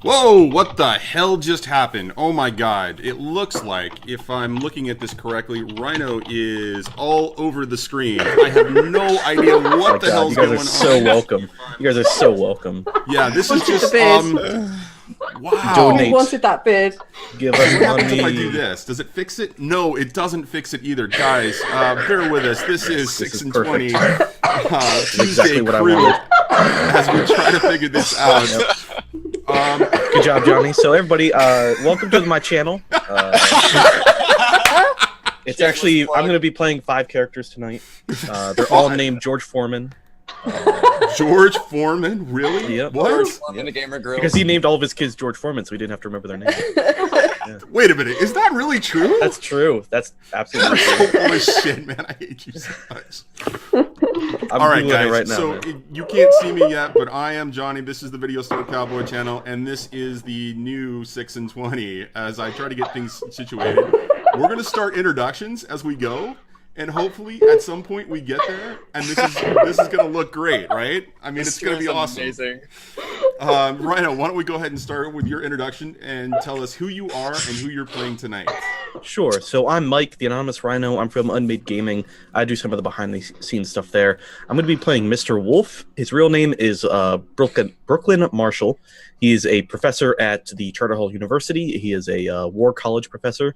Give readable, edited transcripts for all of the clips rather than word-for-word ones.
Whoa, what the hell just happened? Oh my god. It looks like, if I'm looking at this correctly, Rhino is all over the screen. I have no idea what the hell's going on. You guys are so welcome. You guys are so welcome. Yeah, this is just, wow. Donate. Who wanted that beard? Give us What happens if I money. do this? Does it fix it? No, it doesn't fix it either. Guys, bear with us. This is 6 and 20 Tuesday exactly what I crew wanted. as we try to figure this out. Good job, Johnny. So everybody, welcome to my channel. It's actually, I'm going to be playing 5 characters tonight. They're all named George Foreman. George Foreman? Really? Yep. What? In the gamer grill. Because he named all of his kids George Foreman, so he didn't have to remember their names. Yeah. Wait a minute. Is that really true? That's true. That's absolutely true. Holy shit, man. I hate you so much. I'm All right, Googling guys. it right now, so man. you can't see me yet, but I am Johnny. This is the Video Store Cowboy channel, and this is the new 6 and 20 as I try to get things situated. We're going to start introductions as we go. And hopefully, at some point, we get there, and this is gonna look great, right? I mean, it's gonna be awesome. Amazing. Rhino, why don't we go ahead and start with your introduction and tell us who you are and who you're playing tonight? Sure. So I'm Mike, the anonymous Rhino. I'm from UnMadeGaming. I do some of the behind-the-scenes stuff there. I'm going to be playing Mr. Wolf. His real name is Brooklyn Marshall. He is a professor at the Charterhall University. He is a war college professor,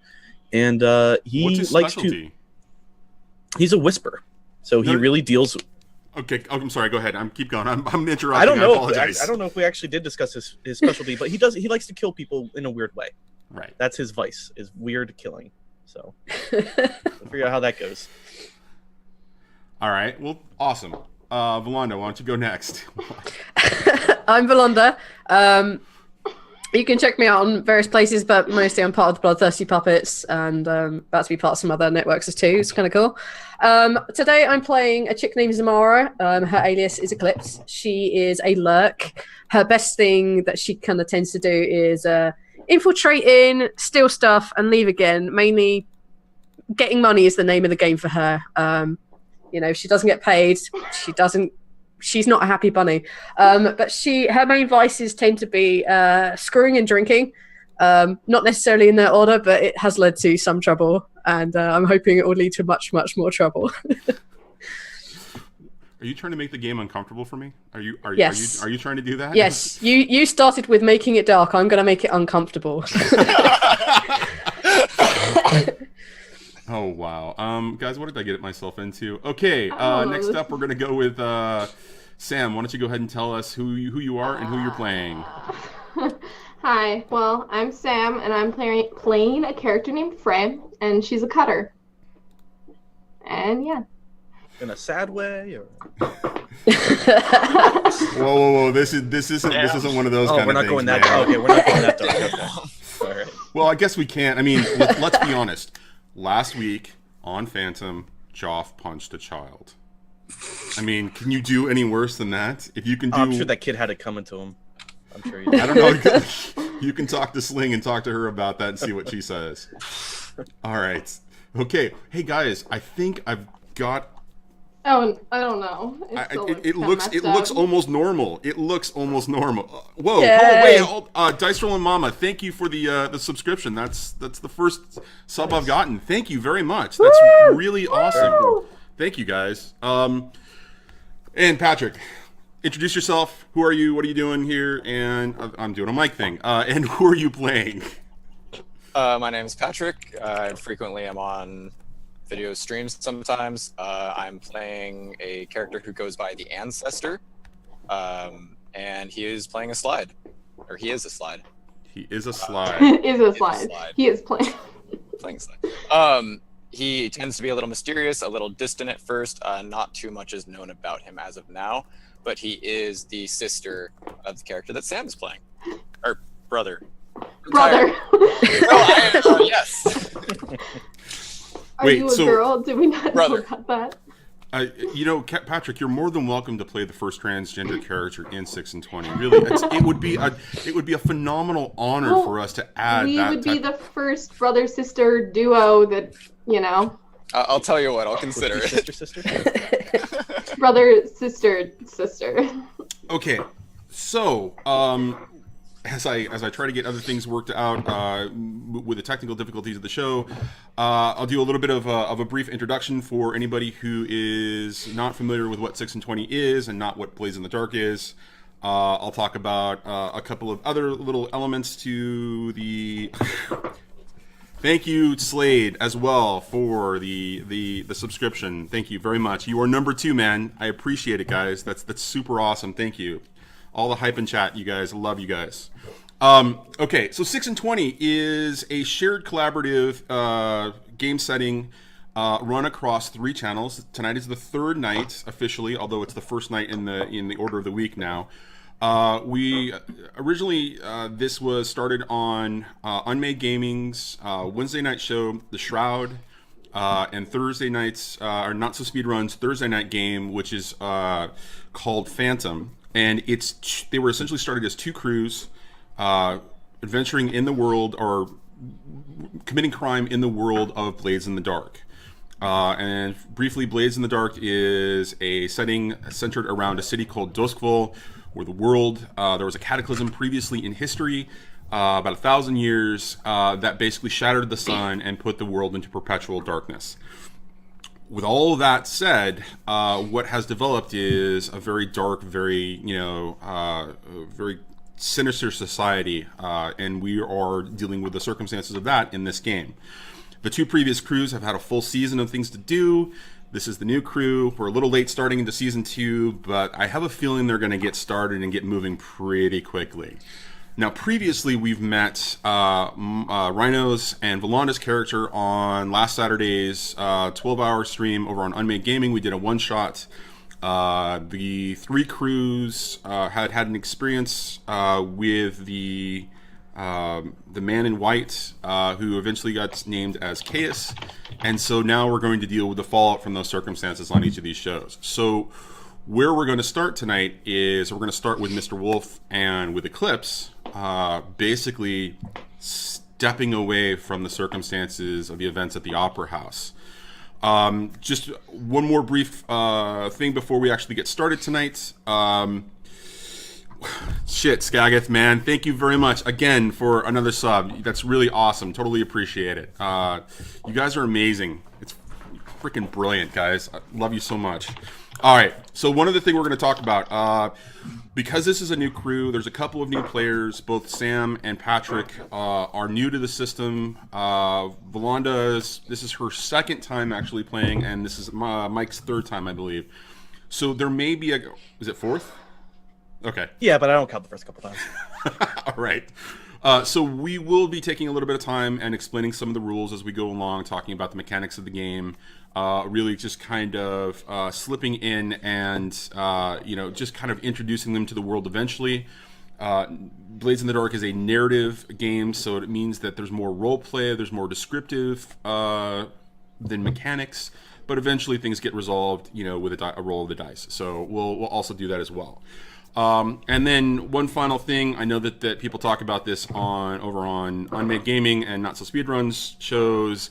and he What's his likes specialty? He's a whisper, so he really deals. Okay, I'm sorry. Go ahead. Keep going. I'm interrupting. I don't know. apologize. I don't know if we actually did discuss his specialty, but he likes to kill people in a weird way. Right. That's his vice, is weird killing. So we'll figure out how that goes. All right. Well, awesome. Volanda, why don't you go next? I'm Volanda. You can check me out on various places, but mostly I'm part of the Bloodthirsty Puppets and about to be part of some other networks too. It's kind of cool. Today I'm playing a chick named Zamara. Her alias is Eclipse. She is a lurk. Her best thing that she kind of tends to do is infiltrate in, steal stuff, and leave again. Mainly getting money is the name of the game for her. You know, she doesn't get paid. She's not a happy bunny. But her main vices tend to be screwing and drinking. Not necessarily in that order, but it has led to some trouble. And I'm hoping it will lead to much, much more trouble. Are you trying to make the game uncomfortable for me? Are you trying to do that? Yes. You started with making it dark. I'm going to make it uncomfortable. Oh, wow. Guys, what did I get myself into? Okay, next up we're going to go with Sam. Why don't you go ahead and tell us who you are and who you're playing? Hi, well, I'm Sam, and I'm playing a character named Fray, and she's a cutter. And yeah. In a sad way, or Whoa! This isn't one of those kind of things. we're not going that. Okay, we're not going that dark. Okay. All right. Well, I guess we can't. I mean, let's be honest. Last week on Phantom, Joff punched a child. I mean, can you do any worse than that? If you can do, I'm sure that kid had it coming to him. I'm sure he did. I don't know. You can talk to Sling and talk to her about that and see what she says. All right. Okay. Hey guys, I think I've got. Oh, I don't know. It looks almost normal. It looks almost normal. Whoa! Yay. Oh wait! Dice Rolling Mama, thank you for the subscription. That's the first sub I've gotten. Thank you very much. That's really awesome. Thank you guys. And Patrick, introduce yourself. Who are you? What are you doing here? And I'm doing a mic thing. And who are you playing? My name is Patrick. I frequently am on video streams sometimes. I'm playing a character who goes by the Ancestor, and he is playing a slide, or he is a slide. He is a slide. Is a slide. He is playing. Playing slide. He tends to be a little mysterious, a little distant at first. Not too much is known about him as of now, but he is the sister of the character that Sam is playing, or brother. Brother. Yes. Are you a girl? Did we not know about that? You know, Patrick, you're more than welcome to play the first transgender character in 6 and 20. Really, it would be a phenomenal honor for us to add. We would be the first brother-sister duo that, you know. I'll tell you what, I'll consider it. Sister. Brother, sister. Okay, so as I try to get other things worked out with the technical difficulties of the show, I'll do a little bit of a brief introduction for anybody who is not familiar with what 6/20 is and not what Blaze in the Dark is. I'll talk about a couple of other little elements to the. Thank you, Slade, as well for the subscription. Thank you very much. You are number 2, man. I appreciate it, guys. That's super awesome. Thank you. All the hype and chat, you guys. I love you guys. Okay, so 6/20 is a shared collaborative game setting run across 3 channels. Tonight is the 3rd night officially, although it's the first night in the order of the week now. We originally this was started on Unmade Gaming's Wednesday night show, The Shroud, and Thursday nights or NotSoSpeedRuns Thursday night game, which is called Phantom. And they were essentially started as 2 crews adventuring in the world or committing crime in the world of Blades in the Dark. And briefly, Blades in the Dark is a setting centered around a city called Duskville, where the world, there was a cataclysm previously in history, about 1,000 years, that basically shattered the sun and put the world into perpetual darkness. With all of that said, what has developed is a very dark, very, very sinister society, and we are dealing with the circumstances of that in this game. The 2 previous crews have had a full season of things to do. This is the new crew. We're a little late starting into season 2, but I have a feeling they're going to get started and get moving pretty quickly. Now, previously, we've met Rhino's and Volanda's character on last Saturday's 12-hour stream over on Unmade Gaming. We did a one-shot. The 3 crews had an experience with the man in white, who eventually got named as Chaos. And so now we're going to deal with the fallout from those circumstances on each of these shows. So where we're going to start tonight is we're going to start with Mr. Wolf and with Eclipse, basically stepping away from the circumstances of the events at the Opera House. Just one more brief thing before we actually get started tonight. Shit, Skagath, man, thank you very much again for another sub. That's really awesome. Totally appreciate it. You guys are amazing. It's freaking brilliant, guys. I love you so much. All right, so one other thing we're going to talk about, because this is a new crew, there's a couple of new players. Both Sam and Patrick are new to the system. Volanda, this is her 2nd time actually playing, and this is Mike's 3rd time, I believe. So there may be is it 4th? Okay. Yeah, but I don't count the first couple times. All right. So we will be taking a little bit of time and explaining some of the rules as we go along, talking about the mechanics of the game, really just kind of slipping in and, just kind of introducing them to the world eventually. Blades in the Dark is a narrative game, so it means that there's more role play, there's more descriptive than mechanics, but eventually things get resolved, with a roll of the dice. So we'll also do that as well. And then one final thing, I know that people talk about this over on Unmade Gaming and NotSoSpeedRuns shows.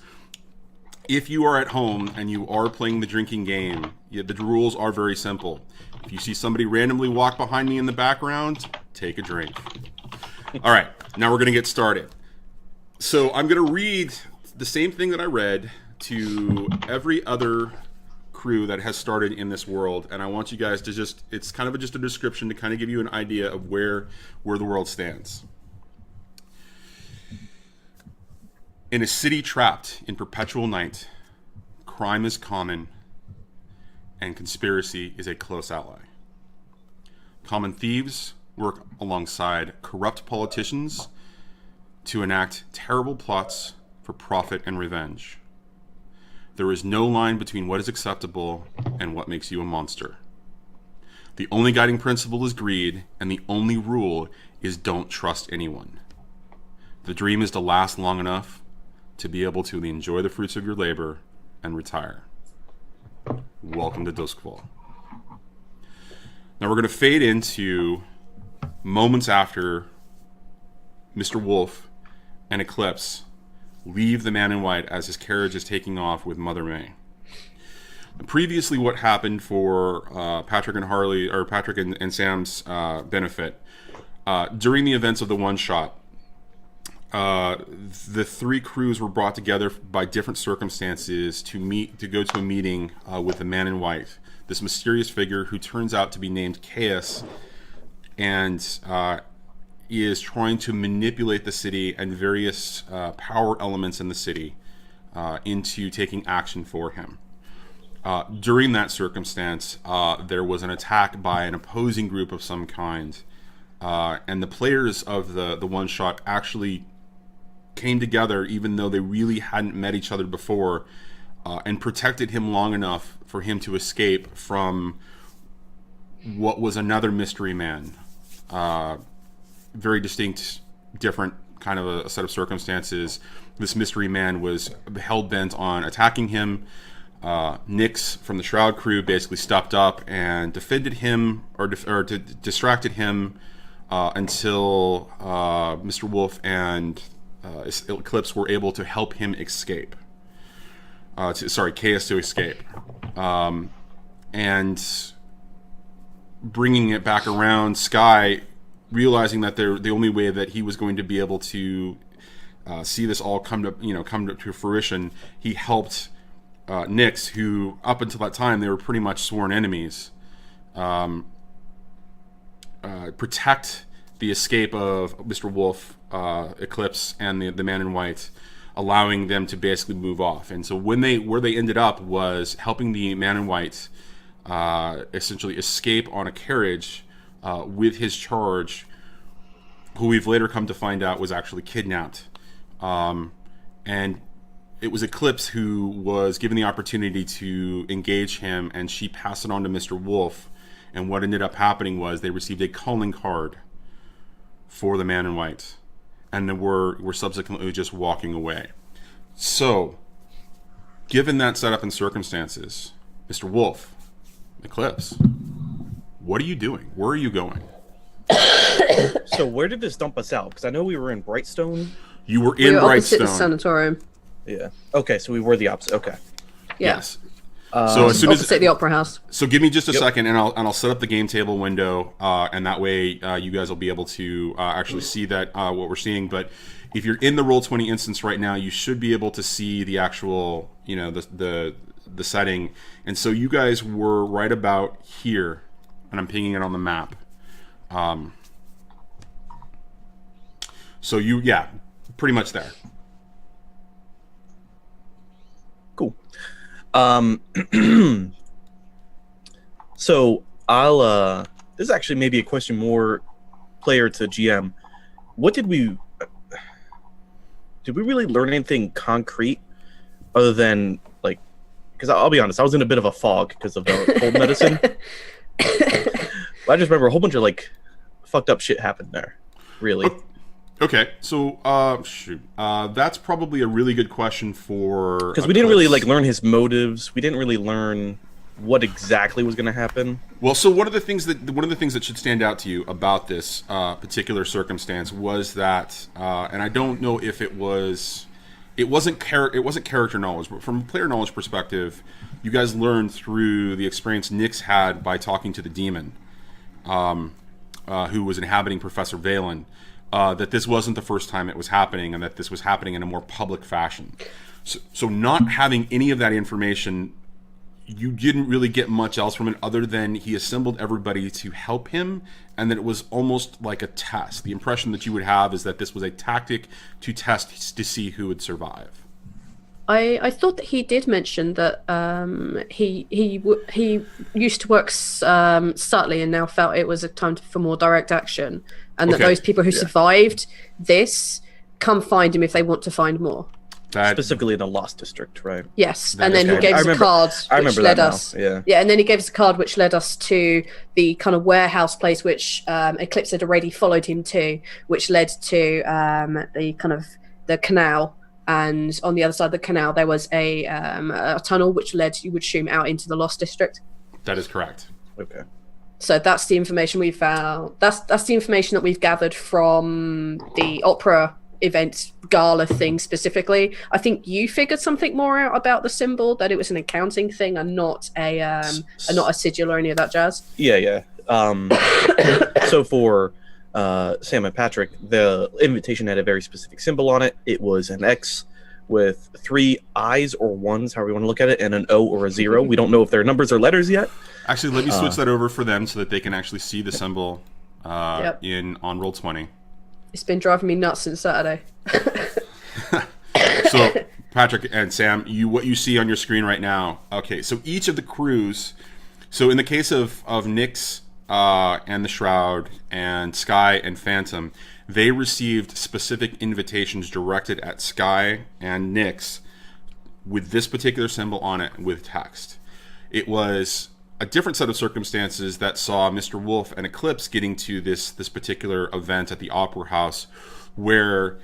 If you are at home and you are playing the drinking game, the rules are very simple. If you see somebody randomly walk behind me in the background, take a drink. All right, now we're going to get started. So I'm going to read the same thing that I read to every other crew that has started in this world, and I want you guys to it's kind of just a description to kind of give you an idea of where the world stands. In a city trapped in perpetual night, crime is common and conspiracy is a close ally. Common thieves work alongside corrupt politicians to enact terrible plots for profit and revenge. There is no line between what is acceptable and what makes you a monster. The only guiding principle is greed, and the only rule is don't trust anyone. The dream is to last long enough to be able to enjoy the fruits of your labor and retire. Welcome to Duskfall. Now we're going to fade into moments after Mr. Wolf and Eclipse leave the Man in White as his carriage is taking off with Mother May. Previously, what happened for Patrick and Harley, or Patrick and Sam's benefit, During the events of the one-shot, the 3 crews were brought together by different circumstances to go to a meeting with the man in white, this mysterious figure who turns out to be named Chaos, and is trying to manipulate the city and various power elements in the city into taking action for him. During that circumstance, there was an attack by an opposing group of some kind, and the players of the one-shot actually came together, even though they really hadn't met each other before, and protected him long enough for him to escape from what was another mystery man. Very distinct, different kind of a set of circumstances. This mystery man was hell-bent on attacking him. Nix from the Shroud crew basically stepped up and defended him, or distracted him until Mr. Wolf and Eclipse were able to help him escape. Chaos to escape. And bringing it back around, Sky, realizing that the only way that he was going to be able to see this all come to fruition, he helped Nix, who up until that time they were pretty much sworn enemies, protect the escape of Mr. Wolf, Eclipse, and the man in white, allowing them to basically move off. And so where they ended up was helping the man in white essentially escape on a carriage with his charge, who we've later come to find out was actually kidnapped. And it was Eclipse who was given the opportunity to engage him, and she passed it on to Mr. Wolf. And what ended up happening was they received a calling card for the man in white, and then were subsequently just walking away. So, given that setup and circumstances, Mr. Wolf, Eclipse, what are you doing? Where are you going? So where did this dump us out? Because I know we were in Brightstone. You were We in were opposite the Brightstone. sanatorium. Yeah. Okay, so we were the opposite. Okay. Yeah. Yes. So as soon as Opposite the Opera House. So give me just a second, and I'll set up the game table window, and that way you guys will be able to actually see that what we're seeing. But if you're in the Roll20 instance right now, you should be able to see the actual, the setting. And so you guys were right about here, and I'm pinging it on the map. So pretty much there. Cool. So I'll this is actually maybe a question more player to GM. What did we really learn anything concrete other than, like, because I'll be honest, I was in a bit of a fog because of the cold medicine. I just remember a whole bunch of like fucked up shit happened there. Really. Okay, so that's probably a really good question for, because we didn't really like learn his motives. We didn't really learn what exactly was going to happen. Well, so one of the things that should stand out to you about this particular circumstance was that, and I don't know if it wasn't character knowledge, but from a player knowledge perspective, you guys learned through the experience Nix had by talking to the demon, who was inhabiting Professor Valen. That this wasn't the first time it was happening, and that this was happening in a more public fashion. So not having any of that information, you didn't really get much else from it other than he assembled everybody to help him, and that it was almost like a test. The impression that you would have is that this was a tactic to test to see who would survive. I thought that he did mention that he used to work subtly and now felt it was a time for more direct action, and that those people who survived this come find him if they want to find more. Specifically in the Lost District, right? Yes, and then he gave us a card which led us. Yeah, and then he gave us a card which led us to the kind of warehouse place which Eclipse had already followed him to, which led to the kind of the canal. And on the other side of the canal, there was a tunnel which led, you would assume, out into the Lost District. That is correct. Okay. So that's the information we found. That's the information that we've gathered from the opera event gala thing specifically. I think you figured something more out about the symbol, that it was an accounting thing and not a sigil or any of that jazz. Yeah. So for Sam and Patrick, the invitation had a very specific symbol on it. It was an X with 3 I's or 1s, however you want to look at it, and an O or a 0. We don't know if they're numbers or letters yet. Actually, let me switch that over for them so that they can actually see the symbol Yep. on Roll20. It's been driving me nuts since Saturday. So, Patrick and Sam, what you see on your screen right now. Okay, so each of the crews. So, in the case of Nyx and the Shroud and Sky and Phantom, they received specific invitations directed at Sky and Nyx with this particular symbol on it with text. It was a different set of circumstances that saw Mr. Wolf and Eclipse getting to this particular event at the Opera House, where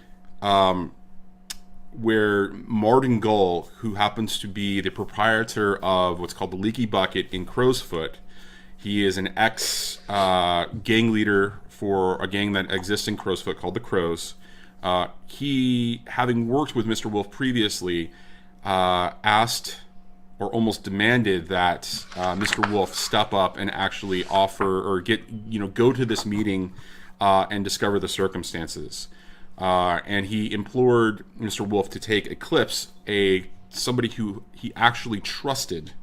Marden Gull, who happens to be the proprietor of what's called the Leaky Bucket in Crowsfoot, he is an ex-gang leader for a gang that exists in Crowsfoot called the Crows. He, having worked with Mr. Wolf previously, asked or almost demanded that Mr. Wolf step up and actually offer or go to this meeting and discover the circumstances. And he implored Mr. Wolf to take Eclipse, somebody who he actually trusted,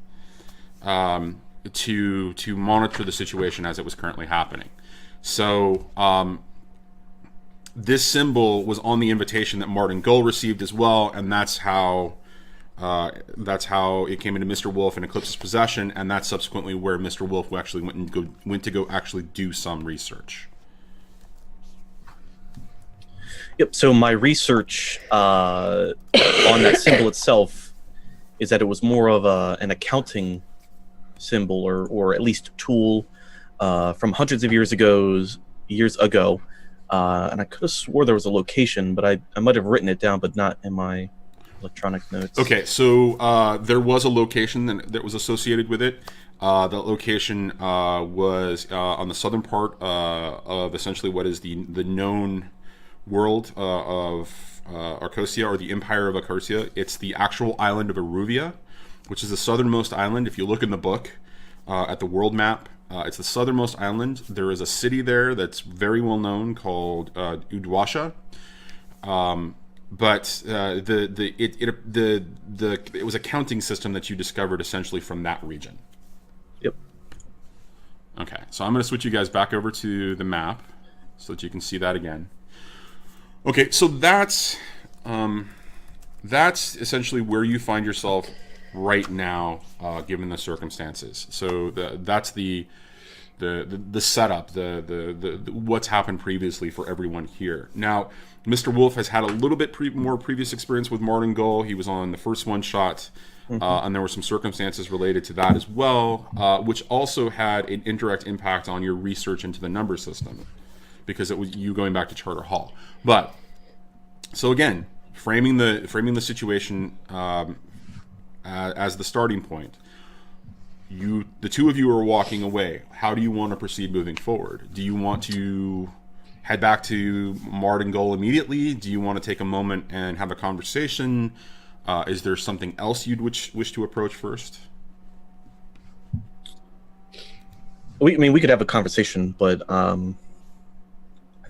to monitor the situation as it was currently happening. So this symbol was on the invitation that Marden Gull received as well, and that's how it came into Mr. Wolf and Eclipse's possession, and that's subsequently where Mr. Wolf actually went to go actually do some research. Yep. So my research on that symbol itself is that it was more of an accounting symbol, or at least tool from hundreds of years ago. And I could have swore there was a location, but I might have written it down, but not in my electronic notes. Okay, so there was a location that was associated with it. The location was on the southern part of essentially what is the known world of Arcosia, or the Empire of Arcosia. It's the actual island of Aruvia, which is the southernmost island. If you look in the book at the world map, it's the southernmost island. There is a city there that's very well known called Udwasha. But it was a counting system that you discovered essentially from that region. Yep. Okay, so I'm going to switch you guys back over to the map so that you can see that again. Okay, so that's essentially where you find yourself right now, given the circumstances. So that's the setup, the what's happened previously for everyone here. Now, Mr. Wolf has had a little bit more previous experience with Marden Gull. He was on the first one shot, and there were some circumstances related to that as well, which also had an indirect impact on your research into the number system, because it was you going back to Charter Hall. But so again, framing the situation as the starting point. The two of you are walking away. How do you want to proceed moving forward? Do you want to head back to Marden Gull immediately? Do you want to take a moment and have a conversation? Is there something else you'd wish to approach first? We could have a conversation, but I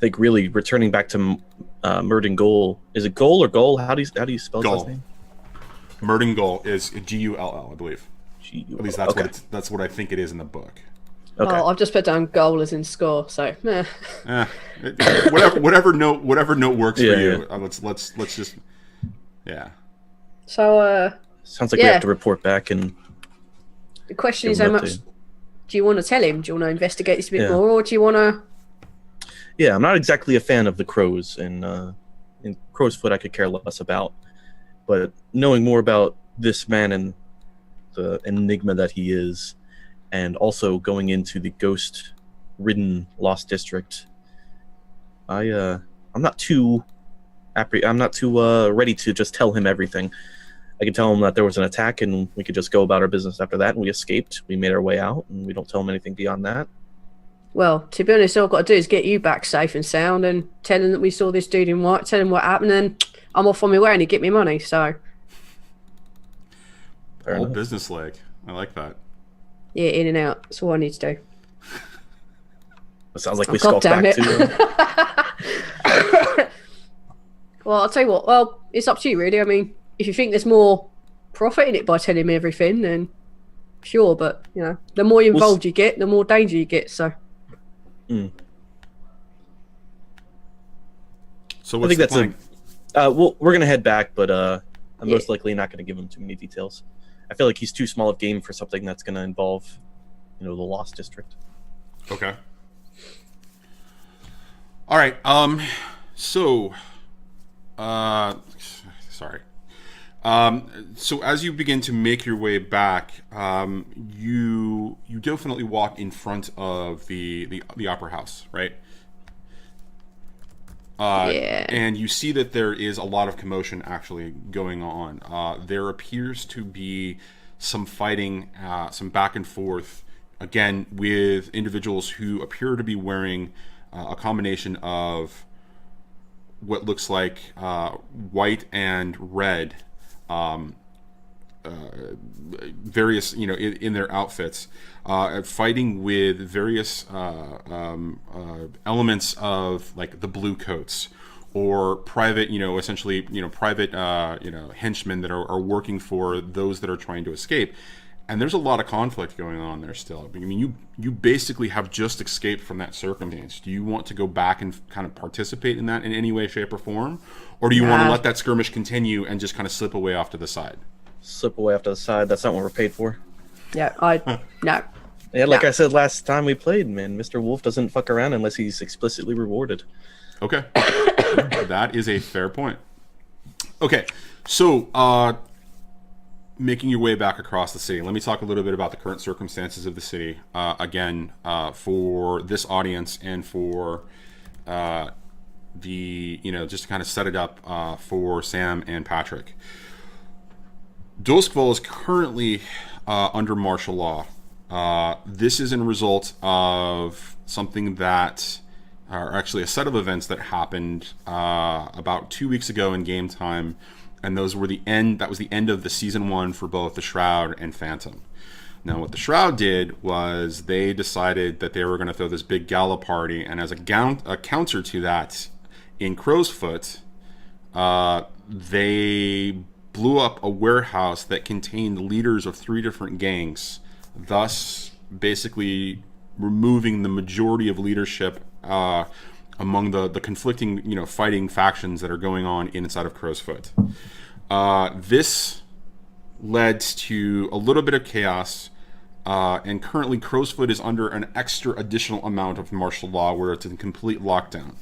think really returning back to Marden Gull. Is it Gull or Gull? How do you spell his name? Marden Gull is Gull, I believe. At least that's okay. that's what I think it is in the book. Okay. Oh, I've just put down goal as in score, so Whatever note works for you. Yeah. Let's just So sounds like we have to report back, and the question give is, him how an much update. do you want to tell him? Do you want to investigate this a bit Yeah. more, or do you want to? Yeah, I'm not exactly a fan of the crows, and in Crow's Foot I could care less about. But knowing more about this man and the enigma that he is, and also going into the ghost-ridden Lost District, I'm not too ready to just tell him everything. I could tell him that there was an attack, and we could just go about our business after that. And we escaped. We made our way out, and we don't tell him anything beyond that. Well, to be honest, all I've got to do is get you back safe and sound, and tell him that we saw this dude in white. Tell him what happened, and I'm off on my way, and he get me money. So Old business leg. I like that. yeah, in and out. That's all I need to do. It sounds like Oh, we God skulk damn back it. to. Well, I'll tell you what. Well, it's up to you, really. I mean, if you think there's more profit in it by telling me everything, then sure. But you know, the more involved you get, the more danger you get. So. So I what's think the that's plan? well, we're gonna head back, but I'm Yeah. most likely not gonna give him too many details. I feel like he's too small of game for something that's gonna involve, the Lost District. Okay. All right. So, sorry. So as you begin to make your way back, you definitely walk in front of the opera house, right? Yeah. And you see that there is a lot of commotion actually going on. There appears to be some fighting, some back and forth, again, with individuals who appear to be wearing a combination of what looks like white and red, various, in their outfits, fighting with various elements of like the blue coats or private, essentially, private, henchmen that are working for those that are trying to escape. And there's a lot of conflict going on there still. I mean, you basically have just escaped from that circumstance. Do you want to go back and kind of participate in that in any way, shape, or form? Or do you want to let that skirmish continue and just kind of slip away off to the side? Slip away off to the side. That's not what we're paid for. Yeah, no. Yeah, like No. I said last time we played, man, Mr. Wolf doesn't fuck around unless he's explicitly rewarded. Okay. That is a fair point. Okay, so making your way back across the city, let me talk a little bit about the current circumstances of the city, again, for this audience and for just to kind of set it up for Sam and Patrick. Duskville is currently under martial law. This is in result of something that, or actually a set of events that happened about 2 weeks ago in game time, and those were the end. That was the end of the season 1 for both the Shroud and Phantom. Now, what the Shroud did was they decided that they were going to throw this big gala party, and as a counter to that, in Crowsfoot, they blew up a warehouse that contained leaders of 3 different gangs, thus basically removing the majority of leadership among the conflicting, fighting factions that are going on inside of Crowsfoot. This led to a little bit of chaos, and currently Crowsfoot is under an extra additional amount of martial law where it's in complete lockdown.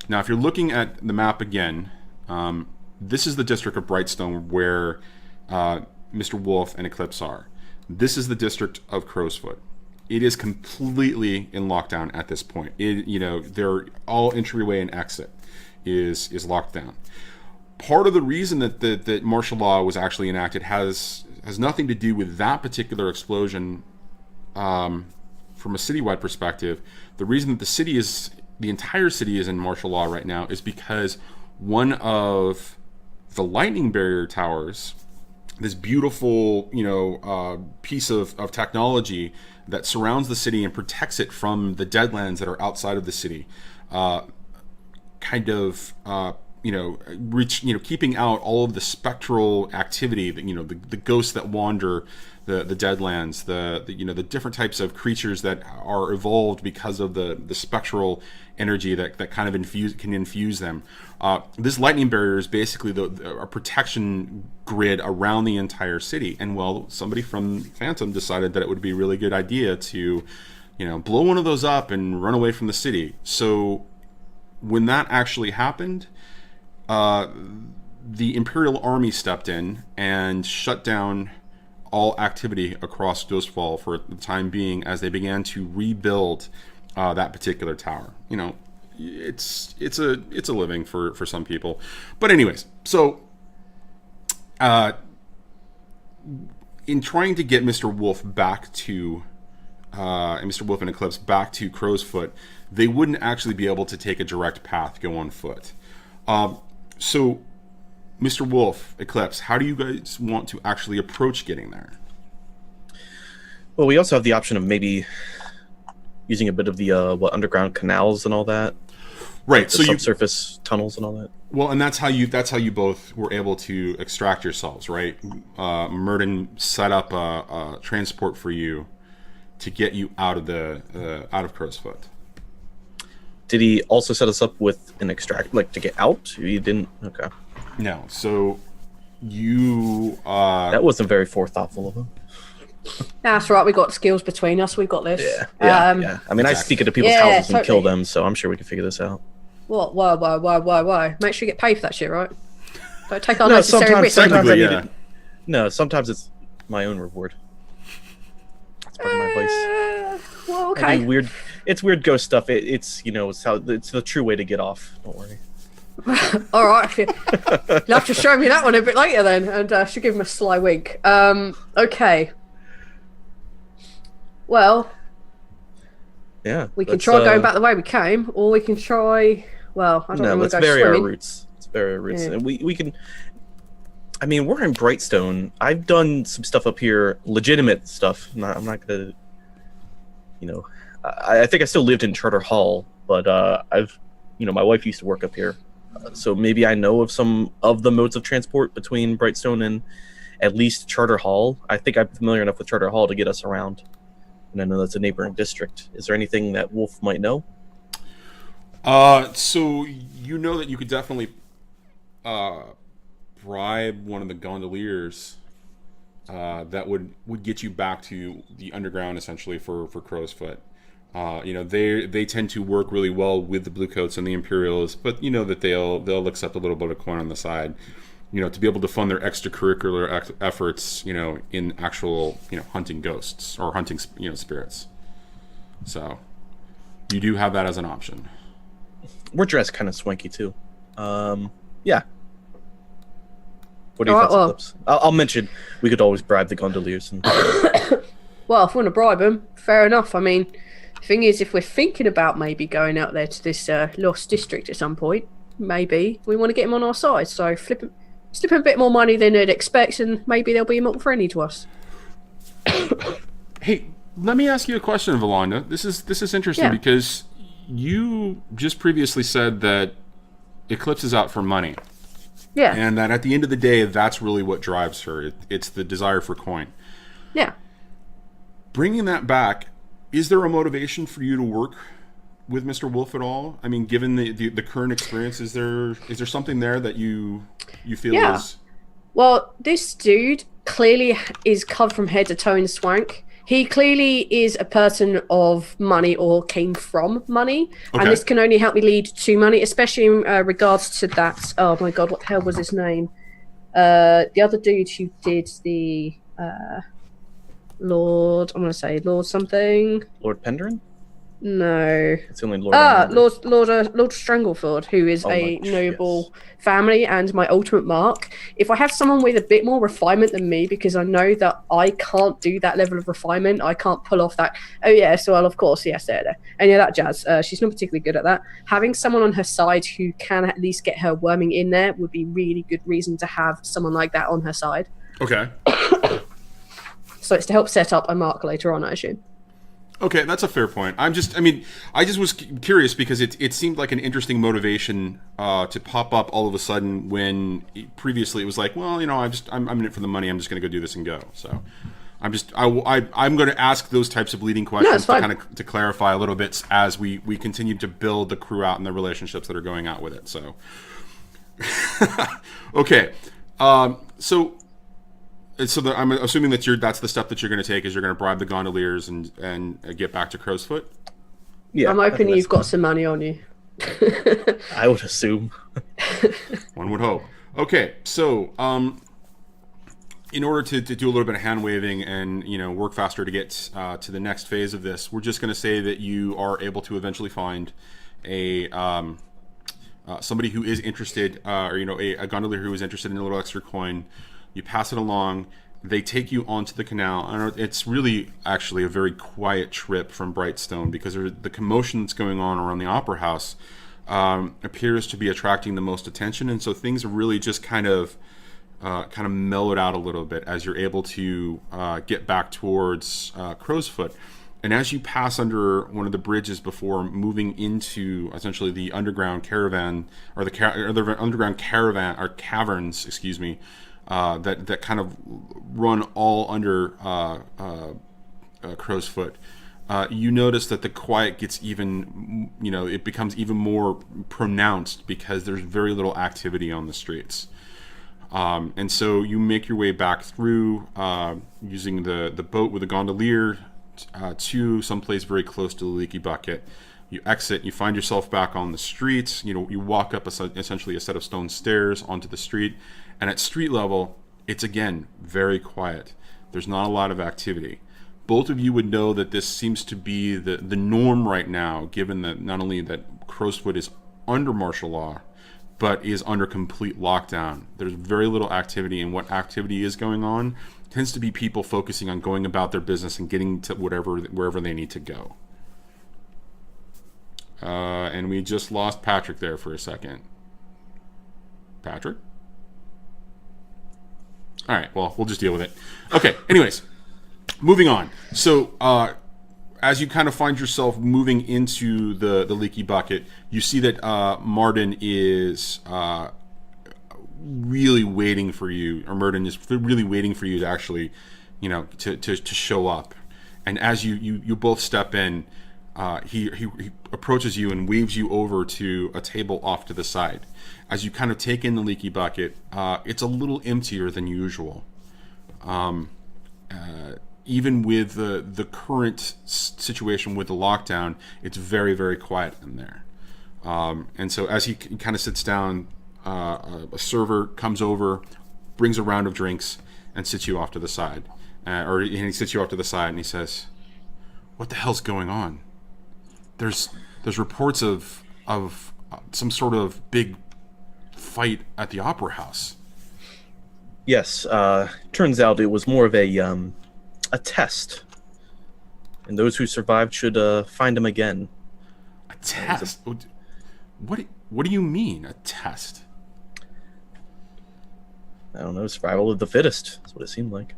Now, if you're looking at the map again, this is the district of Brightstone where Mr. Wolf and Eclipse are. This is the district of Crowsfoot. It is completely in lockdown at this point. Their all entryway and exit is locked down. Part of the reason that martial law was actually enacted has nothing to do with that particular explosion. From a citywide perspective, the reason that the entire city is in martial law right now is because one of the lightning barrier towers, this beautiful, piece of technology that surrounds the city and protects it from the deadlands that are outside of the city, keeping out all of the spectral activity that, the ghosts that wander the deadlands, the different types of creatures that are evolved because of the spectral energy that kind of can infuse them. This lightning barrier is basically a protection grid around the entire city. And somebody from Phantom decided that it would be a really good idea to, blow one of those up and run away from the city. So when that actually happened, the Imperial Army stepped in and shut down all activity across Duskfall for the time being as they began to rebuild that particular tower. It's a living for some people. But anyways, so in trying to get Mr. Wolf back to Mr. Wolf and Eclipse back to Crowsfoot, they wouldn't actually be able to take a direct path, go on foot. So, Mr. Wolf, Eclipse, how do you guys want to actually approach getting there? Well, we also have the option of maybe using a bit of the underground canals and all that. Right. The So subsurface tunnels and all that. well, and that's how you both were able to extract yourselves, right? Marden set up a transport for you to get you out of Crow's Foot. Did he also set us up with an extract, like to get out? He didn't. Okay. No. So you. That wasn't very forethoughtful of him. That's right. We got skills between us. We've got this. Yeah. I mean, I sneak into people's houses and kill totally. them, so I'm sure we can figure this out. What? Why? Make sure you get paid for that shit, right? Don't take our No, necessary risks. technically, I yeah. need to- No, sometimes it's my own reward. That's part of my vice. Well, I do okay. weird. It's weird ghost stuff. It's it's the true way to get off. Don't worry. All right. You'll have to show me that one a bit later then, and should give him a sly wink. Okay. Well, Yeah. we can let's, try going back the way we came, or we can try. Well, I don't No, know. let's We'll go vary our swimming. routes. Let's vary our routes, Yeah. and we can. I mean, we're in Brightstone. I've done some stuff up here, legitimate stuff. I'm not gonna. I think I still lived in Charter Hall, but my wife used to work up here, so maybe I know of some of the modes of transport between Brightstone and at least Charter Hall. I think I'm familiar enough with Charter Hall to get us around, and I know that's a neighboring district. Is there anything that Wolf might know? So you know that you could definitely bribe one of the gondoliers that would get you back to the underground, essentially, for Crow's Foot. They tend to work really well with the Bluecoats and the Imperials, but you know that they'll accept a little bit of coin on the side, to be able to fund their extracurricular efforts, in actual, hunting ghosts or hunting, spirits. So you do have that as an option. We're dressed kind of swanky too. Yeah. What do you Alright, think, well- Eclipse? I'll mention we could always bribe the gondoliers. And... Well, if we want to bribe them, fair enough. I mean, the thing is, if we're thinking about maybe going out there to this lost district at some point, maybe we want to get them on our side. So slip them a bit more money than they'd expect, and maybe they'll be more friendly to us. Hey, let me ask you a question, Volanda. This is interesting Yeah. because you just previously said that Eclipse is out for money, Yeah, and that at the end of the day, that's really what drives her. It's the desire for coin. yeah. Bringing that back, is there a motivation for you to work with Mr. Wolf at all? I mean, given the current experience, is there something there that you feel Yeah. is... Well, this dude clearly is covered from head to toe in swank. He clearly is a person of money or came from money. Okay. And this can only help me lead to money, especially in regards to that. Oh my god, what the hell was his name? The other dude who did the Lord, I'm going to say Lord something. Lord Penderin? No. It's the only Lord. I remember. Lord Strangleford, who is Oh a my- noble family and my ultimate mark. If I have someone with a bit more refinement than me, because I know that I can't do that level of refinement, I can't pull off that. Oh yes, well of course, yes, there, and yeah, that jazz. She's not particularly good at that. Having someone on her side who can at least get her worming in there would be really good reason to have someone like that on her side. Okay. So it's to help set up a mark later on, I assume. Okay, that's a fair point. I just was curious because it seemed like an interesting motivation to pop up all of a sudden when previously it was like, well, I'm in it for the money. I'm just going to go do this and go. So I'm going to ask those types of leading questions it's to fine. kind of to clarify a little bit as we continue to build the crew out and the relationships that are going out with it. So okay, So I'm assuming that that's the step that you're going to take is you're going to bribe the gondoliers and get back to Crow's Foot. Yeah, I'm I hoping think you've got some money on you. I would assume. One would hope. Okay, so in order to do a little bit of hand waving and work faster to get to the next phase of this, we're just going to say that you are able to eventually find a somebody who is interested, or a gondolier who is interested in a little extra coin. You pass it along. They take you onto the canal. And it's really actually a very quiet trip from Brightstone because the commotion that's going on around the Opera House appears to be attracting the most attention. And so things are really just kind of mellowed out a little bit as you're able to get back towards Crow's Foot. And as you pass under one of the bridges before moving into essentially the underground caravan, or the underground caravan or caverns, excuse me, that kind of run all under Crow's Foot, you notice that the quiet gets even, it becomes even more pronounced because there's very little activity on the streets. And so you make your way back through using the boat with a gondolier to someplace very close to the Leaky Bucket. You exit, you find yourself back on the streets. You walk up essentially a set of stone stairs onto the street, and at street level, it's again very quiet. There's not a lot of activity. Both of you would know that this seems to be the norm right now, given that not only that Crowsfoot is under martial law, but is under complete lockdown. There's very little activity, and what activity is going on tends to be people focusing on going about their business and getting to wherever they need to go. And we just lost Patrick there for a second. Patrick? All right, well, we'll just deal with it. Okay, anyways, moving on. So, as you kind of find yourself moving into the Leaky Bucket, you see that Marden is really waiting for you, or Marden is really waiting for you to actually, to show up. And as you both step in, he approaches you and waves you over to a table off to the side. As you kind of take in the Leaky Bucket, it's a little emptier than usual. Even with the current situation with the lockdown, it's very, very quiet in there. And so as he kind of sits down, a server comes over, brings a round of drinks, and sits you off to the side. And he sits you off to the side and he says, "What the hell's going on? There's reports of some sort of big fight at the Opera House." Yes, turns out it was more of a test, and those who survived should find him again. A test? What do you mean, a test? I don't know, survival of the fittest is what it seemed like.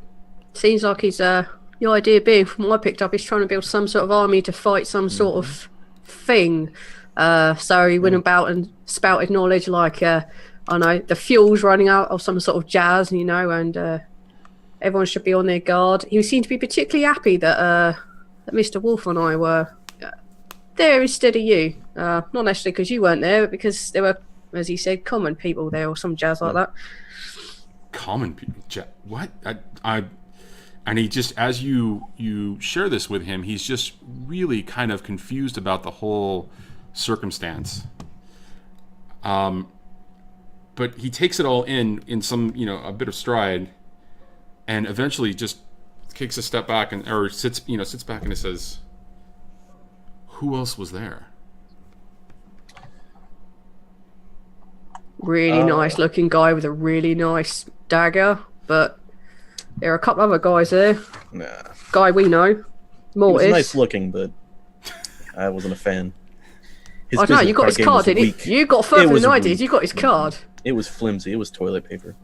Seems like he's the idea being, from what I picked up, he's trying to build some sort of army to fight some sort of thing. So he went about and spouted knowledge like, I know, the fuel's running out or some sort of jazz, and everyone should be on their guard. He seemed to be particularly happy that Mr. Wolf and I were there instead of you. Not necessarily because you weren't there, but because there were, as he said, common people there or some jazz like that. Common people? What? And he just, as you share this with him, he's just really kind of confused about the whole circumstance. But he takes it all in some, a bit of stride, and eventually just takes a step back or sits back and he says, "Who else was there?" Really nice looking guy with a really nice dagger, but there are a couple other guys there. Nah. Guy we know, Mortis. He was nice looking, but I wasn't a fan. I know, you got his card, didn't you? You got further than I did. You got his card. It was flimsy. It was toilet paper.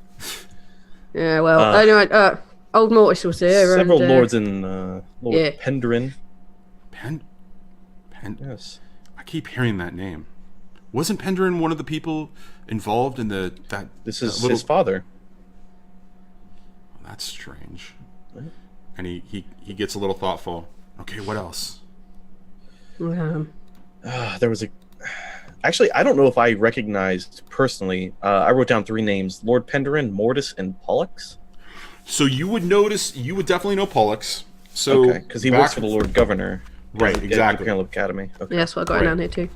Yeah, well, anyway, old Mortis was there. Several lords and Lord Penderin. Yes. I keep hearing that name. Wasn't Penderin one of the people involved in that? This is his father. That's strange. And he gets a little thoughtful. Okay, what else? There was actually, I don't know if I recognized personally. I wrote down 3 names: Lord Penderin, Mortis, and Pollux. So you would definitely know Pollux. So okay, because he works for the Lord Governor. Right, exactly. Imperial Academy. Okay. Yeah, that's what I got down here too.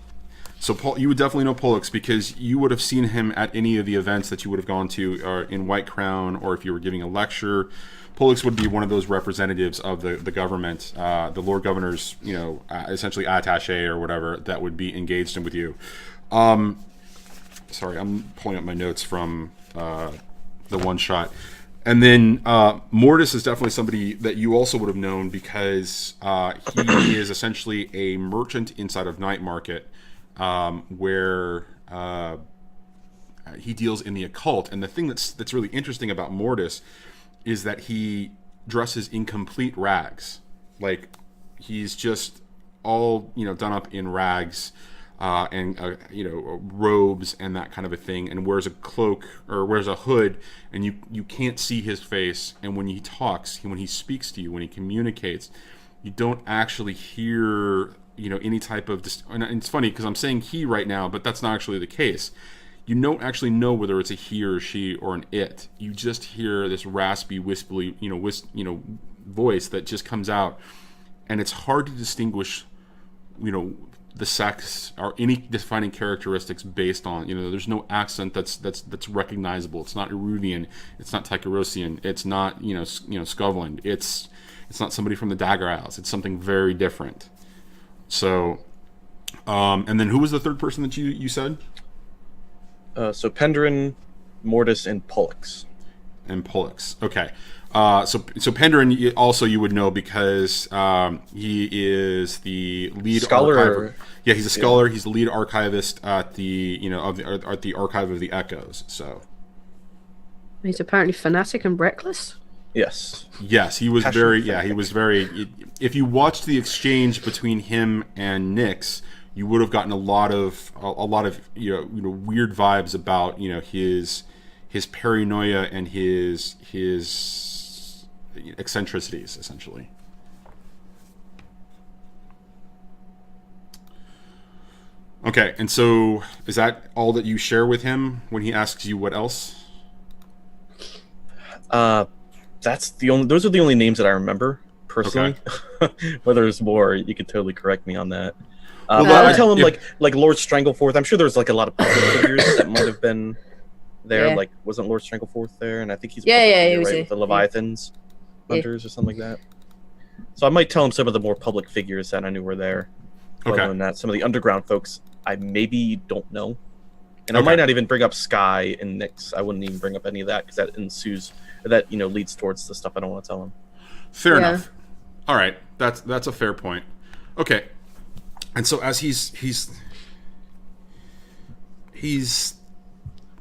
So you would definitely know Pollux because you would have seen him at any of the events that you would have gone to in White Crown, or if you were giving a lecture. Pollux would be one of those representatives of the government, the Lord Governor's, essentially attaché or whatever, that would be engaged in with you. Sorry, I'm pulling up my notes from the one shot. And then Mortis is definitely somebody that you also would have known because he is essentially a merchant inside of Night Market, where he deals in the occult. And the thing that's really interesting about Mortis is that he dresses in complete rags, like he's just all done up in rags and robes and that kind of a thing, and wears a cloak or wears a hood, and you can't see his face. And when he talks, when he speaks to you, when he communicates, you don't actually hear any type of and it's funny because I'm saying he right now, but that's not actually the case. You don't actually know whether it's a he or she or an it. You just hear this raspy, wispy, voice that just comes out, and it's hard to distinguish, the sex or any defining characteristics based on, there's no accent that's recognizable. It's not Eruvian, it's not Tychorosian, it's not Skovland. It's not somebody from the Dagger Isles. It's something very different. So, and then who was the third person that you said? So Pendrin, Mortis, and Pollux. And Pollux. Okay. So Pendrin also you would know because he is the lead scholar. Archiver. Yeah, he's a scholar. Yeah. He's the lead archivist at the at the Archive of the Echoes. So he's apparently fanatic and reckless. Yes. Yes, he was very. Yeah, he was very. If you watched the exchange between him and Nyx, you would have gotten a lot of weird vibes about his paranoia and his eccentricities, essentially. Okay, and so is that all that you share with him when he asks you what else? Those are the only names that I remember personally. Okay. Whether there's more, you could totally correct me on that. I tell him like Lord Strangleforth. I'm sure there's like a lot of public figures that might have been there. Yeah. Like, wasn't Lord Strangleforth there? And I think he's he was right, with the Leviathans hunters or something like that. So I might tell him some of the more public figures that I knew were there. Okay. Other than that, some of the underground folks I maybe don't know, and I might not even bring up Sky and Nyx. I wouldn't even bring up any of that because that leads towards the stuff I don't want to tell him. Fair enough. All right, that's a fair point. Okay. And so as he's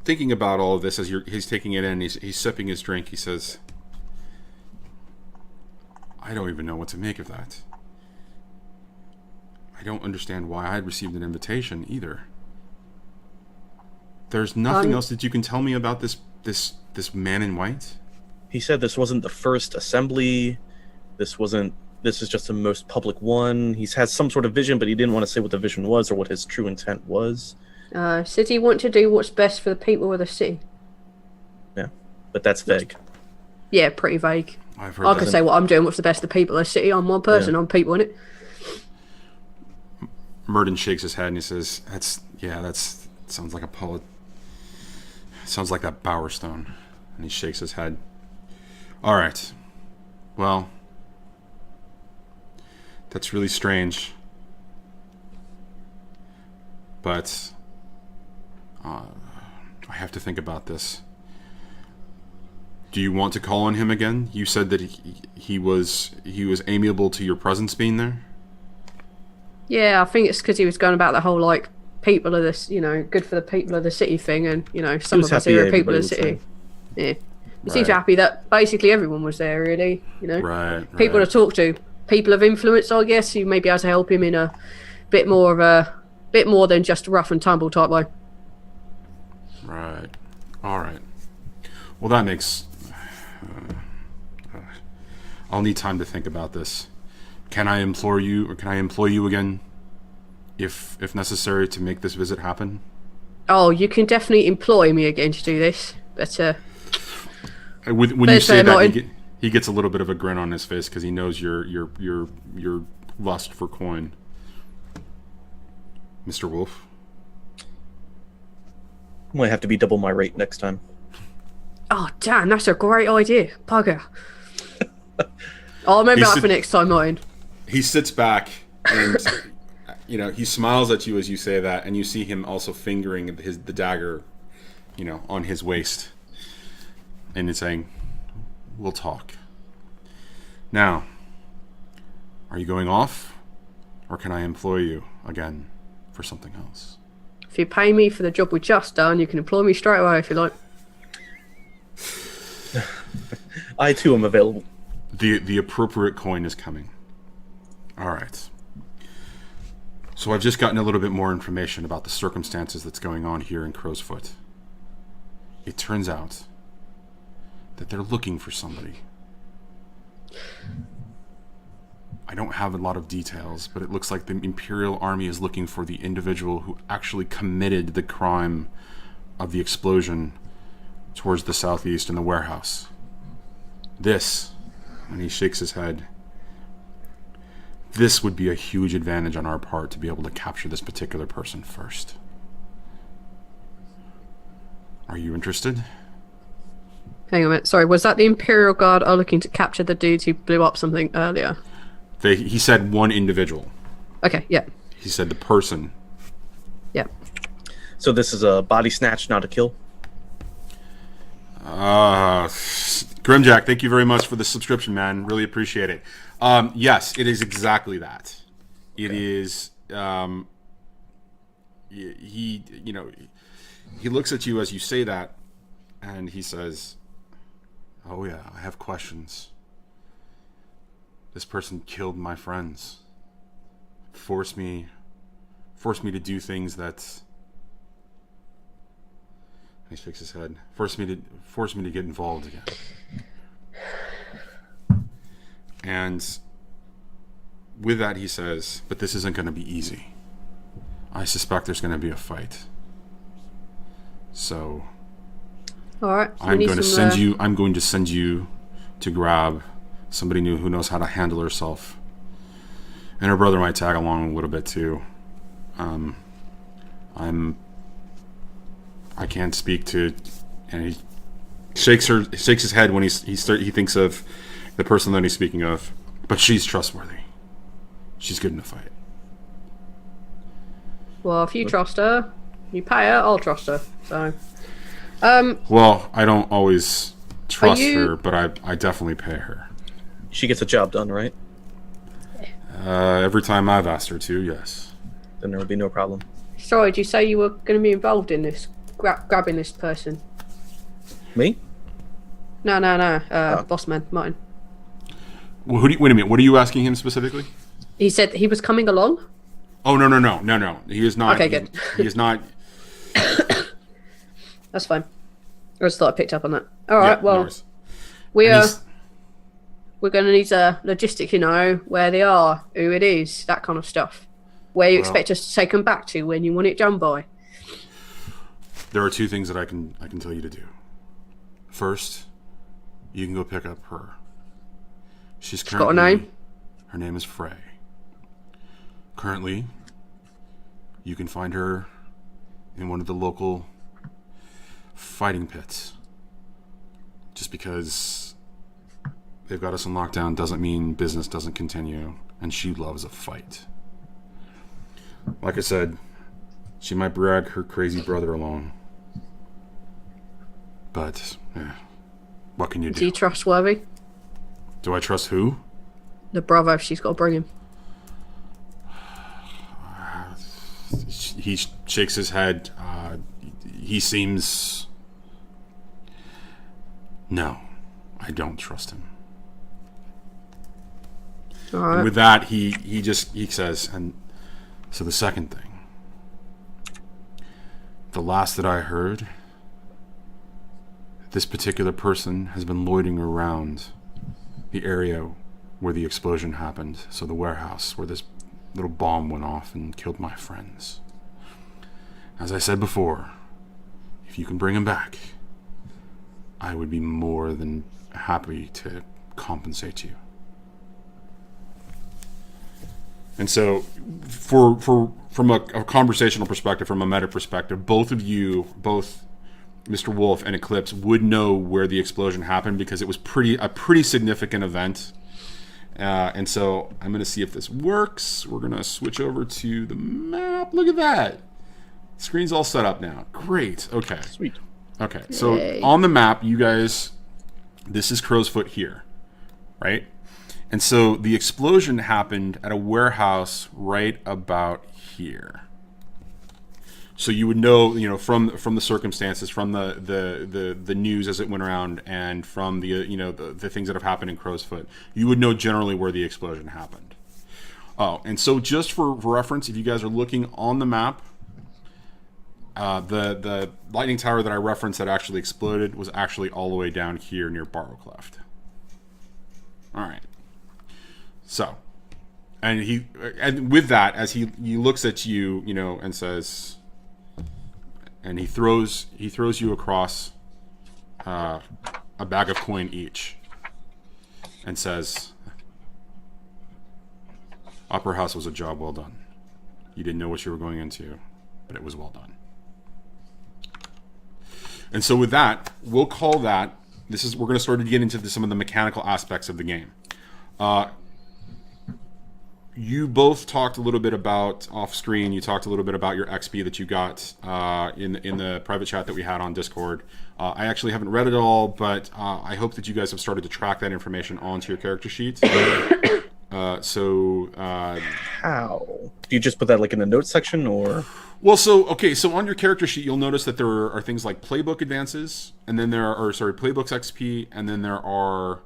thinking about all of this, as he's taking it in, he's sipping his drink, he says, I don't even know what to make of that. I don't understand why I had received an invitation either. There's nothing else that you can tell me about this man in white? He said this wasn't the first assembly. This is just the most public one. He's had some sort of vision, but he didn't want to say what the vision was or what his true intent was. Said he wanted to do what's best for the people of the city. Yeah, but that's vague. Yeah, pretty vague. I've heard I can say what I'm doing, what's the best for the people of the city. I'm one person, I'm people in it. Marden shakes his head and he says, sounds like a poet. Sounds like that Bowerstone. And he shakes his head. All right. Well, that's really strange. But I have to think about this. Do you want to call on him again? You said that he was amiable to your presence being there? Yeah, I think it's because he was going about the whole people of this, good for the people of the city thing, and some of us here are people of the city. Yeah, he seems happy that basically everyone was there, really. Right. People to talk to, people of influence, I guess, who may be able to help him in a bit more than just rough and tumble type way. Right. All right. Well, that makes. I'll need time to think about this. Can I implore you, or can I employ you again, if necessary, to make this visit happen? Oh, you can definitely employ me again to do this, but when you say that, he gets a little bit of a grin on his face because he knows your lust for coin, Mr. Wolf. Might have to be double my rate next time. Oh, damn, that's a great idea, bugger. I'll remember that for next time, Martin. He sits back and he smiles at you as you say that, and you see him also fingering the dagger, on his waist, and he's saying, "We'll talk." Now, are you going off, or can I employ you again for something else? If you pay me for the job we just done, you can employ me straight away if you like. I too am available. The appropriate coin is coming. All right. So I've just gotten a little bit more information about the circumstances that's going on here in Crowsfoot. It turns out that they're looking for somebody. I don't have a lot of details, but it looks like the Imperial Army is looking for the individual who actually committed the crime of the explosion towards the southeast in the warehouse. This, and he shakes his head, this would be a huge advantage on our part to be able to capture this particular person first. Are you interested? Hang on a minute. Sorry, was that the Imperial Guard are looking to capture the dudes who blew up something earlier? He said one individual. Okay, yeah. He said the person. Yeah. So this is a body snatch, not a kill? Grimjack, thank you very much for the subscription, man. Really appreciate it. Yes, it is exactly that. It is. He looks at you as you say that, and he says, "Oh yeah, I have questions. This person killed my friends. Forced me to do things that." He shakes his head. Forced me to get involved again. And with that, he says, "But this isn't going to be easy. I suspect there's going to be a fight. So, All right. So I'm going to send you to grab somebody new who knows how to handle herself, and her brother might tag along a little bit too. I can't speak to," and he shakes his head when he thinks of the person that he's speaking of. But she's trustworthy. She's good in a fight. Well, if you trust her, you pay her, I'll trust her. So, Well, I don't always trust her, but I definitely pay her. She gets the job done, right? Every time I've asked her to, yes. Then there will be no problem. sorry, did you say you were going to be involved in this, grabbing this person? Me? No. Boss man, Martin. Well, wait a minute. What are you asking him specifically? He said he was coming along? Oh, no. He is not. Okay, good. He is not. That's fine. I just thought I picked up on that. All right, Yeah, well, no worries. we're going to need to logistically know where they are, who it is, that kind of stuff. Where you expect us to take them back to when you want it done by. There are two things that I can tell you to do. First, you can go pick up her. She's got a name? Her name is Fray. Currently, you can find her in one of the local fighting pits. Just because they've got us on lockdown doesn't mean business doesn't continue, and she loves a fight. Like I said, she might drag her crazy brother along. But, what can you do? Is he trustworthy? Do I trust who? The brother, she's got to bring him. He shakes his head. He seems... No, I don't trust him. All right. And with that, he says, and so the second thing. The last that I heard, this particular person has been loitering around the area where the explosion happened, so the warehouse where this little bomb went off and killed my friends. As I said before, if you can bring him back, I would be more than happy to compensate you. And so, from a conversational perspective, from a meta perspective, both of you, both Mr. Wolf and Eclipse, would know where the explosion happened because it was a pretty significant event. And so I'm going to see if this works. We're going to switch over to the map. Look at that. Screen's all set up now. Great. Okay. Sweet. Okay. So Yay. on the map, you guys, this is Crow's Foot here, right? And so the explosion happened at a warehouse right about here. So you would know, from the circumstances, from the news as it went around, and from the things that have happened in Crow's Foot, you would know generally where the explosion happened. Oh, and so just for reference, if you guys are looking on the map, the lightning tower that I referenced that actually exploded was actually all the way down here near Barrowcleft. All right. So, and with that, as he looks at you, you know, and says, and he throws you across a bag of coin each, and says, Upper House was a job well done. You didn't know what you were going into, but it was well done. And so with that, we'll call that, we're going to start to get into some of the mechanical aspects of the game. You both talked a little bit about off screen. You talked a little bit about your XP that you got in the private chat that we had on Discord. I actually haven't read it all, but I hope that you guys have started to track that information onto your character sheet. How? Do you just put that like in the notes section, or? Well, so on your character sheet, you'll notice that there are things like playbook advances, and then playbooks XP, and then there are.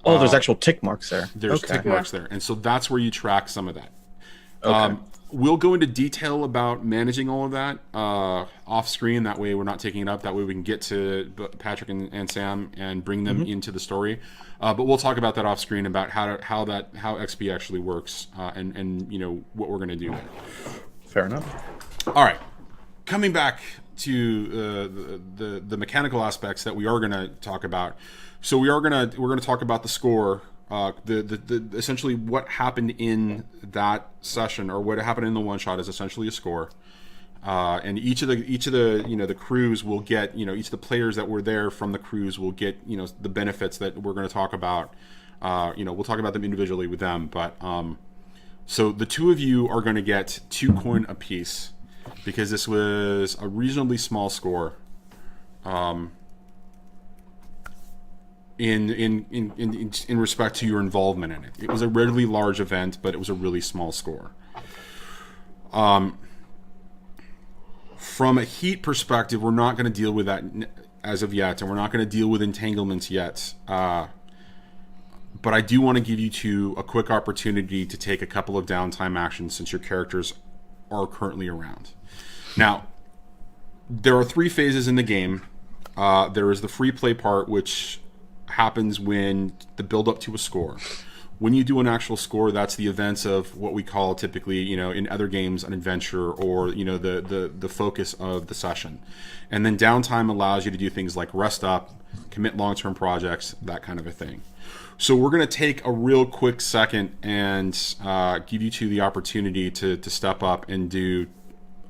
Oh, there's actual tick marks there. There's tick marks there, and so that's where you track some of that. Okay. We'll go into detail about managing all of that off screen. That way, we're not taking it up. That way, we can get to Patrick and Sam and bring them into the story. But we'll talk about that off screen about how XP actually works and you know what we're going to do there. Fair enough. All right, coming back to the mechanical aspects that we are going to talk about. So we're going to talk about the score. The essentially what happened in that session, or what happened in the one shot, is essentially a score, and each of the you know the crews will get, you know, each of the players that were there from the crews will get, you know, the benefits that we're going to talk about. You know, we'll talk about them individually with them, but so the two of you are going to get 2 coin apiece because this was a reasonably small score. In respect to your involvement in it. It was a relatively large event, but it was a really small score. From a heat perspective, we're not going to deal with that as of yet, and we're not going to deal with entanglements yet. But I do want to give you two a quick opportunity to take a couple of downtime actions since your characters are currently around. Now, there are 3 phases in the game. There is the free play part, which happens when the build up to a score. When you do an actual score, that's the events of what we call typically, you know, in other games, an adventure, or, you know, the focus of the session. And then downtime allows you to do things like rest up, commit long-term projects, that kind of a thing. So we're going to take a real quick second and give you two the opportunity to step up and do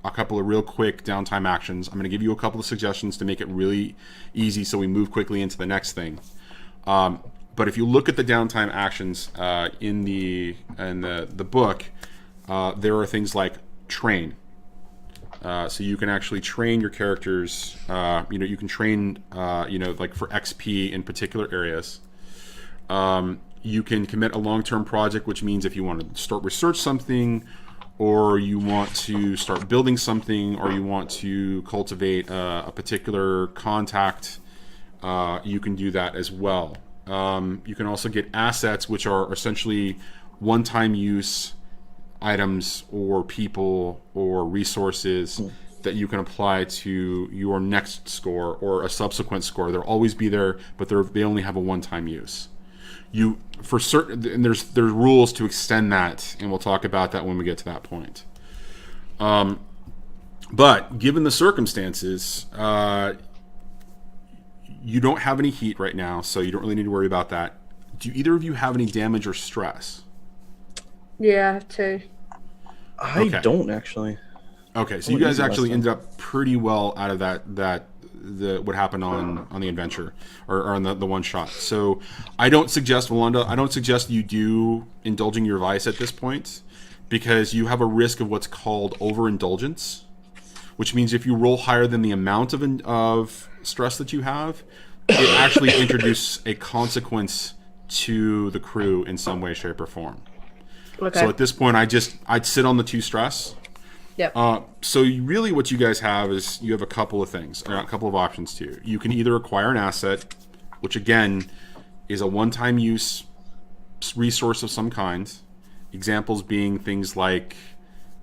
a couple of real quick downtime actions. I'm going to give you a couple of suggestions to make it really easy so we move quickly into the next thing. But if you look at the downtime actions in the book, there are things like train. So you can actually train your characters. You know, you can train. You know, like for XP in particular areas. You can commit a long-term project, which means if you want to start research something, or you want to start building something, or you want to cultivate a particular contact, you can do that as well. You can also get assets, which are essentially one-time use items or people or resources that you can apply to your next score or a subsequent score. They'll always be there, but they only have a one-time use. For certain, and there's rules to extend that, and we'll talk about that when we get to that point. But given the circumstances, you don't have any heat right now, so you don't really need to worry about that. Do either of you have any damage or stress? Yeah, I have 2. I don't actually. Okay, so you guys actually ended up pretty well out of what happened on the adventure or on the one shot. So I don't suggest, Volanda, I don't suggest you do indulging your vice at this point, because you have a risk of what's called overindulgence, which means if you roll higher than the amount of stress that you have, it actually introduces a consequence to the crew in some way, shape, or form. Okay. So at this point, I'd sit on the 2 stress. Yep. So really what you guys have is you have a couple of things, or a couple of options too. You can either acquire an asset, which again is a one-time use resource of some kind, Examples being things like,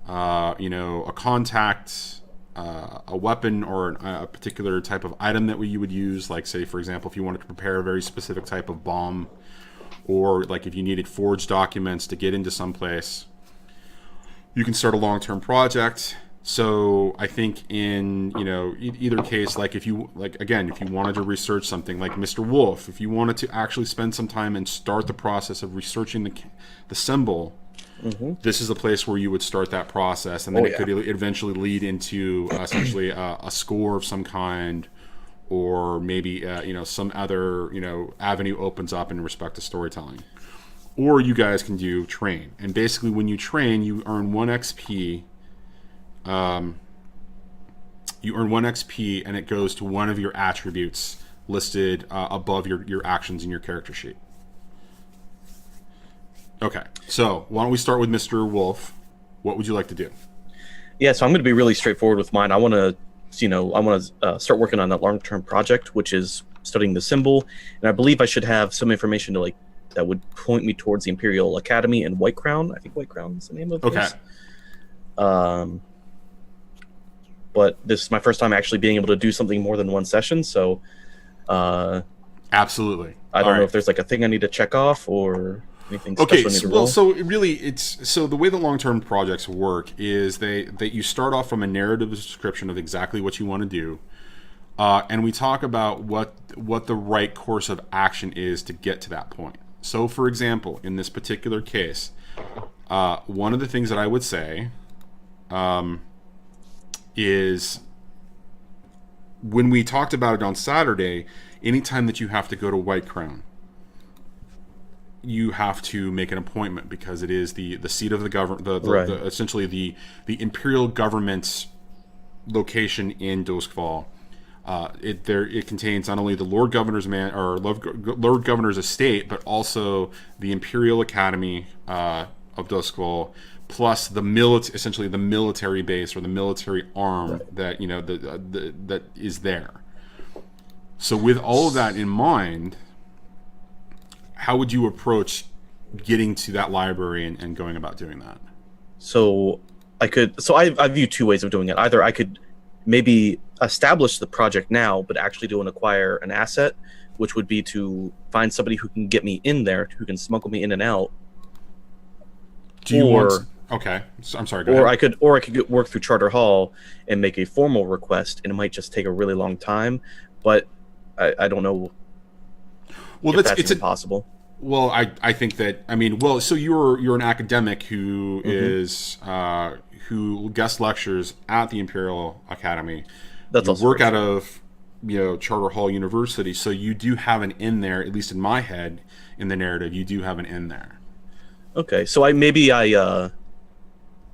a contact, a weapon, or a particular type of item that you would use. Like, say, for example, if you wanted to prepare a very specific type of bomb, or like if you needed forged documents to get into some place, you can start a long-term project. So I think in either case, like if you wanted to research something like Mr. Wolf, if you wanted to actually spend some time and start the process of researching the symbol, this is a place where you would start that process, and then it could eventually lead into essentially a score of some kind, or maybe some other avenue opens up in respect to storytelling. Or you guys can do train, and basically when you train, you earn 1 XP. You earn 1 XP, and it goes to one of your attributes listed above your actions in your character sheet. Okay, so why don't we start with Mr. Wolf? What would you like to do? Yeah, so I'm going to be really straightforward with mine. I want to, start working on that long-term project, which is studying the symbol, and I believe I should have some information to that would point me towards the Imperial Academy and White Crown. I think White Crown is the name of this. But this is my first time actually being able to do something more than one session, so absolutely. I don't know if there's like a thing I need to check off or anything special I need to roll. So really, the way the long-term projects work is that you start off from a narrative description of exactly what you want to do, and we talk about what the right course of action is to get to that point. So, for example, in this particular case, one of the things that I would say is, when we talked about it on Saturday, anytime that you have to go to White Crown, you have to make an appointment, because it is the seat of the government, essentially the Imperial government's location in Duskfall. It contains not only the Lord Governor's Lord Governor's estate, but also the Imperial Academy of Duskfall, plus essentially the military base, or the military arm that that is there. So with all of that in mind, how would you approach getting to that library and going about doing that? So I view two ways of doing it. Either I could maybe establish the project now, but actually go and acquire an asset, which would be to find somebody who can get me in there, who can smuggle me in and out. Okay, so, I'm sorry. Go ahead. I could work through Charter Hall and make a formal request, and it might just take a really long time. But I don't know. Well, it's impossible. Well, I think that so you're an academic who is who guest lectures at the Imperial Academy. That's you work out of Charter Hall University, so you do have an in there. At least in my head, in the narrative, you do have an in there. Okay, so I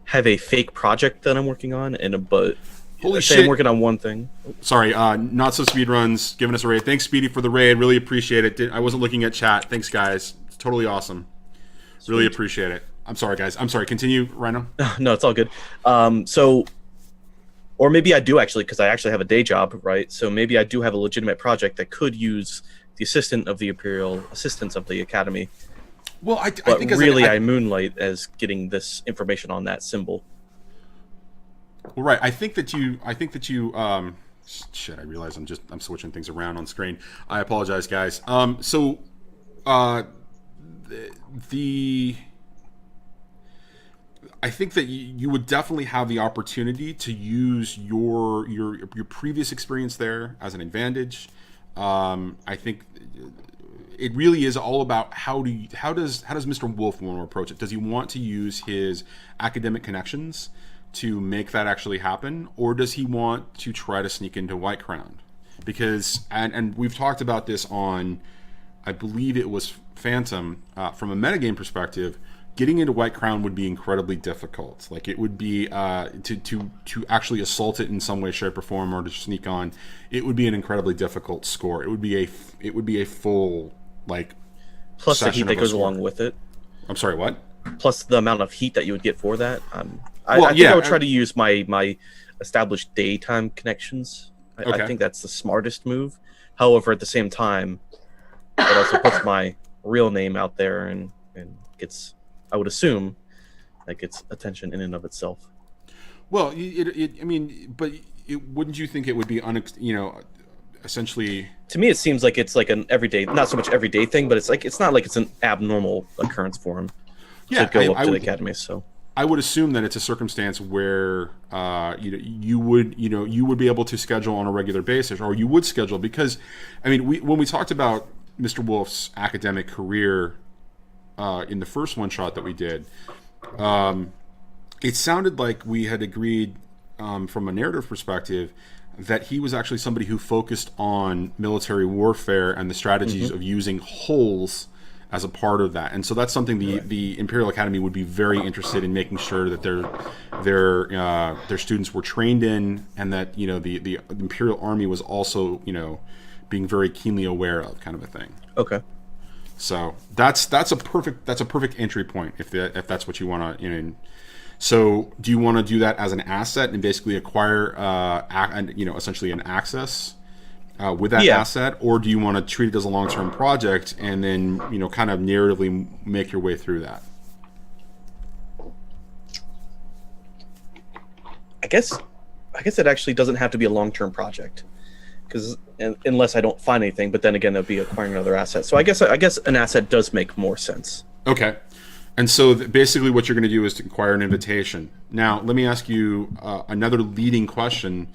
have a fake project that I'm working on, but holy shit, I'm working on one thing. Sorry, NotSoSpeedRuns giving us a raid. Thanks, Speedy, for the raid. Really appreciate it. I wasn't looking at chat. Thanks, guys. It's totally awesome. Sweet. Really appreciate it. I'm sorry, guys. I'm sorry. Continue, Rhino. No, it's all good. Or maybe I do actually, because I actually have a day job, right? So maybe I do have a legitimate project that could use the assistance of the Academy. Well, I think really, I moonlight as getting this information on that symbol. Well, right. I think that you. Shit! I realize I'm switching things around on screen. I apologize, guys. I think that you would definitely have the opportunity to use your previous experience there as an advantage. I think it really is all about how does Mr. Wolf want to approach it? Does he want to use his academic connections to make that actually happen, or does he want to try to sneak into White Crown? Because and we've talked about this on, I believe it was Phantom, from a metagame perspective. Getting into White Crown would be incredibly difficult. Like, it would be to actually assault it in some way, shape, or form, or to sneak on. It would be an incredibly difficult score. It would be a full plus the heat that goes along with it. I'm sorry, what? Plus the amount of heat that you would get for that. I think I would try to use my established daytime connections. I think that's the smartest move. However, at the same time, it also puts my real name out there and gets, I would assume, that gets attention in and of itself. Well, wouldn't you think it would be essentially? To me, it seems like it's like an everyday, not so much everyday thing, but it's not like it's an abnormal occurrence for him to go up to the academy. So I would assume that it's a circumstance where you would be able to schedule on a regular basis, or you would schedule, because when we talked about Mr. Wolf's academic career in the first one shot that we did, it sounded like we had agreed from a narrative perspective that he was actually somebody who focused on military warfare and the strategies of using holes as a part of that. And so that's something the Imperial Academy would be very interested in making sure that their students were trained in, and that the Imperial Army was also being very keenly aware of, kind of a thing. Okay. So that's a perfect entry point if that's what you want to. So do you want to do that as an asset and basically acquire essentially an access with that asset, or do you want to treat it as a long-term project and then kind of narratively make your way through that? I guess it actually doesn't have to be a long-term project, because unless I don't find anything, but then again, that'd be acquiring another asset. So I guess an asset does make more sense. Okay. And so basically what you're going to do is to acquire an invitation. Now, let me ask you another leading question,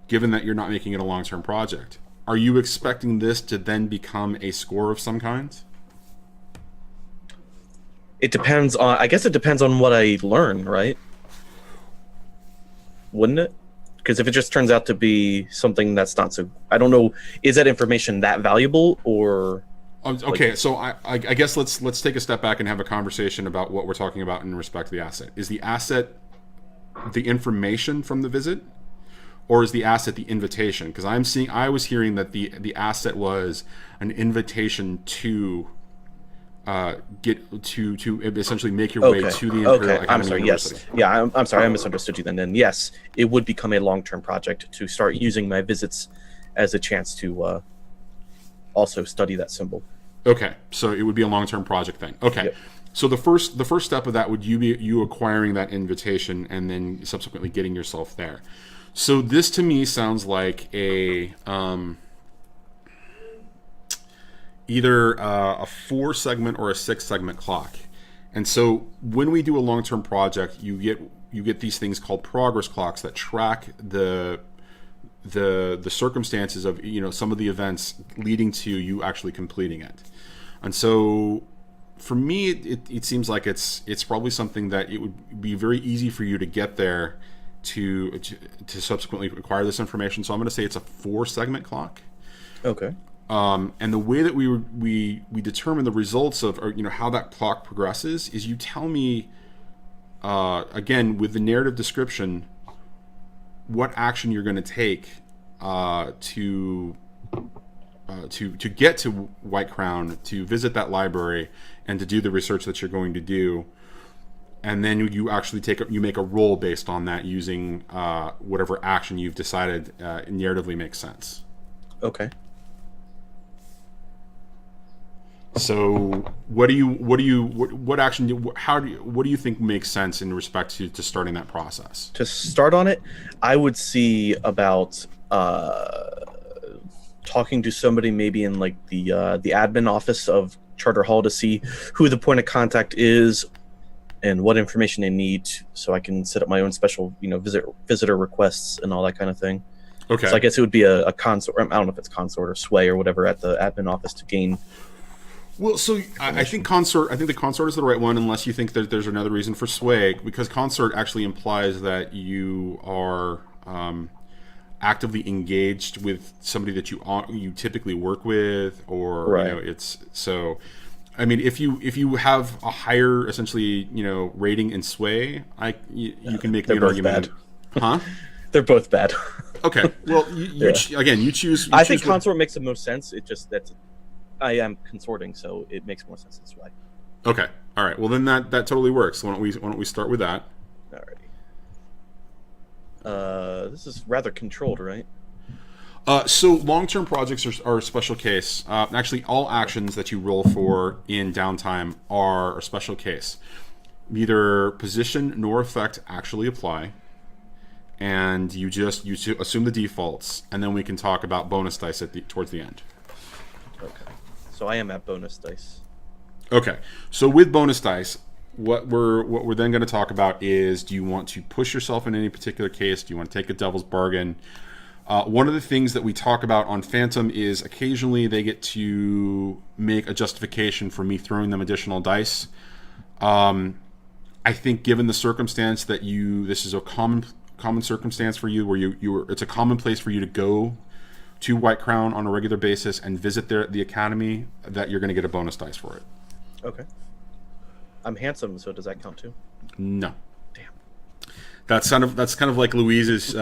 given that you're not making it a long-term project. Are you expecting this to then become a score of some kind? I guess it depends on what I learn, right? Wouldn't it? Because if it just turns out to be something that's not so... I don't know, is that information that valuable, or... Okay, so I guess let's take a step back and have a conversation about what we're talking about in respect to the asset. Is the asset the information from the visit, or is the asset the invitation? Because I was hearing that the asset was an invitation to to essentially make your way to the Imperial Academy. I'm sorry. University. Yes, yeah, I'm sorry. I misunderstood you then. Then yes, it would become a long-term project to start using my visits as a chance to also study that symbol. Okay, so it would be a long-term project thing. Okay, yep. So the first step of that would be you acquiring that invitation and then subsequently getting yourself there. So this to me sounds like a either a 4-segment or a 6-segment clock. And so when we do a long-term project, you get these things called progress clocks that track the circumstances of some of the events leading to you actually completing it. And so for me it seems like it's probably something that it would be very easy for you to get there to subsequently acquire this information. So I'm going to say it's a 4-segment clock. Okay. And the way that we determine the results of, or how that clock progresses is you tell me again with the narrative description what action you're going to take to get to White Crown, to visit that library, and to do the research that you're going to do, and then you actually make a roll based on that using whatever action you've decided narratively makes sense. Okay. So what do you think makes sense in respect to starting that process? To start on it, I would see about talking to somebody maybe in like the admin office of Charter Hall to see who the point of contact is and what information they need, so I can set up my own special visitor requests and all that kind of thing. Okay. So I guess it would be a consort. I don't know if it's consort or sway or whatever at the admin office to gain. Well, so I think the consort is the right one, unless you think that there's another reason for sway, because consort actually implies that you are actively engaged with somebody that you typically work with, or right. It's so. I mean, if you have a higher essentially rating in sway, you can make me an argument. Bad. Huh? They're both bad. Okay. Well, you choose. I think consort makes the most sense. It just I am consorting, so it makes more sense this way. Okay. All right. Well, then that totally works. Why don't we start with that? Alrighty. This is rather controlled, right? So long-term projects are a special case. Actually, all actions that you roll for in downtime are a special case. neither position nor effect actually apply, and you assume the defaults, and then we can talk about bonus dice towards the end. Okay. So I am at bonus dice. Okay. So with bonus dice, what we're then going to talk about is, do you want to push yourself in any particular case? Do you want to take a devil's bargain? One of the things that we talk about on Phantom is occasionally they get to make a justification for me throwing them additional dice. I think given the circumstance that this is a common circumstance for you, where it's a common place for you to go to White Crown on a regular basis and visit the Academy, that you're going to get a bonus dice for it. Okay. I'm handsome, so does that count too? No. Damn. That's kind of like Louise's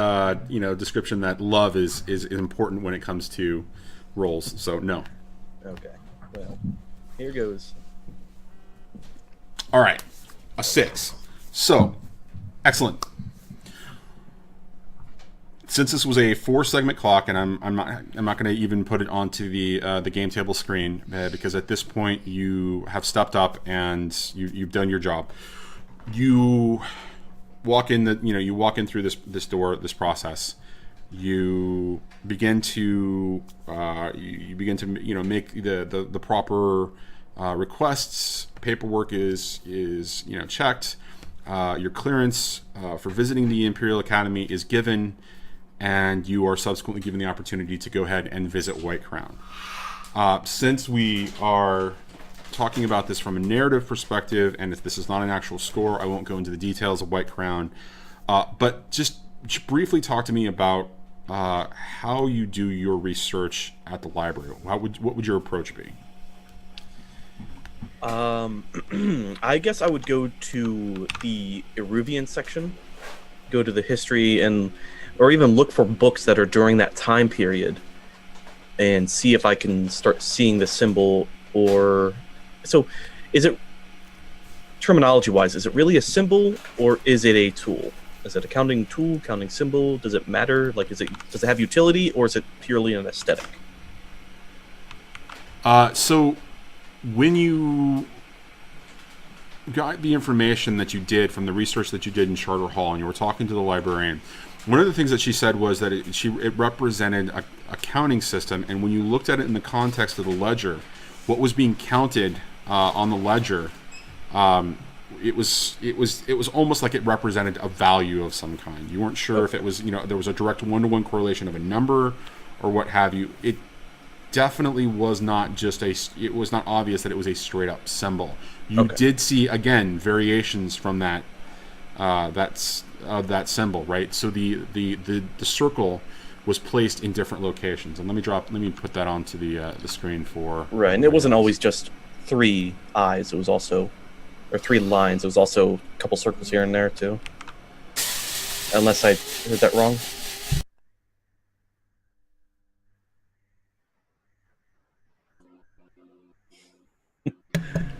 description that love is important when it comes to roles. So no. Okay. Well, here goes. All right. A 6. So, excellent. Since this was a 4-segment clock, and I'm not going to even put it onto the game table screen, because at this point you have stepped up and you've done your job. You walk in through this door, this process. You begin to make the proper requests. Paperwork is checked. Your clearance for visiting the Imperial Academy is given, and you are subsequently given the opportunity to go ahead and visit White Crown. Since we are talking about this from a narrative perspective, and if this is not an actual score, I won't go into the details of White Crown, but just briefly talk to me about how you do your research at the library. What would your approach be? I guess I would go to the Eruvian section, go to the history, or even look for books that are during that time period, and see if I can start seeing the symbol. Or so, is it, terminology-wise, is it really a symbol or is it a tool? Is it a counting tool, counting symbol? Does it matter? Like, does it have utility, or is it purely an aesthetic? So when you got the information that you did from the research that you did in Charter Hall, and you were talking to the librarian, one of the things that she said was that it represented a counting system, and when you looked at it in the context of the ledger, what was being counted on the ledger, it was almost like it represented a value of some kind. You weren't sure if it was, there was a direct one-to-one correlation of a number or what have you. It definitely was not it was not obvious that it was a straight-up symbol. You did see, again, variations from that symbol, right? So the circle was placed in different locations, and let me put that onto the screen for right. And it wasn't always just 3 eyes; it was also, or 3 lines. It was also a couple circles here and there too. Unless I heard that wrong.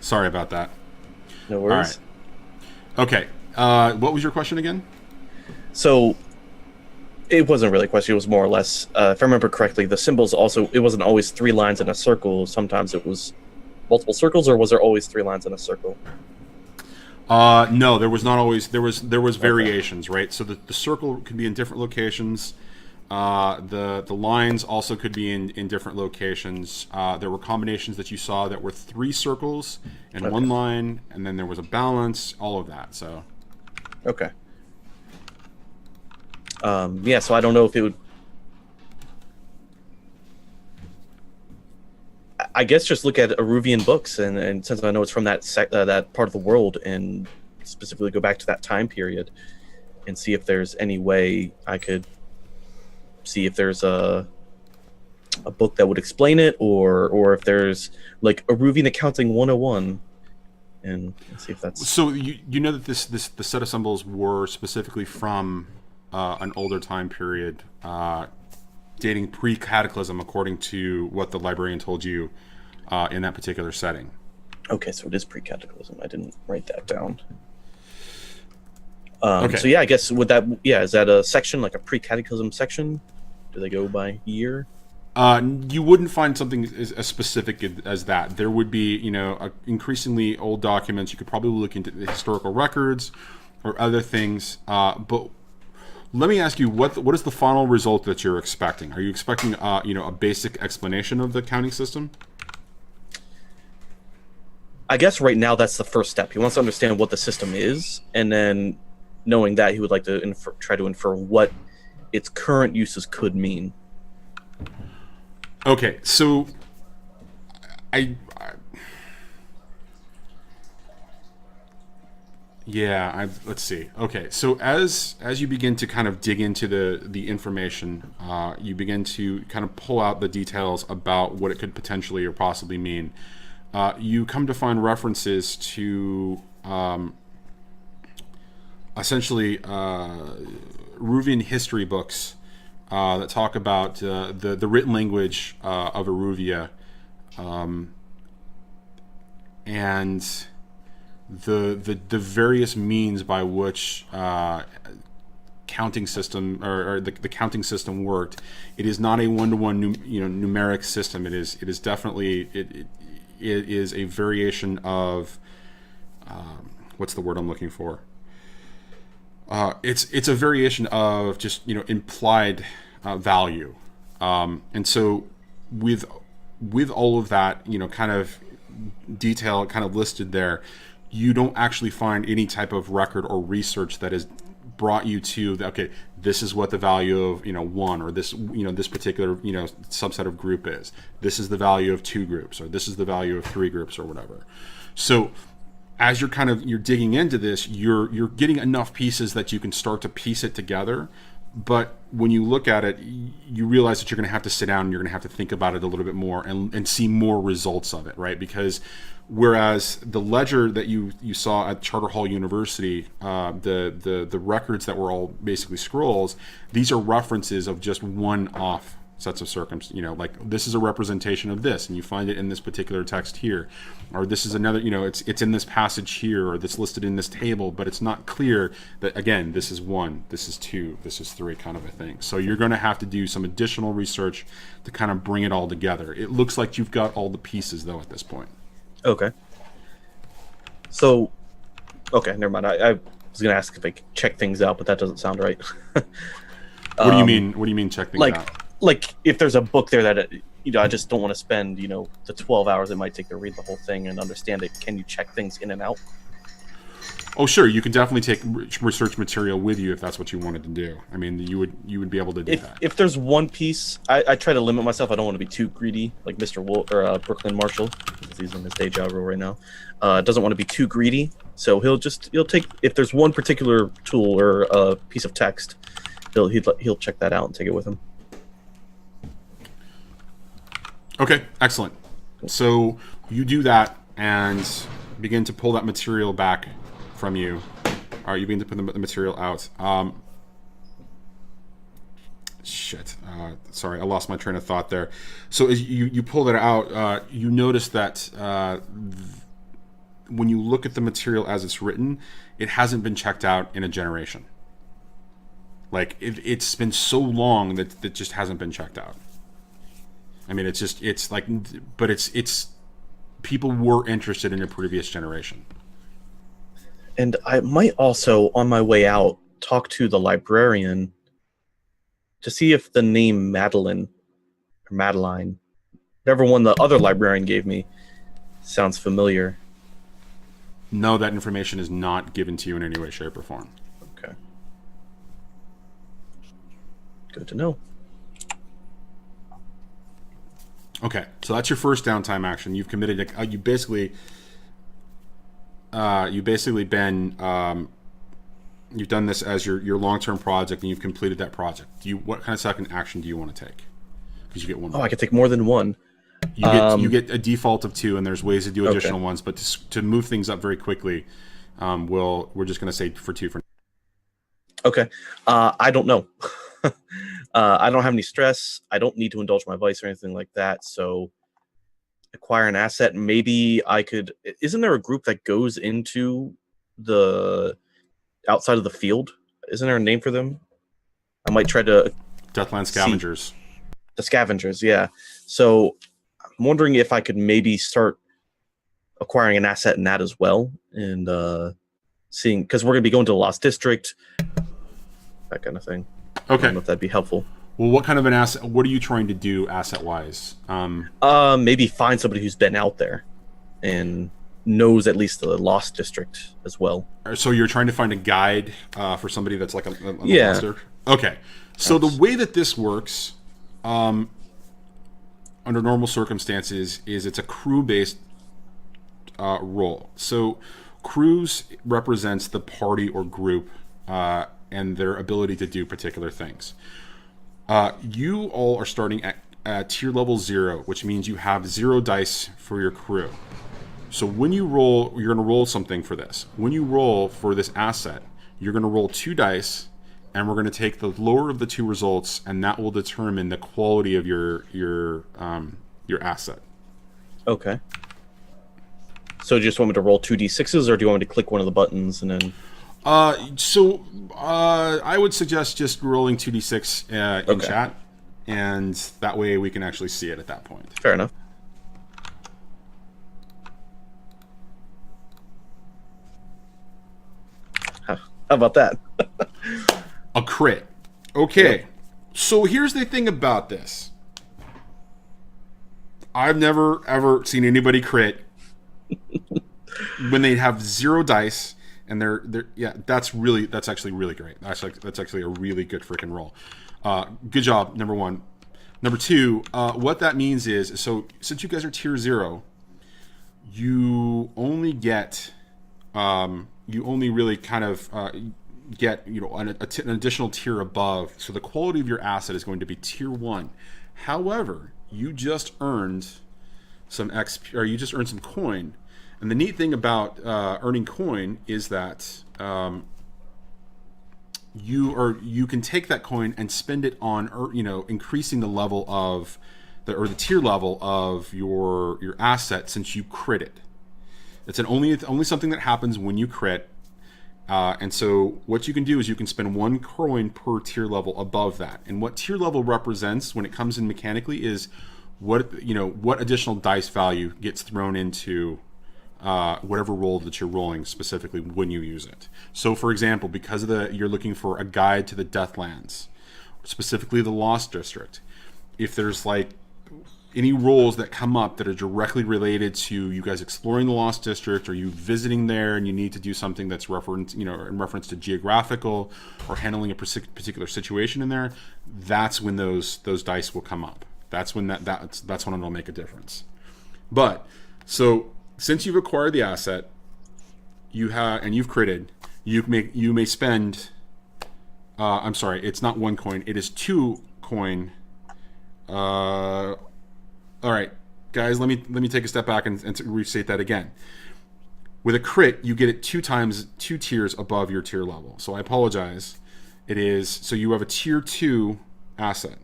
Sorry about that. No worries. All right. Okay. What was your question again? So, it wasn't really a question. It was more or less, if I remember correctly, the symbols also, it wasn't always 3 lines in a circle. Sometimes it was multiple circles, or was there always 3 lines in a circle? No, there was not always. There was variations, right? So the circle could be in different locations. The lines also could be in different locations. There were combinations that you saw that were 3 circles and 1 line, and then there was a balance, all of that. So, okay. Yeah, so I don't know if it would. I guess just look at Eruvian books, and since I know it's from that that part of the world, and specifically go back to that time period, and see if there's any way I could see if there's a book that would explain it, or if there's like Eruvian Accounting 101, and see if that's. So you know that the set of symbols were specifically from an older time period, dating pre-Cataclysm, according to what the librarian told you in that particular setting. Okay, so it is pre-Cataclysm. I didn't write that down. Okay. So yeah, I guess is that a section, like a pre-Cataclysm section? Do they go by year? You wouldn't find something as specific as that. There would be, increasingly old documents. You could probably look into the historical records or other things. But let me ask you, what is the final result that you're expecting? Are you expecting, a basic explanation of the counting system? I guess right now that's the first step. He wants to understand what the system is, and then knowing that, he would like to try to infer what its current uses could mean. Okay, so let's see. Okay, so as you begin to kind of dig into the information, you begin to kind of pull out the details about what it could potentially or possibly mean. You come to find references to essentially Ruvian history books that talk about the written language of Aruvia, and the various means by which counting system or the counting system worked. It is not a one-to-one numeric system. It is definitely it is a variation of what's the word I'm looking for? It's a variation of just implied value, and so with all of that kind of detail kind of listed there, you don't actually find any type of record or research that has brought you to okay, this is what the value of one, or this this particular subset of group is. This is the value of two groups, or this is the value of three groups, or whatever. So as you're digging into this, you're getting enough pieces that you can start to piece it together. But when you look at it, you realize that you're going to have to sit down and you're going to have to think about it a little bit more and see more results of it, right? Because whereas the ledger that you saw at Charter Hall University, the records that were all basically scrolls, these are references of just one-off sets of circumstances. Like this is a representation of this, and you find it in this particular text here, or this is another. It's in this passage here, or that's listed in this table, but it's not clear that again this is one, this is two, this is three, kind of a thing. So you're going to have to do some additional research to kind of bring it all together. It looks like you've got all the pieces though at this point. Okay. So, okay, never mind. I was going to ask if I could check things out, but that doesn't sound right. What do you mean? What do you mean check things out? Like if there's a book there that I just don't want to spend the 12 hours it might take to read the whole thing and understand it. Can you check things in and out? Oh, sure. You can definitely take research material with you if that's what you wanted to do. I mean, you would be able to do that. If there's one piece, I try to limit myself. I don't want to be too greedy, like Mr. Wolf or Brooklyn Marshall, because he's in his day job role right now. Doesn't want to be too greedy, so he'll take if there's one particular tool or a piece of text, he'll check that out and take it with him. Okay, excellent. So you do that and begin to pull that material back from you. All right, you begin to put the material out. Sorry, I lost my train of thought there. So as you pull that out, you notice that when you look at the material as it's written, it hasn't been checked out in a generation. Like it's been so long that it just hasn't been checked out. I mean, but people were interested in a previous generation. And I might also, on my way out, talk to the librarian to see if the name Madeline, whatever one the other librarian gave me, sounds familiar. No, that information is not given to you in any way, shape, or form. Okay. Good to know. Okay, so that's your first downtime action. You've committed. You basically been. You've done this as your long-term project, and you've completed that project. What kind of second action do you want to take? Because you get one more. Oh, I can take more than one. You get a default of 2, and there's ways to do additional ones. But to move things up very quickly, we're just going to say for 2 for. Okay, I don't know. I don't have any stress. I don't need to indulge my vice or anything like that. So, acquire an asset. Maybe I could. Isn't there a group that goes into the outside of the field? Isn't there a name for them? I might try to. Deathland Scavengers. The scavengers, yeah. So I'm wondering if I could maybe start acquiring an asset in that as well, and seeing, because we're going to be going to the Lost District, that kind of thing. I Okay. don't know if that'd be helpful. Well, what kind of an asset? What are you trying to do asset-wise? Maybe find somebody who's been out there and knows at least the Lost District as well. So you're trying to find a guide for somebody that's like a Yeah. monster? Okay. So the way that this works, under normal circumstances, is it's a crew-based role. So crews represents the party or group and their ability to do particular things. You all are starting at tier level 0, which means you have 0 dice for your crew. So when you roll, you're going to roll something for this. When you roll for this asset, you're going to roll 2 dice, and we're going to take the lower of the 2 results, and that will determine the quality of your asset. Okay. So you just want me to roll 2d6s, or do you want me to click one of the buttons and then... I would suggest just rolling 2d6 in Okay. chat, and that way we can actually see it at that point. Fair enough. How about that? A crit. Okay. Yep. So here's the thing about this. I've never ever seen anybody crit when they have 0 dice, and they're that's actually really great. That's actually a really good freaking roll. Good job, number 1. Number 2, what that means is, so since you guys are tier 0, you only get you only really kind of get an additional tier above. So the quality of your asset is going to be tier 1. However, you just earned some XP, or you just earned some coin. And the neat thing about earning coin is that you can take that coin and spend it on increasing the level of the tier level of your asset, since you crit it. It's only something that happens when you crit. And so what you can do is you can spend 1 coin per tier level above that. And what tier level represents when it comes in mechanically is what additional dice value gets thrown into whatever roll that you're rolling specifically when you use it. So for example, because you're looking for a guide to the Deathlands, specifically the Lost District, if there's like any rolls that come up that are directly related to you guys exploring the Lost District, or you visiting there and you need to do something that's in reference to geographical or handling a particular situation in there, that's when those dice will come up. That's when that's when it'll make a difference. But so since you've acquired the asset, you've critted, you may spend. I'm sorry, it's not 1 coin. It is 2 coin. All right, guys, let me take a step back and restate that again. With a crit, you get it 2 tiers above your tier level. So I apologize. It is, so you have a tier 2 asset.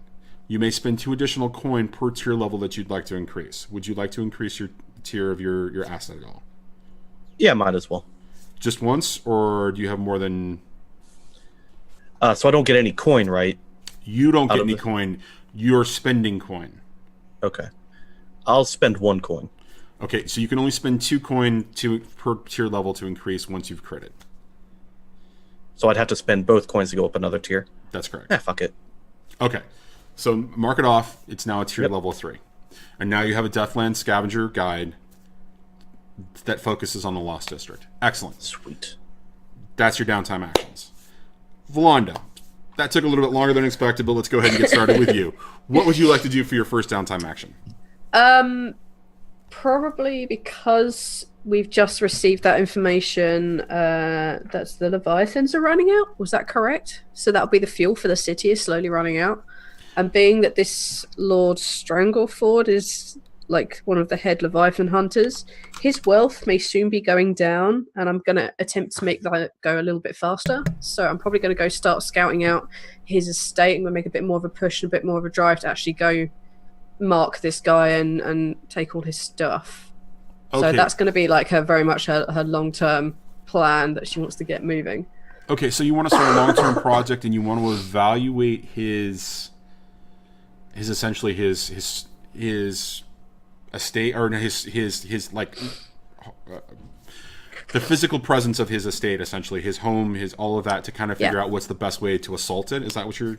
You may spend 2 additional coin per tier level that you'd like to increase. Would you like to increase your tier of your asset at all? Yeah, might as well. Just once, or do you have more than... So I don't get any coin, right? You don't get any coin. You're spending coin. Okay. I'll spend 1 coin. Okay, so you can only spend 2 coin per tier level to increase once you've critted. So I'd have to spend both coins to go up another tier? That's correct. Yeah, fuck it. Okay, so mark it off. It's now a tier level 3. And now you have a Deathland Scavenger Guide that focuses on the Lost District. Excellent. Sweet. That's your downtime actions. Volanda, that took a little bit longer than expected, but let's go ahead and get started with you. What would you like to do for your first downtime action? Probably because we've just received that information that the Leviathans are running out. Was that correct? So that'll be the fuel for the city is slowly running out. And being that this Lord Strangleford is like one of the head Leviathan hunters, his wealth may soon be going down, and I'm going to attempt to make that go a little bit faster. So I'm probably going to go start scouting out his estate. I'm going to make a bit more of a push and a bit more of a drive to actually go mark this guy and take all his stuff. Okay. So that's going to be like very much her long-term plan that she wants to get moving. Okay, so you want to start a long-term project and you want to evaluate his essentially his estate, or his like the physical presence of his estate, essentially his home, his all of that, to kind of figure out what's the best way to assault it. Is that what you're?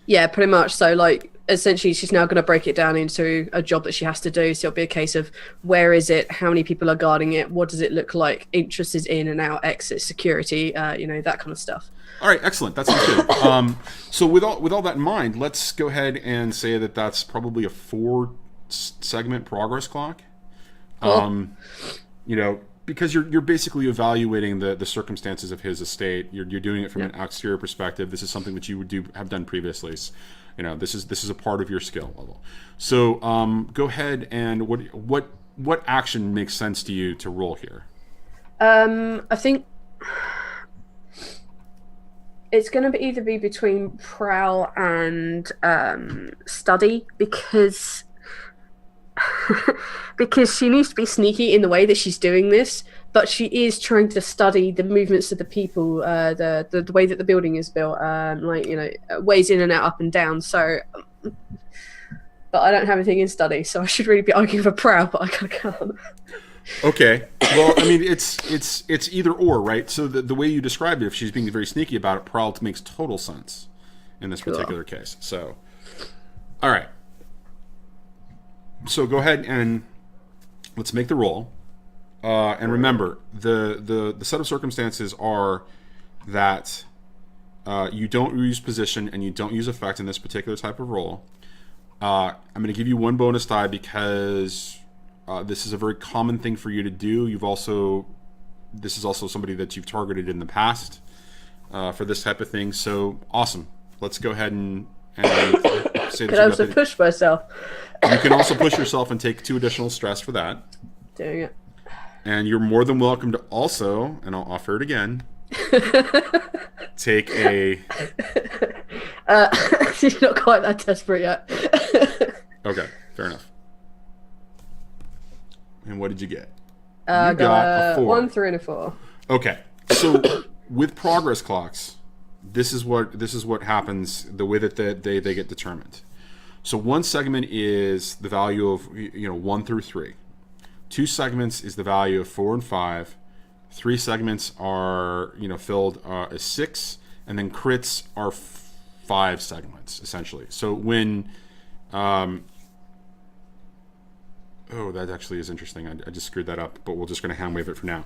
Yeah, pretty much. So, like, essentially, she's now going to break it down into a job that she has to do. So it'll be a case of where is it, how many people are guarding it, what does it look like, entrances in and out, exits, security, that kind of stuff. All right, excellent. That sounds good. So with all that in mind, let's go ahead and say that that's probably a 4-segment progress clock. Cool. Because you're basically evaluating the circumstances of his estate. You're doing it from an exterior perspective. This is something that you would have done previously. This is a part of your skill level. So go ahead and what action makes sense to you to roll here? I think it's going to either be between prowl and study, because she needs to be sneaky in the way that she's doing this, but she is trying to study the movements of the people, the way that the building is built, ways in and out, up and down. So, but I don't have anything in study, so I should really be arguing for prowl, but I kind of can't. Okay. Well, I mean, it's either or, right? So the way you described it, if she's being very sneaky about it, prowl makes total sense in this particular case. So, all right. So go ahead and let's make the roll. And remember, the set of circumstances are that you don't use position and you don't use effect in this particular type of roll. I'm going to give you 1 bonus die because this is a very common thing for you to do. This is also somebody that you've targeted in the past for this type of thing. So awesome. Let's go ahead and say that Can I also push myself? You can also push yourself and take 2 additional stress for that. Doing it. And you're more than welcome to also, and I'll offer it again, take a... She's not quite that desperate yet. Okay, fair enough. And what did you get? I got a 4. 1, 3, and a 4. Okay, so with progress clocks, this is what happens, the way that they get determined. So 1 segment is the value of 1 through 3. 2 segments is the value of 4 and 5. 3 segments are filled as 6, and then crits are 5 segments essentially. So when that actually is interesting. I just screwed that up, but we're just going to hand wave it for now.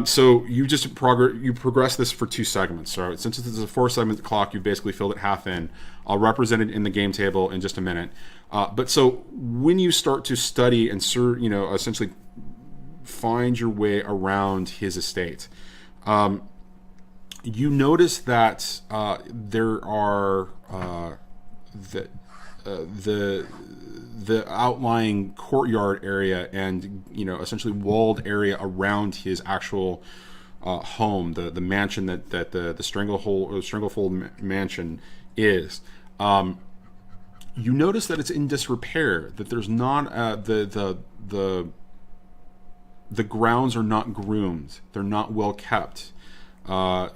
So you just progress this for 2 segments. So since this is a 4-segment clock, you basically filled it half in. I'll represent it in the game table in just a minute. But so when you start to study and essentially find your way around his estate, you notice that there are the outlying courtyard area and essentially walled area around his actual home, the mansion that the Stranglefold mansion is. You notice that it's in disrepair. That there's not the grounds are not groomed. They're not well kept. On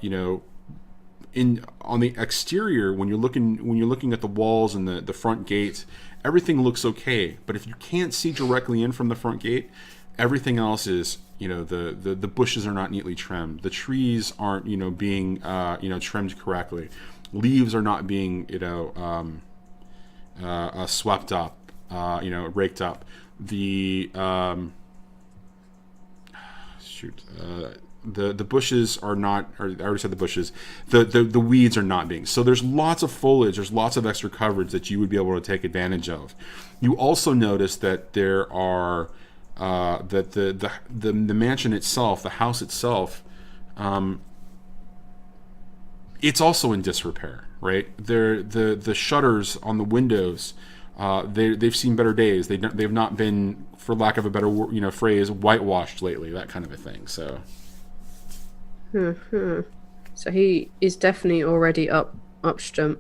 the exterior, when you're looking at the walls and the front gate, everything looks okay. But if you can't see directly in from the front gate, everything else is the bushes are not neatly trimmed. The trees aren't being trimmed correctly. Leaves are not being swept up, raked up. The bushes are not, or I already said the bushes, the weeds are not being. So there's lots of foliage, there's lots of extra coverage that you would be able to take advantage of. You also notice that there are, that the mansion itself, the house itself, it's also in disrepair, right? The shutters on the windows, they've seen better days. They've not been, for lack of a better phrase, whitewashed lately, that kind of a thing. So. So he is definitely already upstream.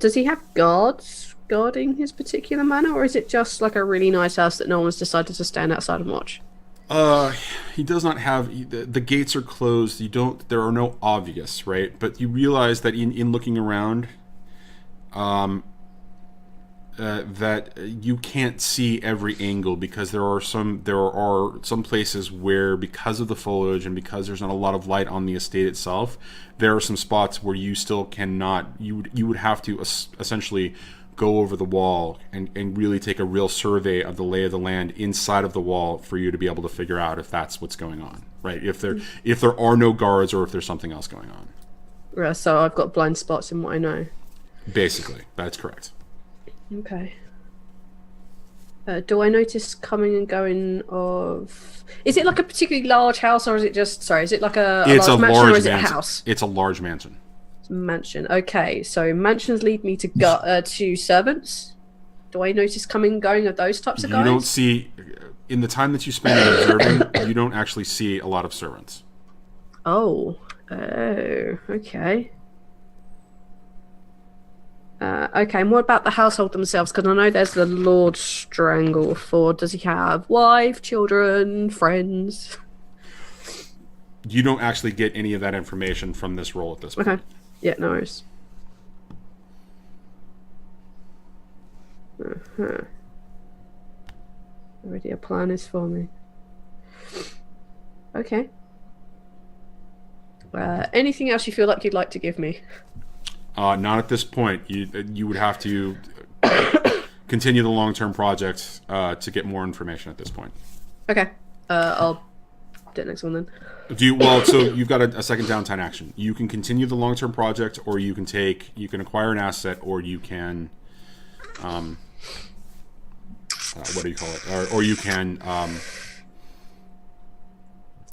Does he have guards guarding his particular manor, or is it just like a really nice house that no one's decided to stand outside and watch? He does not have the gates are closed. There are no obvious, right? But you realize that in looking around, that you can't see every angle, because there are some places where, because of the foliage and because there's not a lot of light on the estate itself, there are some spots where you still cannot. You would have to essentially go over the wall and really take a real survey of the lay of the land inside of the wall for you to be able to figure out if that's what's going on, right? If there are no guards, or if there's something else going on. Yeah, so I've got blind spots in what I know. Basically, that's correct. Okay. Do I notice coming and going of... Is it like a particularly large house, or is it just... Sorry, is it like a large mansion, or is it a house? It's a large mansion. It's a mansion. Okay, so mansions lead me to servants. Do I notice coming and going of those types of guys? You don't see... In the time that you spend observing, you don't actually see a lot of servants. Oh, okay. Okay, and what about the household themselves? Because I know there's the Lord Strangleford. Does he have wife, children, friends? You don't actually get any of that information from this role at this point. Okay. Yeah, no worries. Already a plan is forming. Okay. Anything else you feel like you'd like to give me? Not at this point. You would have to continue the long-term project to get more information at this point. Okay. I'll do the next one then. So you've got a second downtime action. You can continue the long-term project, or you can acquire an asset, or you can what do you call it? Or you can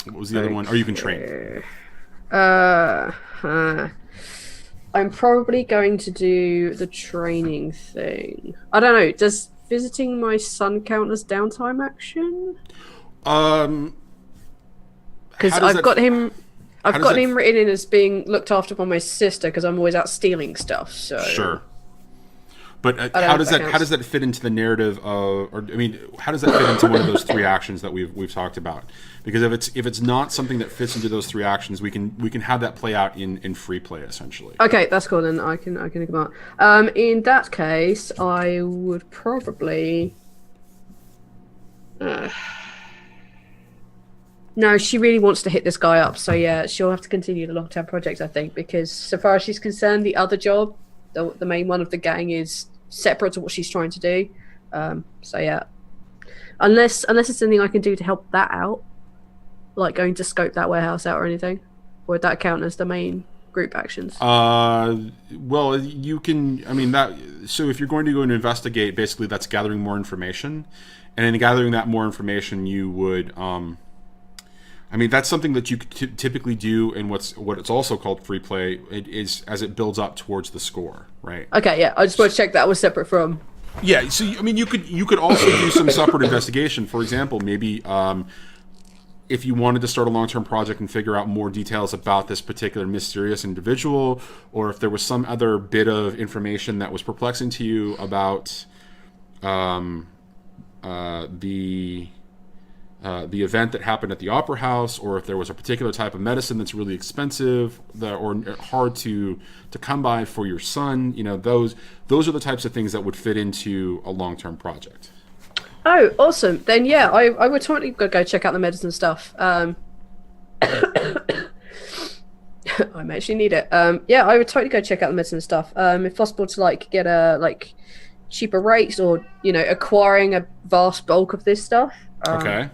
what was the other one? Or you can train. I'm probably going to do the training thing. I don't know. Does visiting my son count as downtime action? Because I've got him written in as being looked after by my sister, because I'm always out stealing stuff. So sure. But how does that fit into the narrative of, or I mean, how does that fit into one of those three actions that we've talked about? Because if it's not something that fits into those three actions, we can have that play out in free play essentially. Okay, that's cool. Then I can come out. In that case, I would probably. No, she really wants to hit this guy up, so yeah, she'll have to continue the long-term project, I think, because so far as she's concerned, the other job, the main one of the gang, is separate to what she's trying to do. So yeah, unless it's anything I can do to help that out, like going to scope that warehouse out or anything, or would that count as the main group actions? Well, you can. I mean that. So if you're going to go and investigate, basically that's gathering more information, and in gathering that more information, you would. I mean, that's something that you typically do in what it's also called free play. It is as it builds up towards the score, right? Okay, yeah. I just want to check that was separate from. Yeah. So I mean, you could also do some separate investigation. For example, maybe if you wanted to start a long-term project and figure out more details about this particular mysterious individual, or if there was some other bit of information that was perplexing to you about the event that happened at the opera house, or if there was a particular type of medicine that's really expensive or hard to come by for your son, you know, those are the types of things that would fit into a long-term project. Oh, awesome. Then yeah, I would totally go check out the medicine stuff. I may actually need it. Yeah, I would totally go check out the medicine stuff. If possible, to like get a cheaper rates, or acquiring a vast bulk of this stuff. Okay.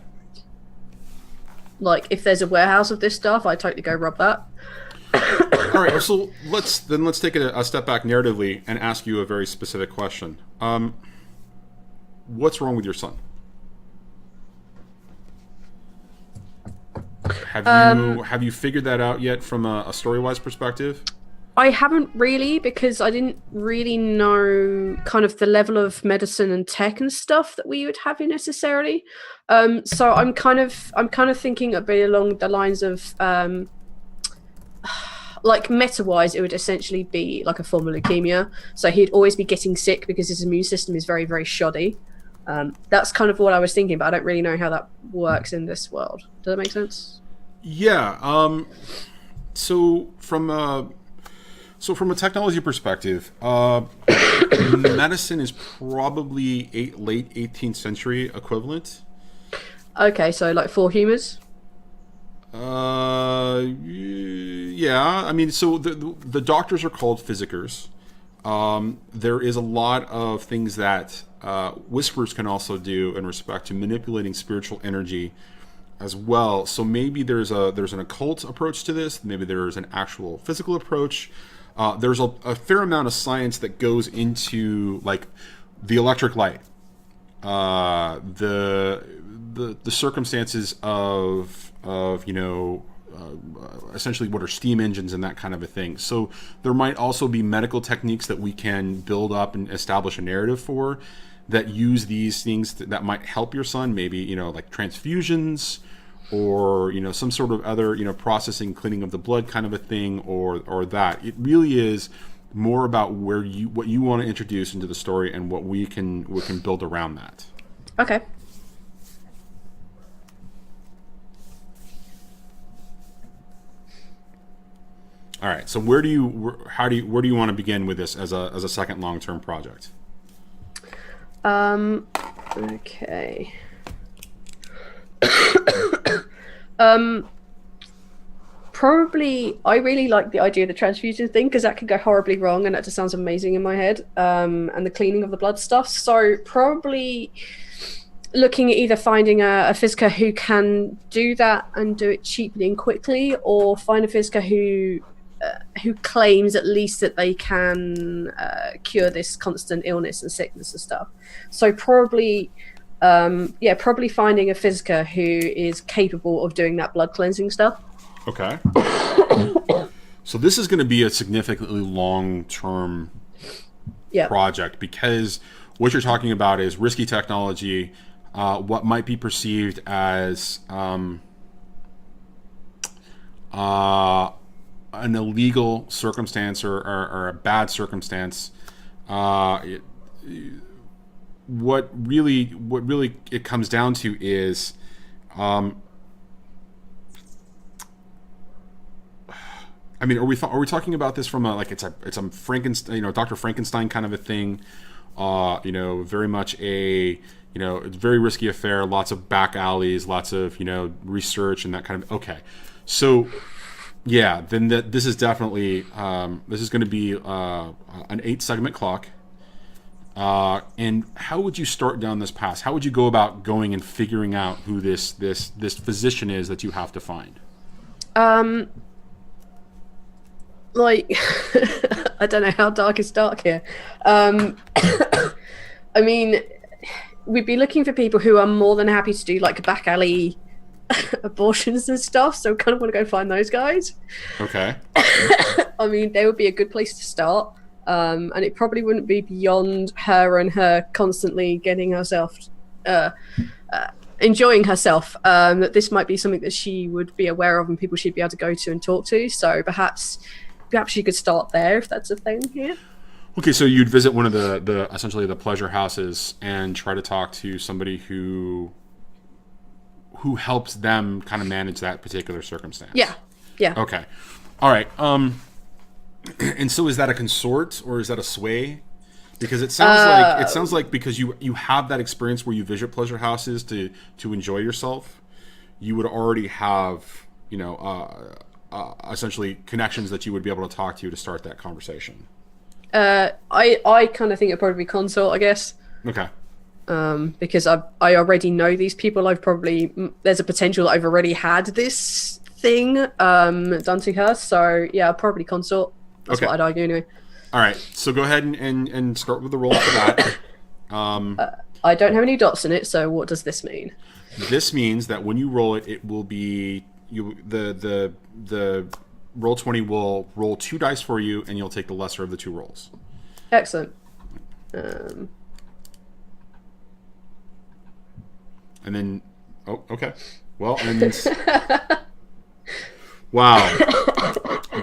Like if there's a warehouse of this stuff, I totally go rob that. All right, so let's take it a step back narratively and ask you a very specific question. What's wrong with your son? Have you figured that out yet from a story-wise perspective? I haven't really, because I didn't really know kind of the level of medicine and tech and stuff that we would have in necessarily. So I'm kind of thinking a bit along the lines of like meta-wise, it would essentially be like a form of leukemia. So he'd always be getting sick because his immune system is very, very shoddy. That's kind of what I was thinking, but I don't really know how that works in this world. Does that make sense? Yeah. So from a technology perspective, medicine is probably late 18th century equivalent. Okay, so like 4 humors. Yeah. I mean, so the doctors are called physicers. There is a lot of things that whisperers can also do in respect to manipulating spiritual energy as well. So maybe there's an occult approach to this. Maybe there's an actual physical approach. There's a fair amount of science that goes into like the electric light, the circumstances of essentially what are steam engines and that kind of a thing. So there might also be medical techniques that we can build up and establish a narrative for that use these things that might help your son. Maybe like transfusions, or some sort of other processing, cleaning of the blood kind of a thing, or that. It really is more about what you want to introduce into the story and what we can build around that. Okay. All right. So where do you want to begin with this as a second long-term project? Okay. Probably, I really like the idea of the transfusion thing because that could go horribly wrong, and that just sounds amazing in my head. And the cleaning of the blood stuff. So probably looking at either finding a Fizker who can do that and do it cheaply and quickly, or find a Fizker who claims at least that they can cure this constant illness and sickness and stuff. So probably finding a Fizker who is capable of doing that blood cleansing stuff. Okay. So this is going to be a significantly long-term project, because what you're talking about is risky technology, what might be perceived as an illegal circumstance or a bad circumstance. What really it comes down to is I mean, are we talking about this from it's a Frankenstein, Dr. Frankenstein kind of a thing? Very much it's a very risky affair, lots of back alleys, lots of research and that kind of. Okay, so yeah, then this is definitely this is going to be an 8-segment clock. And how would you start down this path? How would you go about going and figuring out who this physician is that you have to find? I don't know how dark is dark here. I mean, we'd be looking for people who are more than happy to do like back alley abortions and stuff, so we kind of want to go find those guys. Okay. I mean, they would be a good place to start. And it probably wouldn't be beyond her and her constantly getting herself enjoying herself, that this might be something that she would be aware of and people she'd be able to go to and talk to. So perhaps you could start there if that's a thing here. Okay, so you'd visit one of the essentially the pleasure houses and try to talk to somebody who helps them kind of manage that particular circumstance. Yeah. Okay. All right. And so is that a consort or is that a sway? Because it sounds like because you have that experience where you visit pleasure houses to enjoy yourself, you would already have essentially connections that you would be able to talk to start that conversation. I kind of think it'd probably be consort, I guess. Okay. Because I already know these people. There's a potential that I've already had this thing done to her. So yeah, probably consort. That's what I'd argue anyway. All right, so go ahead and start with the roll for that. I don't have any dots in it, so what does this mean? This means that when you roll it, it will be the Roll20 will roll 2 dice for you, and you'll take the lesser of the 2 rolls. Excellent. And then, okay. Well, and wow.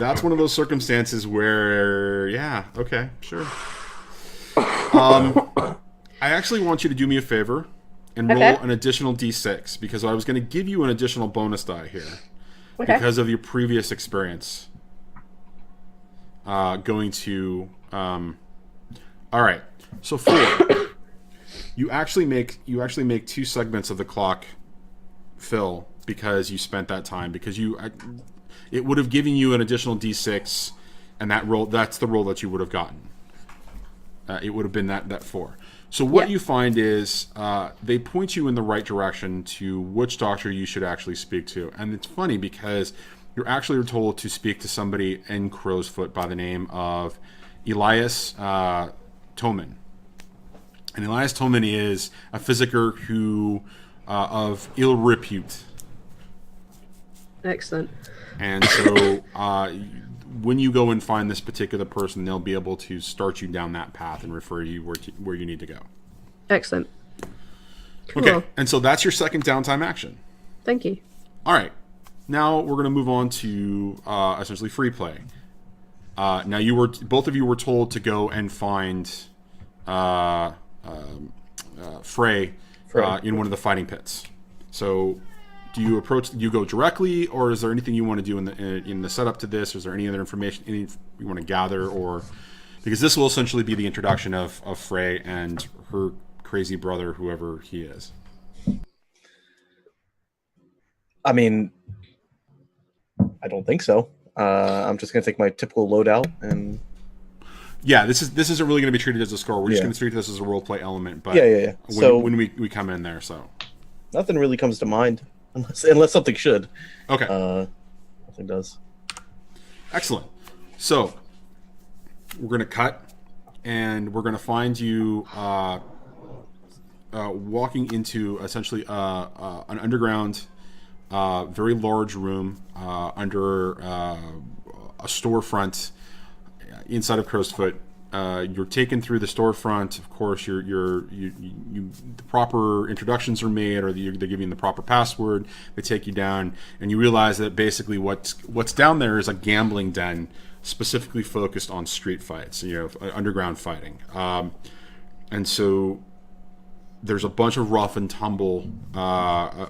That's one of those circumstances where, yeah, okay, sure. I actually want you to do me a favor and roll an additional d6 because I was going to give you an additional bonus die here because of your previous experience. Going to all right. So 4. You actually make 2 segments of the clock fill because you spent that time because it would have given you an additional d6 and that's the roll that you would have gotten. It would have been that 4. So what you find is they point you in the right direction to which doctor you should actually speak to. And it's funny because you're actually told to speak to somebody in Crowsfoot by the name of Elias Toman. And Elias Toman is a physicker who of ill repute. Excellent. And so when you go and find this particular person, they'll be able to start you down that path and refer you where you need to go. Excellent. Cool. Okay, and so that's your second downtime action. Thank you. All right. Now we're going to move on to essentially free play. Now both of you were told to go and find Fray in one of the fighting pits. So do you go directly, or is there anything you want to do in the setup to this? Is there any other information you want to gather, or because this will essentially be the introduction of Fray and her crazy brother, whoever he is. I mean, I don't think so. I'm just gonna take my typical loadout and. Yeah, this isn't really going to be treated as a score. We're just going to treat this as a role play element. But yeah. When we come in there, so nothing really comes to mind, unless something should. Okay. Nothing does. Excellent. So we're going to cut, and we're going to find you walking into essentially an underground, very large room under a storefront. Inside of Crowsfoot, you're taken through the storefront. Of course, the proper introductions are made, or they're giving the proper password. They take you down, and you realize that basically what's down there is a gambling den specifically focused on street fights, underground fighting. And so there's a bunch of rough and tumble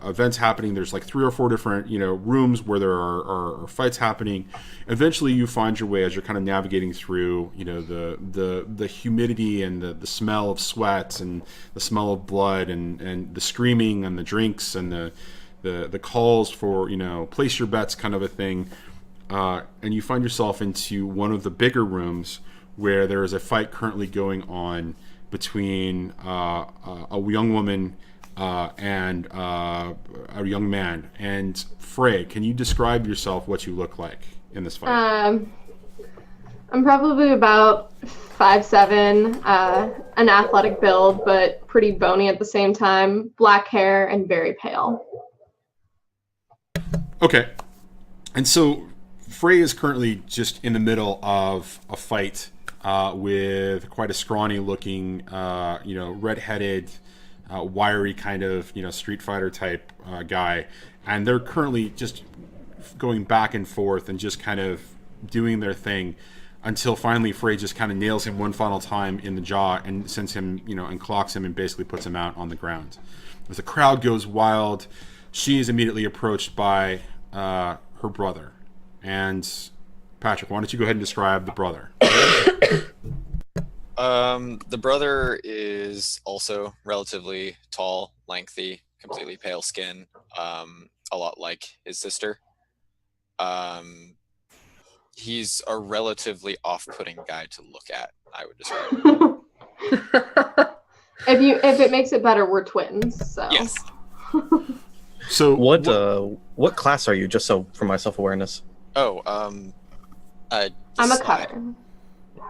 events happening. There's like 3 or 4 different rooms where there are fights happening. Eventually you find your way as you're kind of navigating through the humidity and the smell of sweat and the smell of blood and the screaming and the drinks and the calls for place your bets kind of a thing, and you find yourself into one of the bigger rooms where there is a fight currently going on between a young woman and a young man. And Fray, can you describe yourself, what you look like in this fight? I'm probably about 5'7", an athletic build, but pretty bony at the same time, black hair, and very pale. Okay. And so Fray is currently just in the middle of a fight with quite a scrawny-looking, red-headed, wiry kind of, Street Fighter type guy, and they're currently just going back and forth and just kind of doing their thing until finally Fray just kind of nails him one final time in the jaw and sends him, and clocks him and basically puts him out on the ground. As the crowd goes wild, she is immediately approached by her brother. And Patrick, why don't you go ahead and describe the brother? The brother is also relatively tall, lengthy, completely pale skin, a lot like his sister. He's a relatively off-putting guy to look at, I would describe. If it makes it better, we're twins. So. Yes. So what class are you? Just so for my self-awareness. I'm a cutter.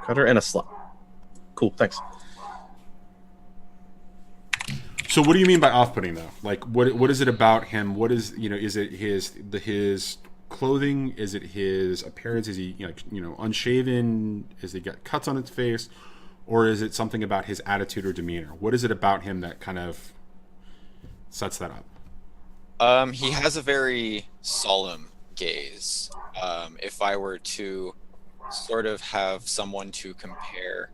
Cutter and a slut. Cool, thanks. So what do you mean by off-putting, though? Like, what is it about him? What is, is it his clothing? Is it his appearance? Is he, unshaven? Is he got cuts on his face? Or is it something about his attitude or demeanor? What is it about him that kind of sets that up? He has a very solemn gaze. If I were to sort of have someone to compare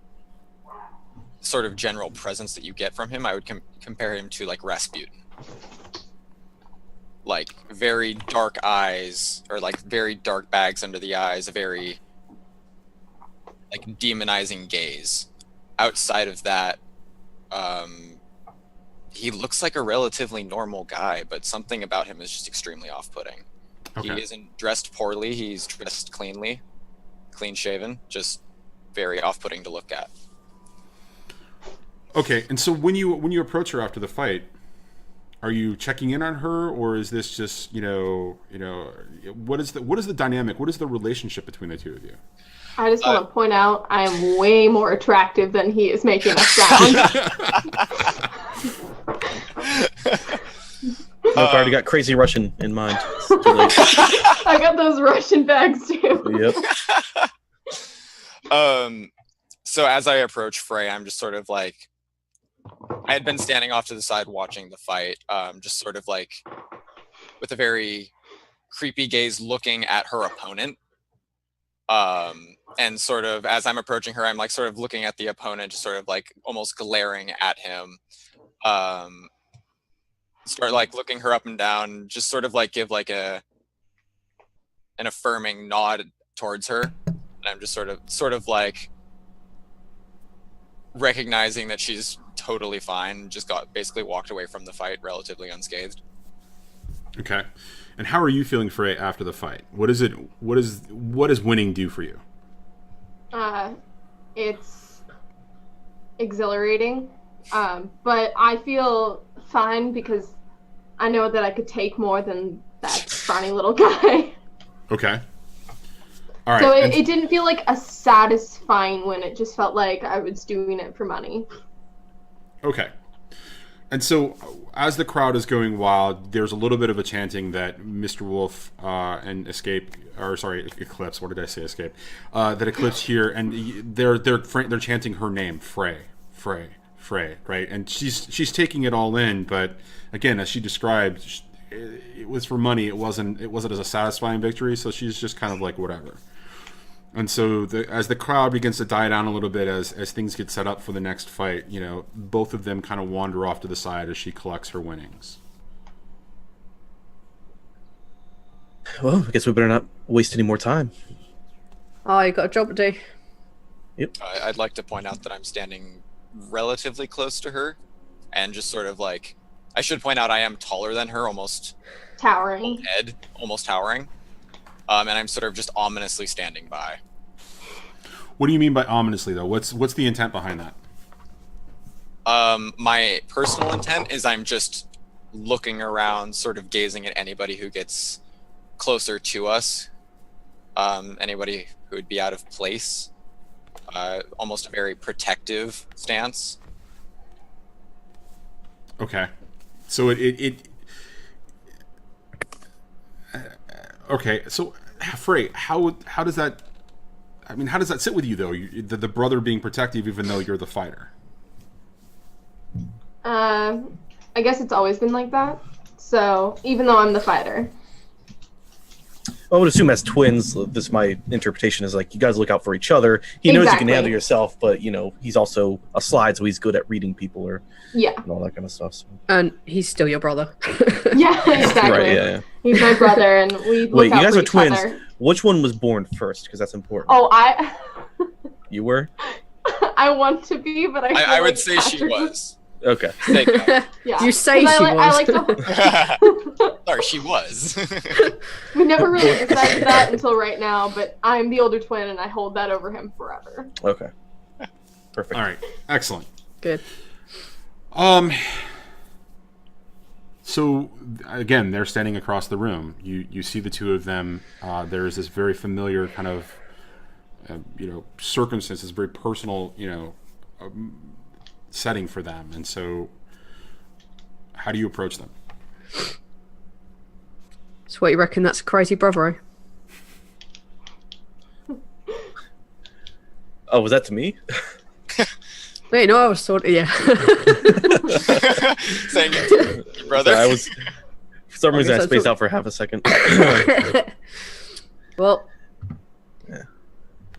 sort of general presence that you get from him, I would compare him to like Rasputin. Like very dark eyes, or like very dark bags under the eyes, a very like demonizing gaze. Outside of that, he looks like a relatively normal guy, but something about him is just extremely off-putting. Okay. He isn't dressed poorly, he's dressed cleanly, clean-shaven, just very off-putting to look at. Okay, and so when you approach her after the fight, are you checking in on her, or is this just what is the dynamic? What is the relationship between the two of you? I just want to point out I am way more attractive than he is making us sound. I've already got crazy Russian in mind. It's too late. I got those Russian bags too. Yep. So as I approach Fray, I'm just sort of like, I had been standing off to the side watching the fight, just sort of like with a very creepy gaze looking at her opponent. And sort of as I'm approaching her, I'm like sort of looking at the opponent, just sort of like almost glaring at him. Start like looking her up and down, just sort of like give like an affirming nod towards her. And I'm just sort of like recognizing that she's totally fine, just basically walked away from the fight relatively unscathed. Okay. And how are you feeling, Fray, after the fight? What does winning do for you? It's exhilarating, but I feel fine because I know that I could take more than that scrawny little guy. Okay. All right. So it didn't feel like a satisfying win. It just felt like I was doing it for money. Okay. And so, as the crowd is going wild, there's a little bit of a chanting that Mr. Wolf and Eclipse. What did I say? Escape. That Eclipse here, and they're chanting her name, Fray, right? And she's taking it all in, but again, as she described, it was for money. It wasn't as a satisfying victory. So she's just kind of like whatever. And so as the crowd begins to die down a little bit, as things get set up for the next fight, both of them kind of wander off to the side as she collects her winnings. Well, I guess we better not waste any more time. Oh, you got a job to do. Yep. I'd like to point out that I'm standing relatively close to her, and just sort of like, I should point out I am taller than her, almost Towering. head, almost towering. And I'm sort of just ominously standing by. What do you mean by ominously, though? What's the intent behind that? My personal intent is I'm just looking around, sort of gazing at anybody who gets closer to us, anybody who would be out of place. Almost a very protective stance. Okay. So okay, so Fray, how does that? I mean, how does that sit with you though? The brother being protective, even though you're the fighter. I guess it's always been like that. So even though I'm the fighter. I would assume as twins, my interpretation is like you guys look out for each other. He knows you can handle yourself, but he's also a slide, so he's good at reading people and all that kind of stuff. So. And he's still your brother. Yeah, exactly. Right, yeah. He's my brother, and we look Wait, out you guys for are each twins. other. Which one was born first? Because that's important. Oh, You were? I want to be, but I would say she was. Okay. Yeah. You say she was. I like to... Sorry, she was. We never really decided that until right now, but I'm the older twin, and I hold that over him forever. Okay. Perfect. All right. Excellent. Good. So again, they're standing across the room. You see the two of them. There is this very familiar kind of circumstance, this very personal setting for them. And so, how do you approach them? So what, you reckon that's a crazy brother? Oh, was that to me? Wait, no, I was sort of, yeah. Saying it to your brother. Sorry, for some reason I spaced out for half a second. Well, yeah.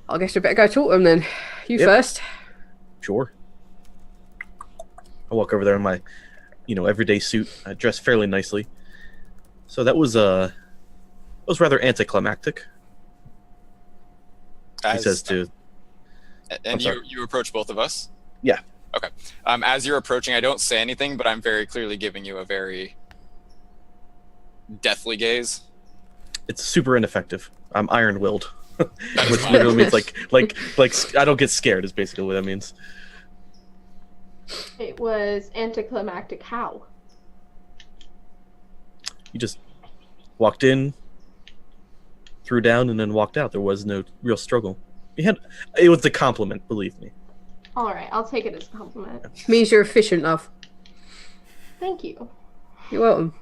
I guess we better go talk to him then. You first. Sure. I walk over there in my, everyday suit. I dress fairly nicely. So that was rather anticlimactic. He says to. And you approach both of us? Yeah. Okay. As you're approaching, I don't say anything, but I'm very clearly giving you a very deathly gaze. It's super ineffective. I'm iron-willed, which literally means like I don't get scared. Is basically what that means. It was anticlimactic. How? You just walked in, threw down, and then walked out. There was no real struggle. It was a compliment, believe me. All right, I'll take it as a compliment. Means you're efficient, love. Thank you. You're welcome.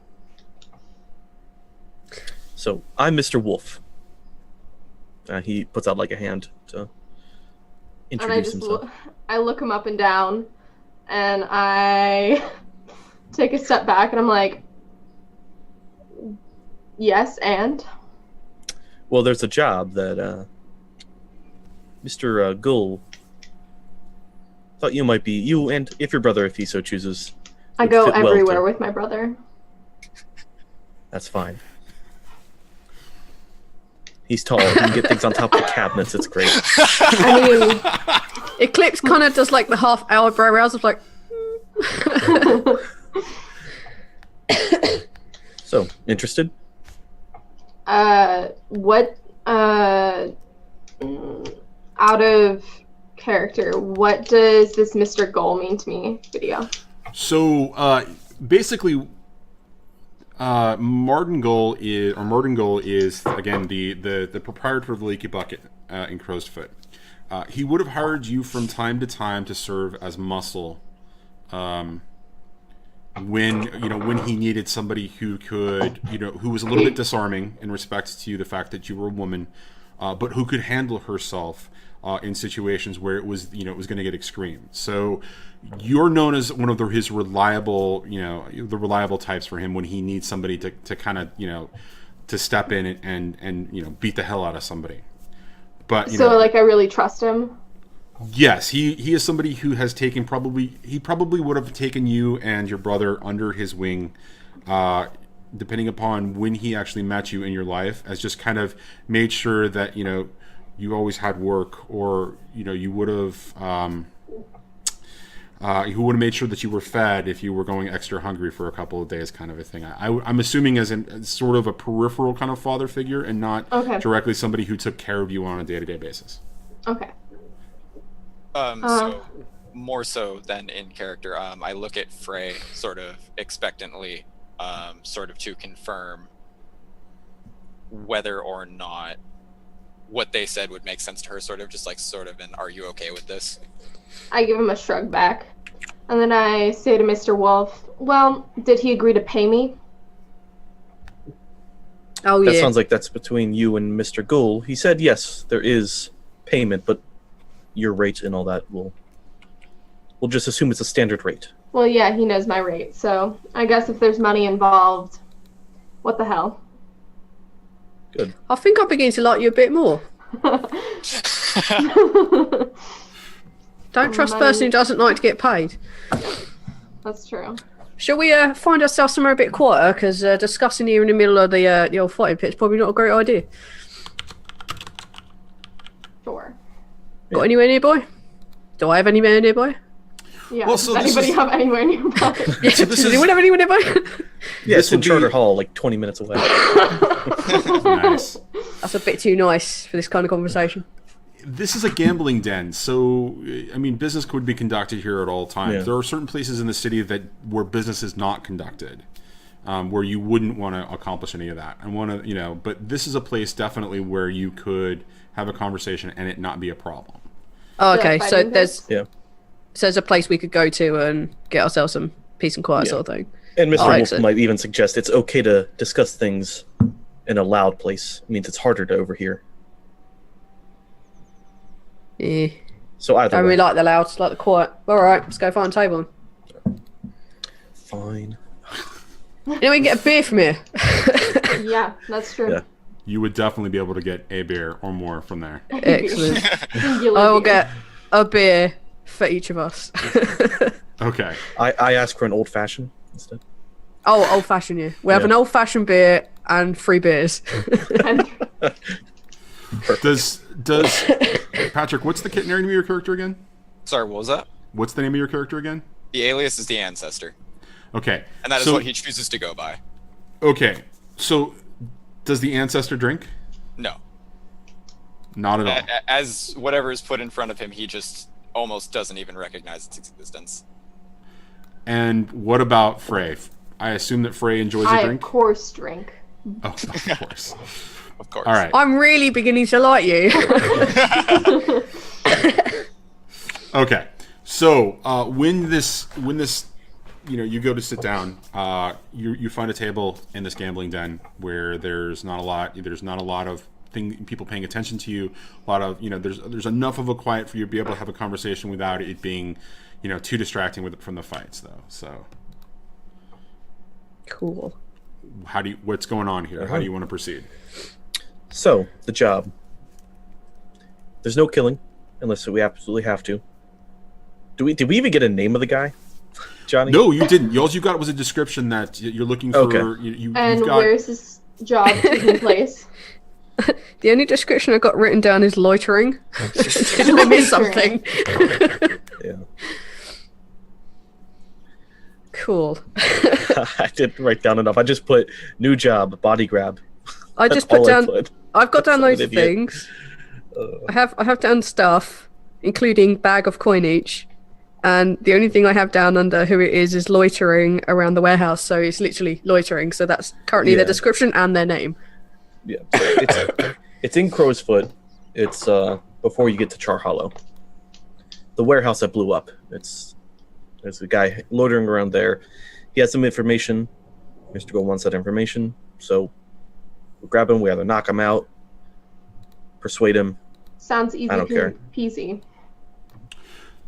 So, I'm Mr. Wolf. He puts out like a hand to introduce himself. I look him up and down, and I take a step back, and I'm like, yes, and? Well, there's a job that Mr. Gull thought you might be, you and if your brother, if he so chooses. I go everywhere with my brother. That's fine. He's tall. He can get things on top of the cabinets. It's great. I mean, Eclipse kind of does like the half eyebrow raise of like. So, interested? What, out of character, what does this Mr. Gull mean to me video? So, basically, Marden Gull is again the proprietor of the Leaky Bucket in Crow's Foot. He would have hired you from time to time to serve as muscle, when he needed somebody who could who was a little bit disarming in respect to the fact that you were a woman, but who could handle herself in situations where it was it was going to get extreme. So you're known as one of his reliable, the reliable types for him when he needs somebody to kind of, to step in and beat the hell out of somebody. But like I really trust him. Yes, he is somebody who has taken he probably would have taken you and your brother under his wing, depending upon when he actually met you in your life, as just kind of made sure that you always had work, or you would have he would have made sure that you were fed if you were going extra hungry for a couple of days, kind of a thing. I'm assuming as sort of a peripheral kind of father figure, and not directly somebody who took care of you on a day-to-day basis. Okay. So more so than in character, I look at Fray sort of expectantly, sort of to confirm whether or not what they said would make sense to her, sort of an, are you okay with this? I give him a shrug back, and then I say to Mr. Wolf, well, did he agree to pay me? Oh, yeah. That sounds like that's between you and Mr. Gull. He said, yes, there is payment, but your rate and all that, we'll just assume it's a standard rate. Well, yeah, he knows my rate, so I guess if there's money involved, what the hell? Good. I think I'm beginning to like you a bit more. Don't trust a person who doesn't like to get paid. That's true. Shall we find ourselves somewhere a bit quieter? Because discussing here in the middle of the old fighting pit is probably not a great idea. Sure. Got anywhere nearby? Do I have anywhere nearby? Yeah, Well, so does this anybody is- have anywhere nearby? Yeah, So does anyone have anyone nearby? Yeah, it's in would be- Charter Hall, like 20 minutes away. Nice. That's a bit too nice for this kind of conversation. This is a gambling den, so I mean, business could be conducted here at all times. Yeah. There are certain places in the city where business is not conducted, where you wouldn't want to accomplish any of that. But this is a place definitely where you could have a conversation and it not be a problem. Oh, The okay, so fighting there's pits? a place we could go to and get ourselves some peace and quiet Yeah. sort of thing. And Mr. Oh, Wolf excellent. might even suggest it's okay to discuss things in a loud place. It means it's harder to overhear. Yeah. So either Don't way. really like the loud, like the quiet. All right, let's go find a table. Fine. You know, we can get a beer from here. Yeah, that's true. Yeah. You would definitely be able to get a beer or more from there. Excellent. Singular I will beer. get a beer for each of us. Okay. I ask for an old fashioned instead. Oh, old fashioned, yeah. We have an old fashioned beer and 3 beers. Does Patrick? What's the name of your character again? Sorry, what was that? What's the name of your character again? The alias is the Ancestor, Okay. and that is what he chooses to go by. Okay. So, does the Ancestor drink? No. Not at all. As whatever is put in front of him, he just almost doesn't even recognize its existence. And what about Fray? I assume that Fray enjoys a I, drink? of course, drink. Oh, of course. Of course. All right. I'm really beginning to like you. Okay. So, when this, you go to sit down, you find a table in this gambling den where there's not a lot of people paying attention to you. A lot of, there's enough of a quiet for you to be able to have a conversation without it being, too distracting from the fights, though. So, Cool. what's going on here? How do you want to proceed? So, the job. There's no killing, unless we absolutely have to. Did we even get a name of the guy, Johnny? No, you didn't. All you got was a description that you're looking for. Okay. And where's this job taking place? The only description I got written down is loitering. Did I miss something? Yeah. Cool. I didn't write down enough. I just put new job, body grab. I That's just put all I down. put. I've got down I'm loads an of idiot. things. I have down stuff, including bag of coin each, and the only thing I have down under who it is loitering around the warehouse. So it's literally loitering. So that's currently their Yeah. description and their name. Yeah. It's in Crow's Foot. It's before you get to Char Hollow. The warehouse that blew up. There's a guy loitering around there. He has some information. Mr. Gold wants that information. So we grab him, we either knock him out, persuade him. Sounds easy I don't care. peasy.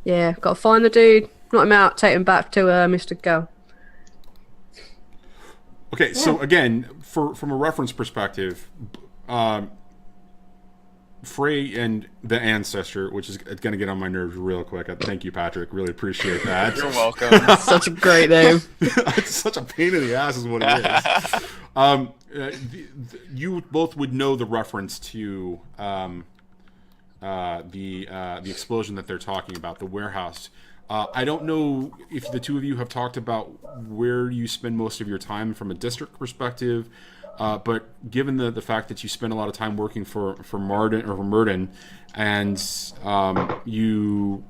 Yeah, got to find the dude, knock him out, take him back to Mr. Gull. Okay, so again, from a reference perspective, Fray and the Ancestor, which is going to get on my nerves real quick. Thank you, Patrick. Really appreciate that. You're welcome. Such a great name. It's such a pain in the ass is what it is. You both would know the reference to the explosion that they're talking about, the warehouse. I don't know if the two of you have talked about where you spend most of your time from a district perspective, but given the fact that you spend a lot of time working for Marden, and you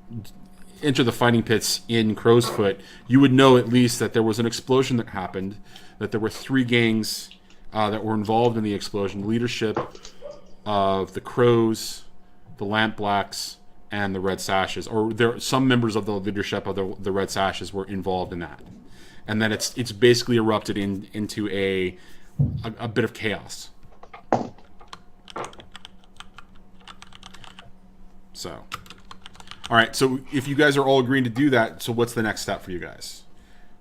enter the fighting pits in Crow's Foot, you would know at least that there was an explosion that happened, that there were 3 gangs that were involved in the explosion, leadership of the Crows, the Lamp Blacks, and the Red Sashes, or some members of the leadership of the Red Sashes were involved in that, and then it's basically erupted into a bit of chaos. So, all right. So if you guys are all agreeing to do that, so what's the next step for you guys?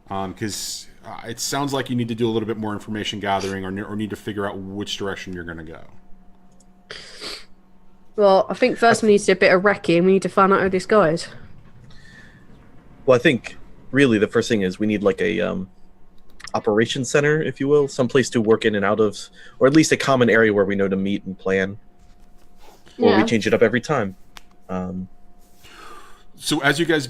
Because it sounds like you need to do a little bit more information gathering, or need to figure out which direction you're going to go. Well, I think first we need to do a bit of recce and we need to find out who this guy is. Well, I think really the first thing is we need like a operations center, if you will, someplace to work in and out of, or at least a common area where we know to meet and plan. Or we change it up every time. So as you guys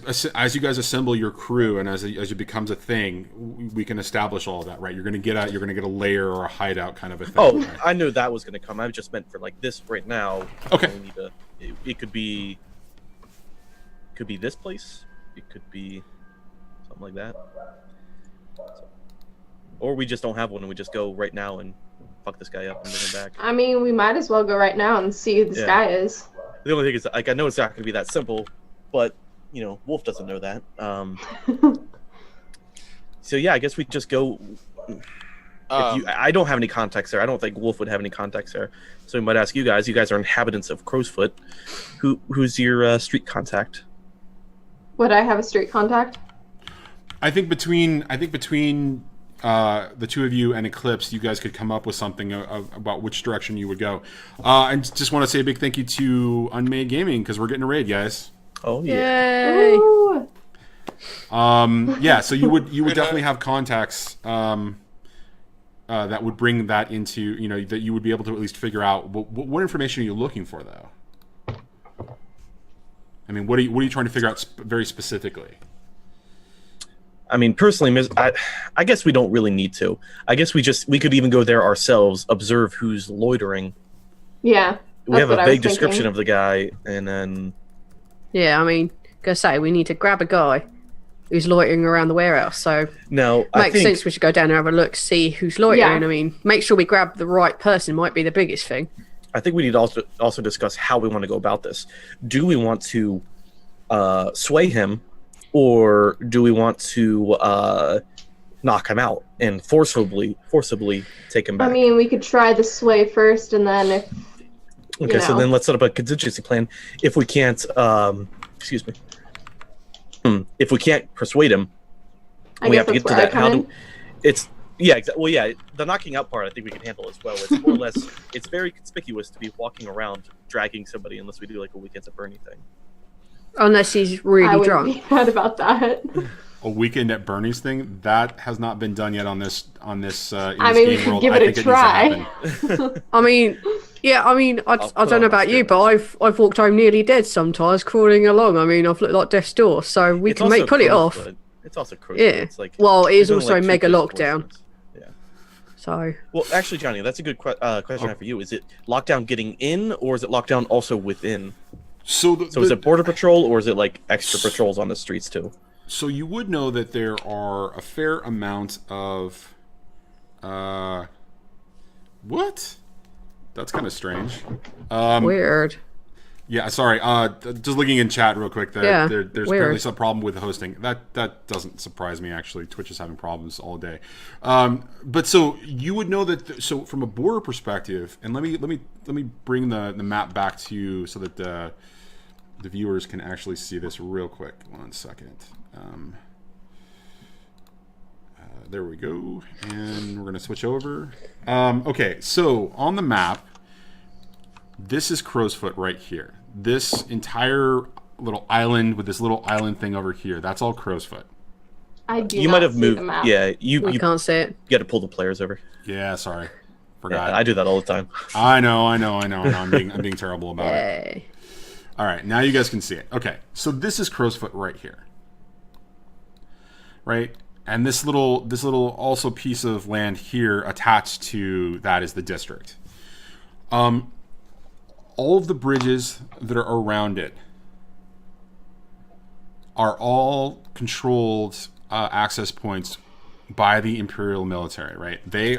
assemble your crew, and as it becomes a thing, we can establish all of that, right? You're gonna get a lair or a hideout kind of a thing. Oh, right? I knew that was going to come. I just meant for like this right now. Okay. We need to, it could be this place. It could be something like that. Or we just don't have one and we just go right now and fuck this guy up and bring him back. I mean, we might as well go right now and see who this guy is. The only thing is, like, I know it's not going to be that simple, but Wolf doesn't know that. So yeah, I guess we just go. I don't have any contacts there. I don't think Wolf would have any contacts there, so we might ask you guys. You guys are inhabitants of Crow's Foot. Who's your street contact? Would I have a street contact? I think between the two of you and Eclipse, you guys could come up with something about which direction you would go. And just want to say a big thank you to UnMadeGaming because we're getting a raid, guys. Oh yeah. Yay! Ooh. Yeah, so you would definitely have contacts that would bring that into, you know, that you would be able to at least figure out what information are you looking for, though. I mean, what are you trying to figure out very specifically? I mean, personally, I guess we don't really need to. I guess we could even go there ourselves, observe who's loitering. Yeah. We have a vague description of the guy, and then... Yeah, I mean, go say, we need to grab a guy who's loitering around the warehouse, so... No, makes sense we should go down and have a look, see who's loitering. I mean, make sure we grab the right person might be the biggest thing. I think we need to also discuss how we want to go about this. Do we want to sway him, or do we want to knock him out and forcibly take him back? I mean, we could try the sway first, and then if... Okay, so then let's set up a contingency plan. If we can't, excuse me. If we can't persuade him, we have to get to that. Well, yeah, the knocking out part I think we can handle as well. It's more or less, it's very conspicuous to be walking around dragging somebody unless we do like a Weekends at Bernie thing. Unless he's really drunk. I would be mad about that. A Weekend at Bernie's thing that has not been done yet on this I mean, we could give it a try. I mean, yeah, I mean, I don't know about you, but I've walked home nearly dead sometimes, crawling along. I mean, I've looked like death's door, so we can pull it off. It's also crucial. Yeah. It's like, well, it is also mega lockdown. Yeah. So. Well, actually, Johnny, that's a good question I have for you. Is it lockdown getting in, or is it lockdown also within? So is it border patrol, or is it like extra patrols on the streets too? So you would know that there are a fair amount of, what? That's kind of strange. Weird. Yeah, sorry. Just looking in chat real quick. There's apparently some problem with the hosting. That doesn't surprise me, actually. Twitch is having problems all day. But so you would know that. So from a border perspective, and let me bring the map back to you so that the viewers can actually see this real quick. 1 second. There we go, and we're going to switch over. Okay, so on the map, this is Crowsfoot right here. This entire little island with this little island thing over here, that's all Crowsfoot. I do. You might have moved. Yeah, you can't see it. You got to pull the players over. Yeah, sorry, forgot. Yeah, I do that all the time. I know. I'm being terrible about it. All right, now you guys can see it. Okay, so this is Crowsfoot right here. Right, and this little also piece of land here attached to that is the district. All of the bridges that are around it are all controlled access points by the Imperial military. Right, they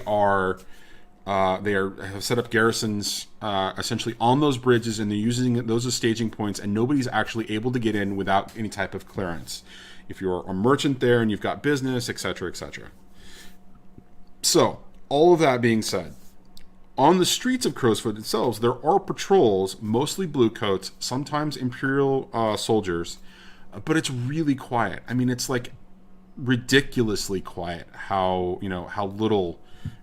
have set up garrisons essentially on those bridges, and they're using those as staging points, and nobody's actually able to get in without any type of clearance. If you're a merchant there and you've got business, etc., etc. So, all of that being said, on the streets of Crowsfoot themselves, there are patrols, mostly bluecoats, sometimes Imperial soldiers, but it's really quiet. I mean, it's like ridiculously quiet how little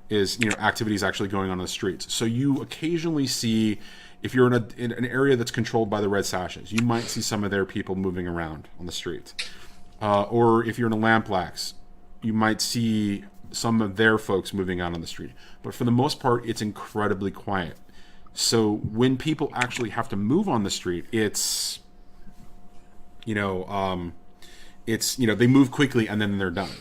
is activities actually going on the streets. So you occasionally see, if you're in an area that's controlled by the Red Sashes, you might see some of their people moving around on the streets. Or if you're in a Lamplax, you might see some of their folks moving out on the street. But for the most part, it's incredibly quiet. So when people actually have to move on the street, it's they move quickly and then they're done.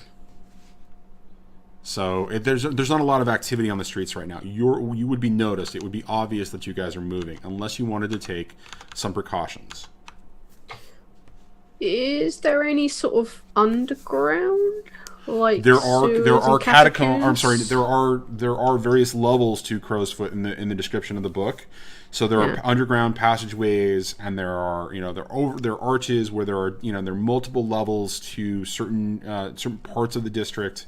So there's not a lot of activity on the streets right now. You would be noticed. It would be obvious that you guys are moving, unless you wanted to take some precautions. Is there any sort of underground, like there are catacombs? I'm sorry. There are various levels to Crowsfoot in the description of the book. So there are underground passageways, and there are there are arches where there are there are multiple levels to certain parts of the district.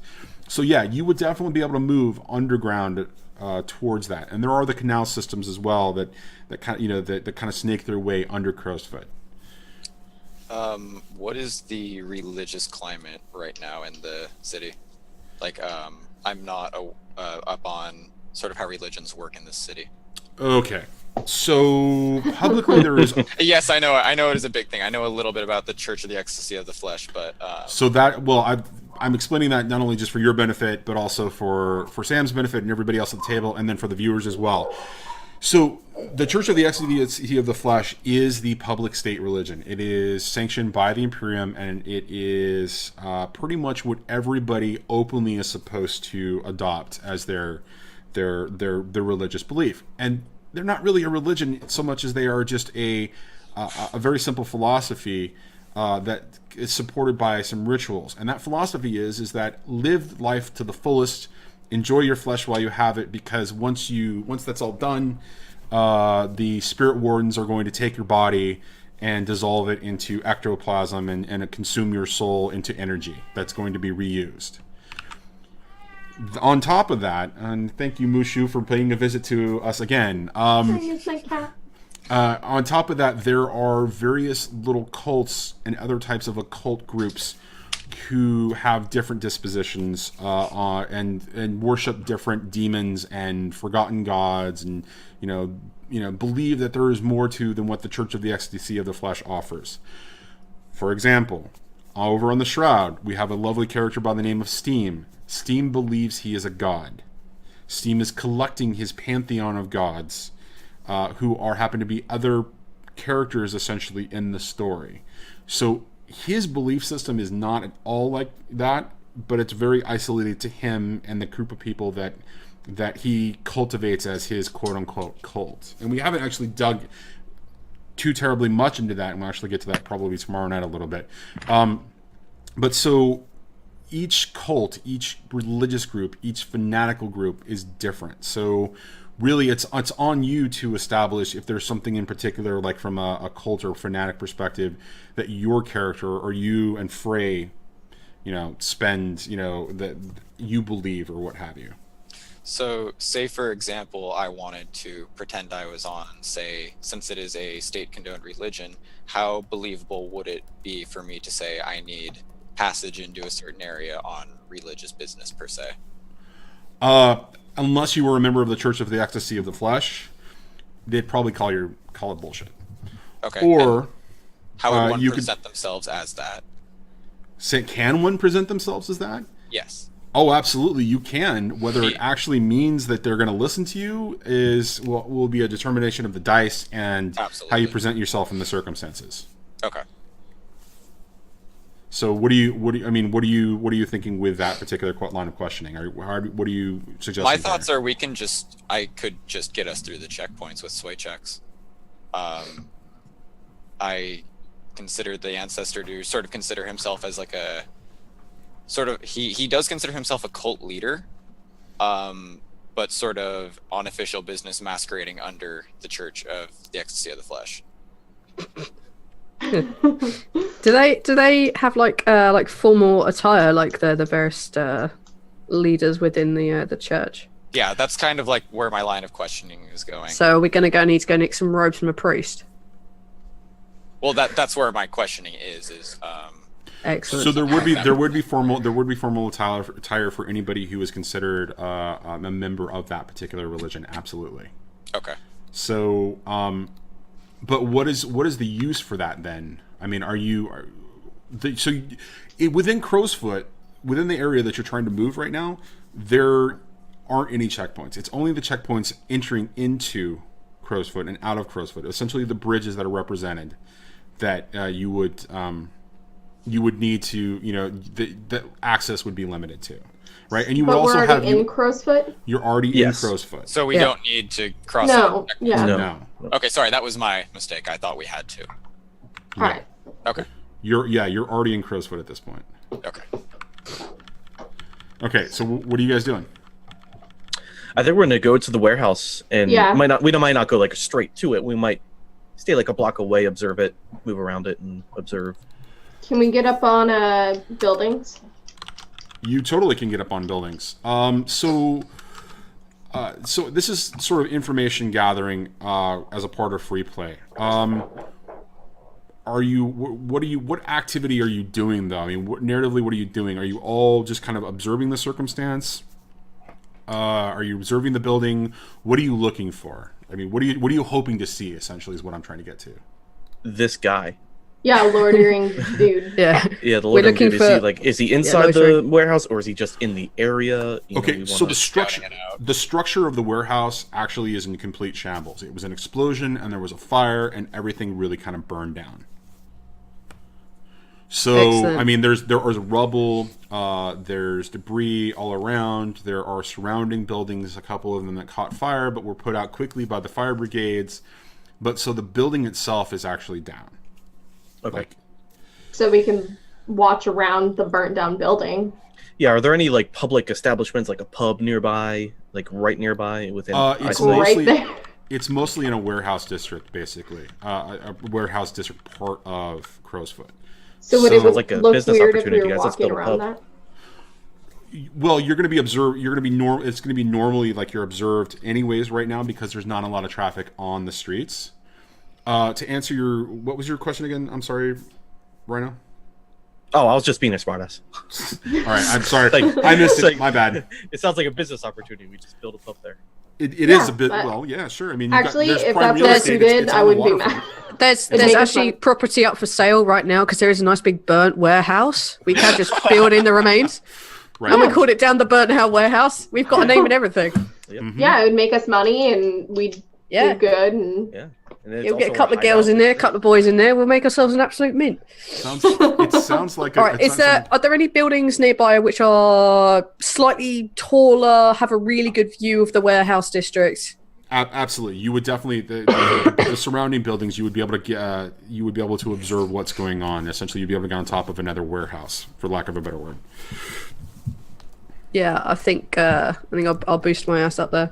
So yeah, you would definitely be able to move underground towards that, and there are the canal systems as well that kind of snake their way under Crowsfoot. What is the religious climate right now in the city? Like, I'm not up on sort of how religions work in this city. Okay. So publicly there is. Yes, I know. I know it is a big thing. I know a little bit about the Church of the Ecstasy of the Flesh, but So that I'm explaining that not only just for your benefit, but also for Sam's benefit and everybody else at the table, and then for the viewers as well. So the Church of the Ecstasy of the Flesh is the public state religion. It is sanctioned by the Imperium, and it is pretty much what everybody openly is supposed to adopt as their religious belief. And they're not really a religion so much as they are just a very simple philosophy that is supported by some rituals. And that philosophy is that live life to the fullest, enjoy your flesh while you have it, because once that's all done, the spirit wardens are going to take your body and dissolve it into ectoplasm and consume your soul into energy that's going to be reused. On top of that, and thank you, Mushu, for paying a visit to us again. It's my cat. On top of that, there are various little cults and other types of occult groups who have different dispositions and worship different demons and forgotten gods, and believe that there is more to than what the Church of the Ecstasy of the Flesh offers. For example, over on the Shroud, we have a lovely character by the name of Steam. Steam believes he is a god. Steam is collecting his pantheon of gods, who happen to be other characters essentially in the story. So his belief system is not at all like that, but it's very isolated to him and the group of people that he cultivates as his quote-unquote cult. And we haven't actually dug too terribly much into that, and we'll actually get to that probably tomorrow night a little bit. But so each cult, each religious group, each fanatical group is different. So really it's on you to establish if there's something in particular, like from a cult or fanatic perspective, that your character or you and Fray, spend, that you believe or what have you. So, say for example, I wanted to pretend I was on, say, since it is a state-condoned religion, how believable would it be for me to say I need passage into a certain area on religious business per se? Unless you were a member of the Church of the Ecstasy of the Flesh, they'd probably call it bullshit. Okay. Or and how would one you present themselves as that? Can one present themselves as that? Yes. Oh, absolutely, you can. Whether it actually means that they're going to listen to you will be a determination of the dice and Absolutely. how you present yourself in the circumstances. Okay. So, what are you thinking with that particular line of questioning? What are you suggesting? My thoughts are I could just get us through the checkpoints with sway checks. I consider the Ancestor to sort of consider himself as like a sort of he does consider himself a cult leader, but sort of unofficial business masquerading under the Church of the Ecstasy of the Flesh. Do they have like formal attire like the various leaders within the church? Yeah, that's kind of like where my line of questioning is going. So are we need to go nick some robes from a priest? Well, that's where my questioning is Excellent. So there would be formal attire for anybody who is considered a member of that particular religion. Absolutely. Okay. So, but what is the use for that then? I mean, within Crowsfoot, within the area that you're trying to move right now, there aren't any checkpoints. It's only the checkpoints entering into Crowsfoot and out of Crowsfoot. Essentially, the bridges that are represented that you would need to, the access would be limited to, right? And you would But also we're have already in Crowsfoot? You're already Yes. in Crowsfoot. So we don't need to cross No. out. Yeah. No. Okay, sorry, that was my mistake. I thought we had to. All right. Okay. You're already in Crowsfoot at this point. Okay. Okay, so what are you guys doing? I think we're gonna go to the warehouse, and Yeah. might not go like straight to it. We might stay like a block away, observe it, move around it, and observe. Can we get up on buildings? You totally can get up on buildings. So this is sort of information gathering as a part of free play. What activity are you doing though? I mean, narratively, what are you doing? Are you all just kind of observing the circumstance? Are you observing the building? What are you looking for? I mean, what are you hoping to see? Essentially, is what I'm trying to get to. This guy. Yeah, loitering dude. Yeah. Yeah, the We're Lord looking dude, for- is he inside the loitering. warehouse or is he just in the area? You know, Okay, we so wanna- the structure of the warehouse actually is in complete shambles. It was an explosion, and there was a fire, and everything really kind of burned down. So, Excellent. I mean, there is rubble, there's debris all around. There are surrounding buildings, a couple of them that caught fire, but were put out quickly by the fire brigades. But so the building itself is actually down. Okay. So we can watch around the burnt down building. Yeah, are there any like public establishments, like a pub nearby, like right nearby within? It's isolation? mostly Right there. it's mostly in a warehouse district, basically, a warehouse district part of Crowsfoot. So would it So- Like a look business weird if we opportunity, were guys. Let's walking build a around pub. that? Well, you're going to be observed. You're going to be It's going to be normally like you're observed anyways right now because there's not a lot of traffic on the streets. To answer what was your question again? I'm sorry, Rhino. Oh, I was just being a smartass. All right, I'm sorry. Like- I missed it. like- My bad. It sounds like a business opportunity. We just build a pub there. It Yeah, is a bit. but- Well, yeah, sure. I mean, Actually, there's if prime that's real what estate, you it's- did, it's I on the wouldn't be waterfront. mad. There's Make it actually fun. property up for sale right now because there is a nice big burnt warehouse. We can just build in the remains. Right. And we called it down the burnt house warehouse. We've got a name and everything. Mhm. Yeah, it would make us money and we'd Yeah. do good. And Yeah. And it's You'll get a also couple of hideout. girls in there, a couple of boys in there. We'll make ourselves an absolute mint. It sounds like. All right. Are there any buildings nearby which are slightly taller, have a really good view of the warehouse district? Absolutely, you would definitely the surrounding buildings. You would be able to get. You would be able to observe what's going on. Essentially, you'd be able to get on top of another warehouse, for lack of a better word. Yeah, I think I'll boost my ass up there.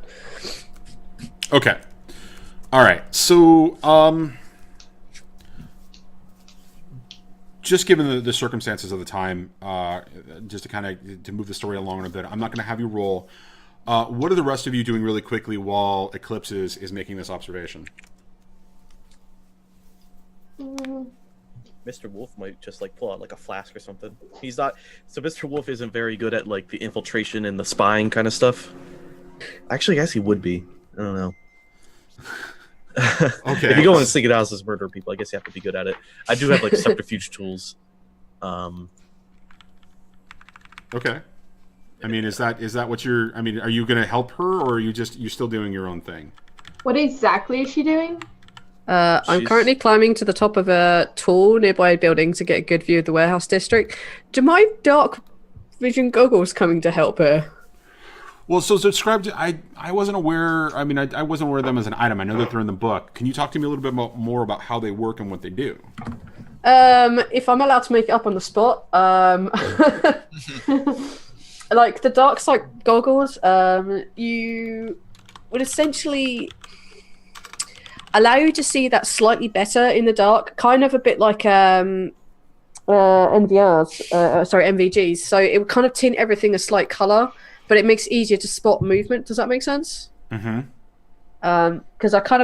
Okay. All right. So, just given the circumstances of the time, just to kind of to move the story along a bit, I'm not going to have you roll. What are the rest of you doing really quickly while Eclipse is making this observation? Mr. Wolf might just like pull out like a flask or something. He's not. So Mr. Wolf isn't very good at like the infiltration and the spying kind of stuff. Actually, I guess he would be. I don't know. Okay. If you go in secret houses murder people, I guess you have to be good at it. I do have like subterfuge tools. Okay. I mean, is that what you're? I mean, are you going to help her, or are you still doing your own thing? what exactly is she doing? I'm She's- currently climbing to the top of a tall nearby building to get a good view of the warehouse district. Do my dark vision goggles coming to help her? Well, so described. I wasn't aware. I mean, I wasn't aware of them as an item. I know that they're in the book. Can you talk to me a little bit more about how they work and what they do? If I'm allowed to make it up on the spot, like the dark sight goggles, you would essentially allow you to see that slightly better in the dark, kind of a bit like MVGs. So it would kind of tint everything a slight color, but it makes it easier to spot movement. Does that make sense? Mm-hmm. Because I kind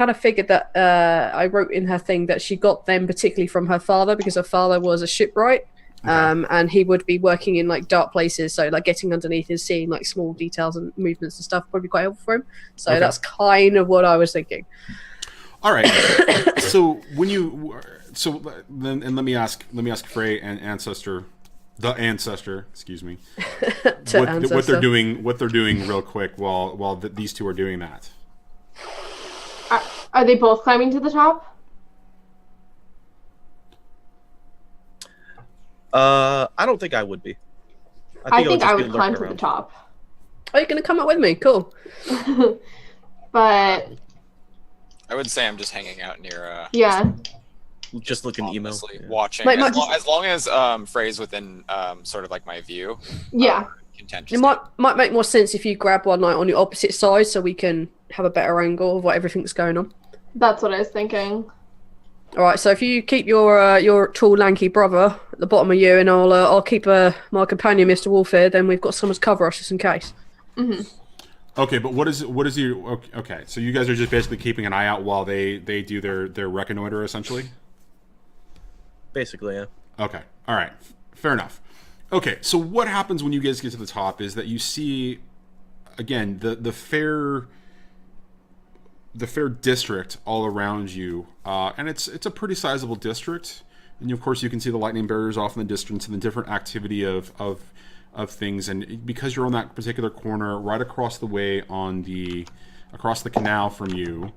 of figured that I wrote in her thing that she got them particularly from her father because her father was a shipwright, and he would be working in like dark places, so like getting underneath and seeing like small details and movements and stuff would be quite helpful for him. So Okay. that's kind of what I was thinking. All right. So then let me ask Fray and Ancestor, excuse me, what they're doing real quick while these two are doing that. Are they both climbing to the top? I don't think I would be. I think I would would climb to the top. Are you going to come up with me? Cool. But I would say I'm just hanging out near. yeah, Just looking emo. Honestly, Yeah. watching. Might- as, might as long as Fray's within sort of like my view. yeah. Content. It might make more sense if you grab one like on the opposite side so we can have a better angle of what everything's going on. That's what I was thinking. All right, so if you keep your tall, lanky brother at the bottom of you, and I'll keep my companion, Mr. Wolf, here, then we've got someone to cover us just in case. Okay, but what is your okay? So you guys are just basically keeping an eye out while they do their reconnoiter, essentially. Basically, yeah. Okay, all right, fair enough. Okay, so what happens when you guys get to the top is that you see, again, the fair. fair district all around you, and it's a pretty sizable district. And of course, you can see the lightning barriers off in the distance and the different activity of things. And because you're on that particular corner, right across the way across the canal from you,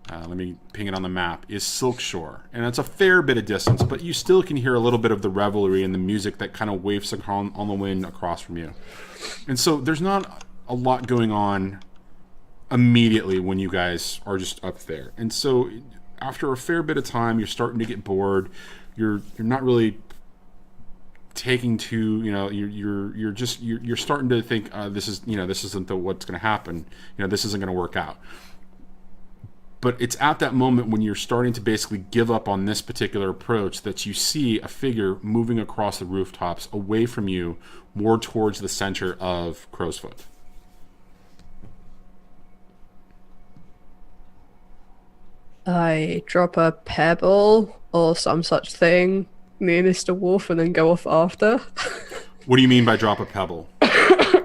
let me ping it on the map, is Silk Shore. And it's a fair bit of distance, but you still can hear a little bit of the revelry and the music that kind of waves on the wind across from you. And so there's not a lot going on immediately when you guys are just up there. And so after a fair bit of time, you're starting to get bored. You're not really taking to, you're starting to think this isn't what's going to happen. This isn't going to work out. But it's at that moment when you're starting to basically give up on this particular approach that you see a figure moving across the rooftops away from you, more towards the center of Crowsfoot. I drop a pebble or some such thing near Mr. Wolf and then go off after. What do you mean by drop a pebble?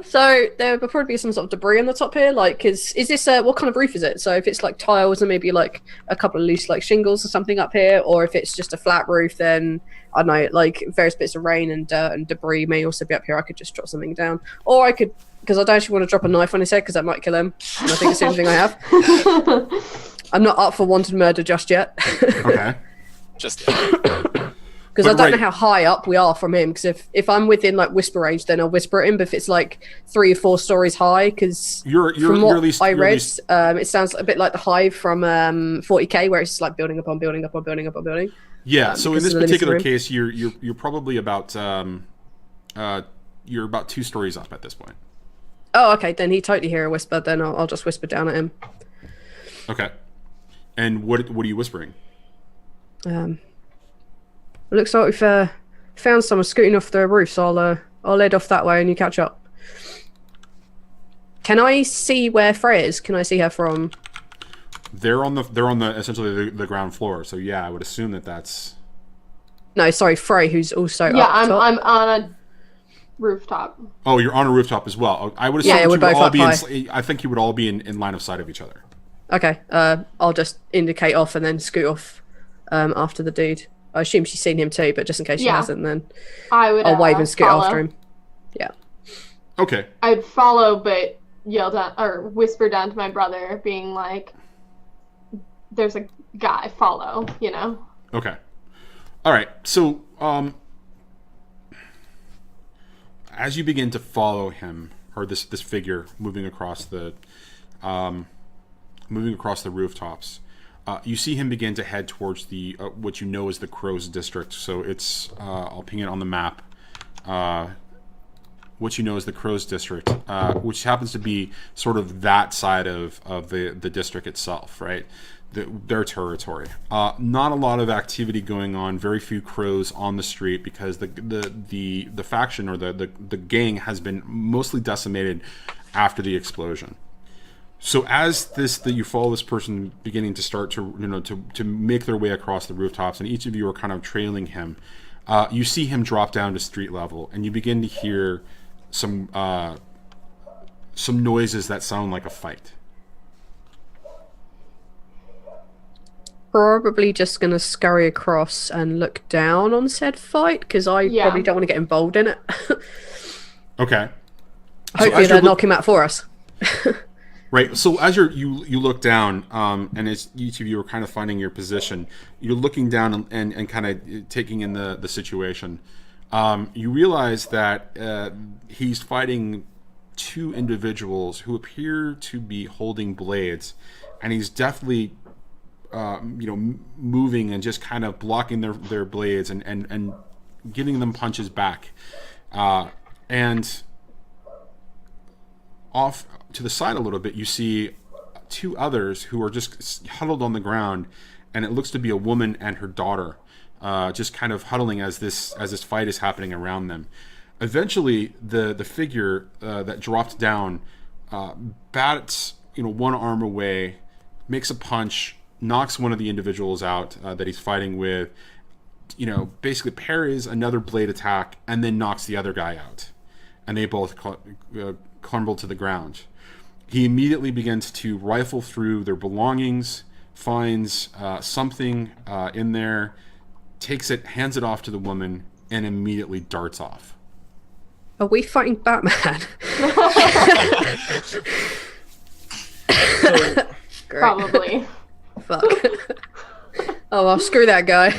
So there will probably be some sort of debris on the top here. Like, is this what kind of roof is it? So if it's like tiles and maybe like a couple of loose like shingles or something up here, or if it's just a flat roof, then I don't know, like various bits of rain and dirt and debris may also be up here. I could just drop something down, or I could, because I don't actually want to drop a knife on his head because that might kill him. And I think it's the only thing I have. I'm not up for wanted murder just yet. Okay. Just because I don't know how high up we are from him. Because if I'm within like whisper range, then I'll whisper at him. But if it's like 3 or 4 stories high, because from what I read, it sounds a bit like the Hive from 40k, where it's just like building upon building upon building upon building. Yeah. So in this particular case, you're probably about you're about 2 stories up at this point. Oh, okay. Then he totally hear a whisper. Then I'll just whisper down at him. Okay. And what are you whispering? It looks like we've found someone scooting off the roof, so I'll head off that way and you catch up. Can I see where Fray is? Can I see her from? They're on the essentially the ground floor. So yeah, I would assume that's. No, sorry, Fray, who's also yeah, up top. I'm on a rooftop. Oh, you're on a rooftop as well. I would assume you would all be. I think you would all be in line of sight of each other. Okay, I'll just indicate off and then scoot off after the dude. I assume she's seen him too, but just in case she hasn't, then I'll wave and scoot after him. Yeah. Okay. I'd follow, but yell down or whisper down to my brother, being like, "There's a guy. Follow." Okay. All right. So, as you begin to follow him, or this figure moving across the rooftops. You see him begin to head towards the what you know is the Crows District. So it's I'll ping it on the map. What you know is the Crows District, which happens to be sort of that side of the district itself, right? Their territory. Not a lot of activity going on. Very few crows on the street because the faction or the gang has been mostly decimated after the explosion. So as you follow this person beginning to start to make their way across the rooftops, and each of you are kind of trailing him, you see him drop down to street level, and you begin to hear some noises that sound like a fight. Probably just gonna scurry across and look down on said fight because I probably don't want to get involved in it. Okay. Hopefully they'll knock him out for us. Right. So as you look down, and as each of you are kind of finding your position, you're looking down and kind of taking in the situation. You realize that he's fighting 2 individuals who appear to be holding blades, and he's definitely moving and just kind of blocking their blades and giving them punches back, and off to the side a little bit, you see 2 others who are just huddled on the ground, and it looks to be a woman and her daughter, just kind of huddling as this fight is happening around them. Eventually, the figure that dropped down bats one arm away, makes a punch, knocks one of the individuals out that he's fighting with, basically parries another blade attack, and then knocks the other guy out, and they both crumble to the ground. He immediately begins to rifle through their belongings, finds something in there, takes it, hands it off to the woman, and immediately darts off. Are we fighting Batman? Great. Probably. Fuck. Oh, well, screw that guy.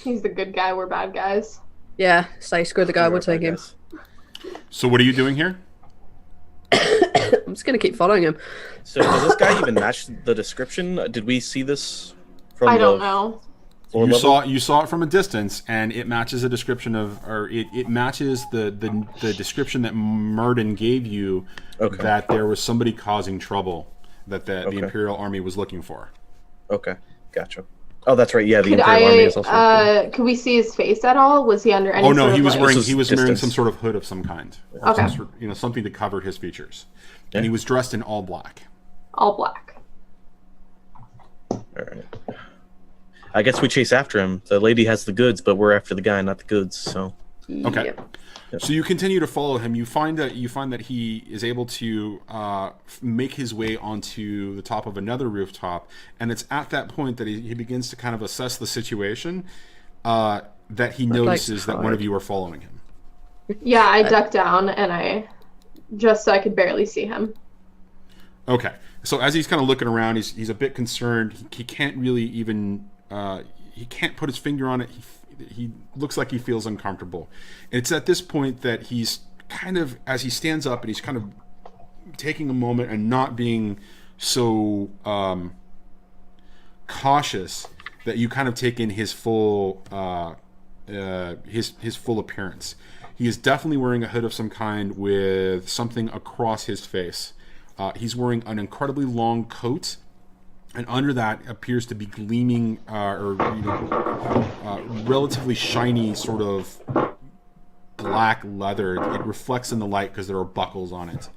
He's the good guy. We're bad guys. Yeah, say screw the guy, we'll take him. So what are you doing here? I'm just going to keep following him. So does this guy even match the description? Did we see this from I don't know. floor You level? saw it from a distance, and it matches a description of, or it matches the description that Marden gave you, Okay. that there was somebody causing trouble that the Okay. Imperial Army was looking for. Okay, gotcha. Oh, that's right. Yeah, the Could Imperial Army is also. could we see his face at all? Was he under any? Oh no, sort he of, was like- wearing This is wearing distance. some sort of hood of some kind. Or Okay. some sort, something that covered his features, and he was dressed in all black. all black. All right. I guess we chase after him. The lady has the goods, but we're after the guy, not the goods. So. Okay. Yep. So you continue to follow him. You find that he is able to make his way onto the top of another rooftop, and it's at that point that he begins to kind of assess the situation. That he notices that one of you are following him. Yeah, I ducked down and I just so I could barely see him. Okay. So as he's kind of looking around, he's a bit concerned. He can't really even he can't put his finger on it. He looks like he feels uncomfortable. It's at this point that he's kind of, as he stands up and he's kind of taking a moment and not being so cautious, that you kind of take in his full his full appearance. He is definitely wearing a hood of some kind with something across his face. He's wearing an incredibly long coat, and under that appears to be gleaming relatively shiny sort of black leather. It reflects in the light because there are buckles on it.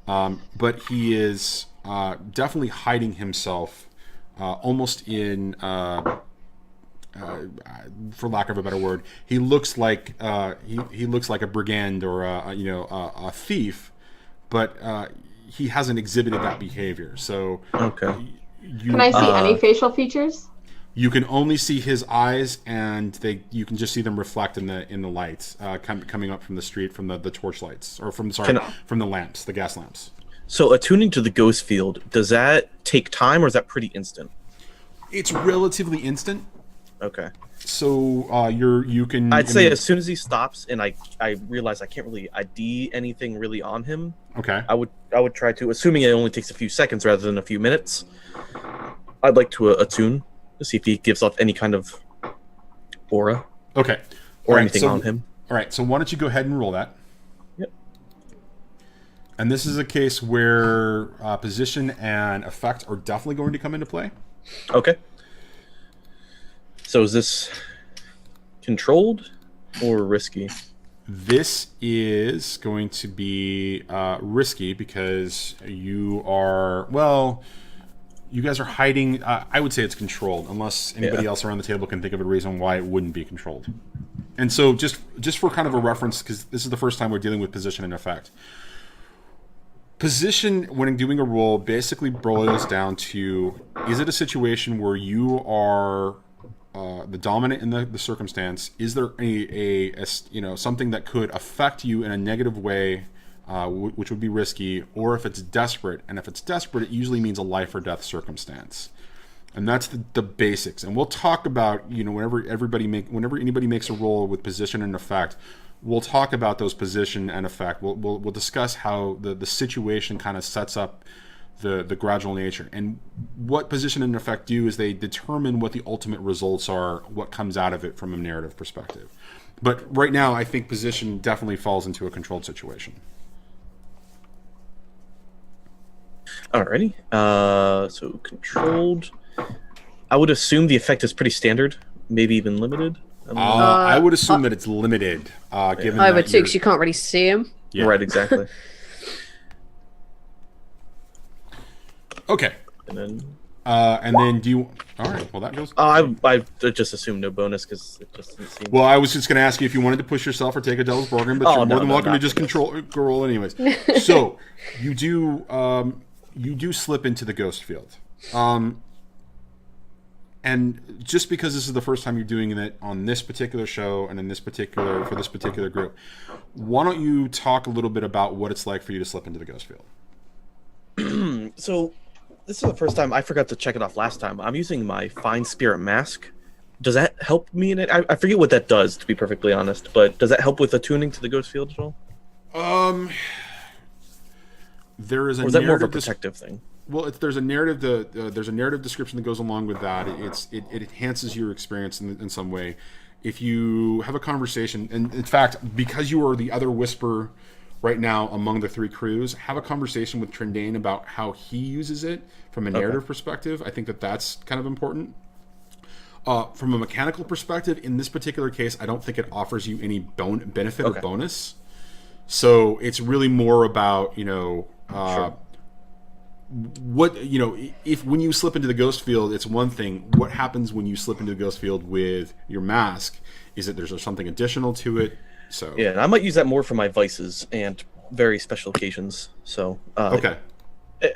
But he is definitely hiding himself, almost in, for lack of a better word, he looks like he looks like a brigand or a thief, but he hasn't exhibited that behavior. So Okay. Can I see any facial features? You can only see his eyes, and you can just see them reflect in the lights coming up from the street, from the torch lights, or from the lamps, the gas lamps. So attuning to the ghost field, does that take time or is that pretty instant? It's relatively instant. Okay. So you can. I'd say as soon as he stops and I realize I can't really ID anything really on him, Okay. I would try to, assuming it only takes a few seconds rather than a few minutes, I'd like to attune to see if he gives off any kind of aura Okay. or All right, anything so- on him. All right. So why don't you go ahead and roll that? Yep. And this is a case where position and effect are definitely going to come into play. Okay. So is this controlled or risky? This is going to be risky because you guys are hiding. I would say it's controlled, unless anybody else around the table can think of a reason why it wouldn't be controlled. And so, just for kind of a reference, because this is the first time we're dealing with position and effect. Position, when doing a roll, basically boils down to: is it a situation where you are the dominant in the circumstance? Is there a something that could affect you in a negative way, which would be risky? Or if it's desperate, and if it's desperate, it usually means a life or death circumstance, and that's the basics. And we'll talk about whenever anybody makes a roll with position and effect, we'll talk about those position and effect. We'll discuss how the situation kind of sets up the gradual nature, and what position and effect do is they determine what the ultimate results are, what comes out of it from a narrative perspective. But right now, I think position definitely falls into a controlled situation. Alrighty. So controlled. I would assume the effect is pretty standard, maybe even limited. I would assume that it's limited. Given I that would too, because you can't really see him. Yeah. Right, exactly. Okay. And then And then do you? All right. Well, that goes. I just assumed no bonus because it just didn't seem. Well, I was just going to ask you if you wanted to push yourself or take a devil's bargain, but you're more than welcome to just roll anyways. So you do slip into the ghost field, and just because this is the first time you're doing it on this particular show and for this particular group, why don't you talk a little bit about what it's like for you to slip into the ghost field? So. This is the first time. I forgot to check it off last time. I'm using my Fine Spirit Mask. Does that help me in it? I forget what that does, to be perfectly honest. But does that help with attuning to the ghost field at all? There is a. Or is that more of a protective thing? Well, there's a narrative. There's a narrative description that goes along with that. It enhances your experience in some way. If you have a conversation, and in fact, because you are the other whisper right now among the three crews, have a conversation with Trindane about how he uses it from a narrative perspective. I think that's kind of important. From a mechanical perspective, in this particular case, I don't think it offers you any benefit or bonus. So it's really more about, what, if when you slip into the ghost field, it's one thing. What happens when you slip into the ghost field with your mask? Is that there's something additional to it? So yeah, and I might use that more for my vices and very special occasions. So okay,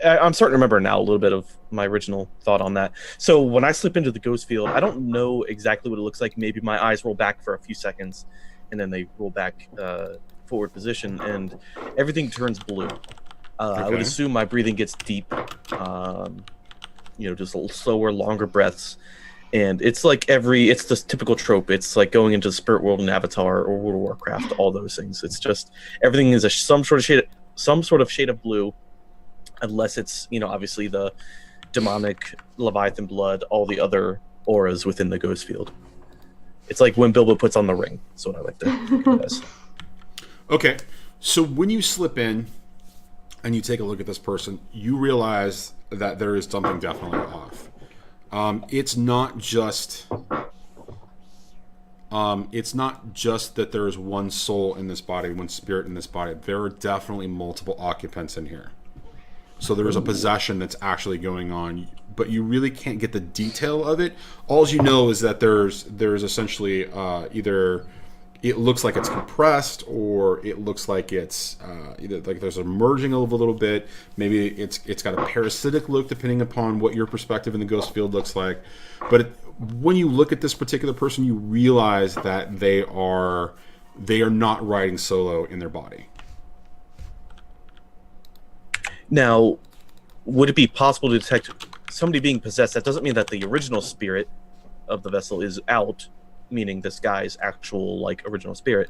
I'm starting to remember now a little bit of my original thought on that. So when I slip into the ghost field, I don't know exactly what it looks like. Maybe my eyes roll back for a few seconds, and then they roll back forward position, and everything turns blue. I would assume my breathing gets deep, just a little slower, longer breaths. And it's like it's this typical trope. It's like going into the spirit world in Avatar or World of Warcraft, all those things. It's just everything is some sort of shade of blue, unless it's obviously the demonic Leviathan blood, all the other auras within the ghost field. It's like when Bilbo puts on the ring. That's what I like to think of it as. Okay, so when you slip in and you take a look at this person, you realize that there is something definitely off. It's not just that there is one soul in this body, one spirit in this body. There are definitely multiple occupants in here. So there is a possession that's actually going on, but you really can't get the detail of it. All you know is that there's essentially either it looks like it's compressed, or it looks like it's either like there's a merging of a little bit. Maybe it's got a parasitic look, depending upon what your perspective in the ghost field looks like. But when you look at this particular person, you realize that they are not riding solo in their body. Now, would it be possible to detect somebody being possessed? That doesn't mean that the original spirit of the vessel is out, meaning this guy's actual original spirit.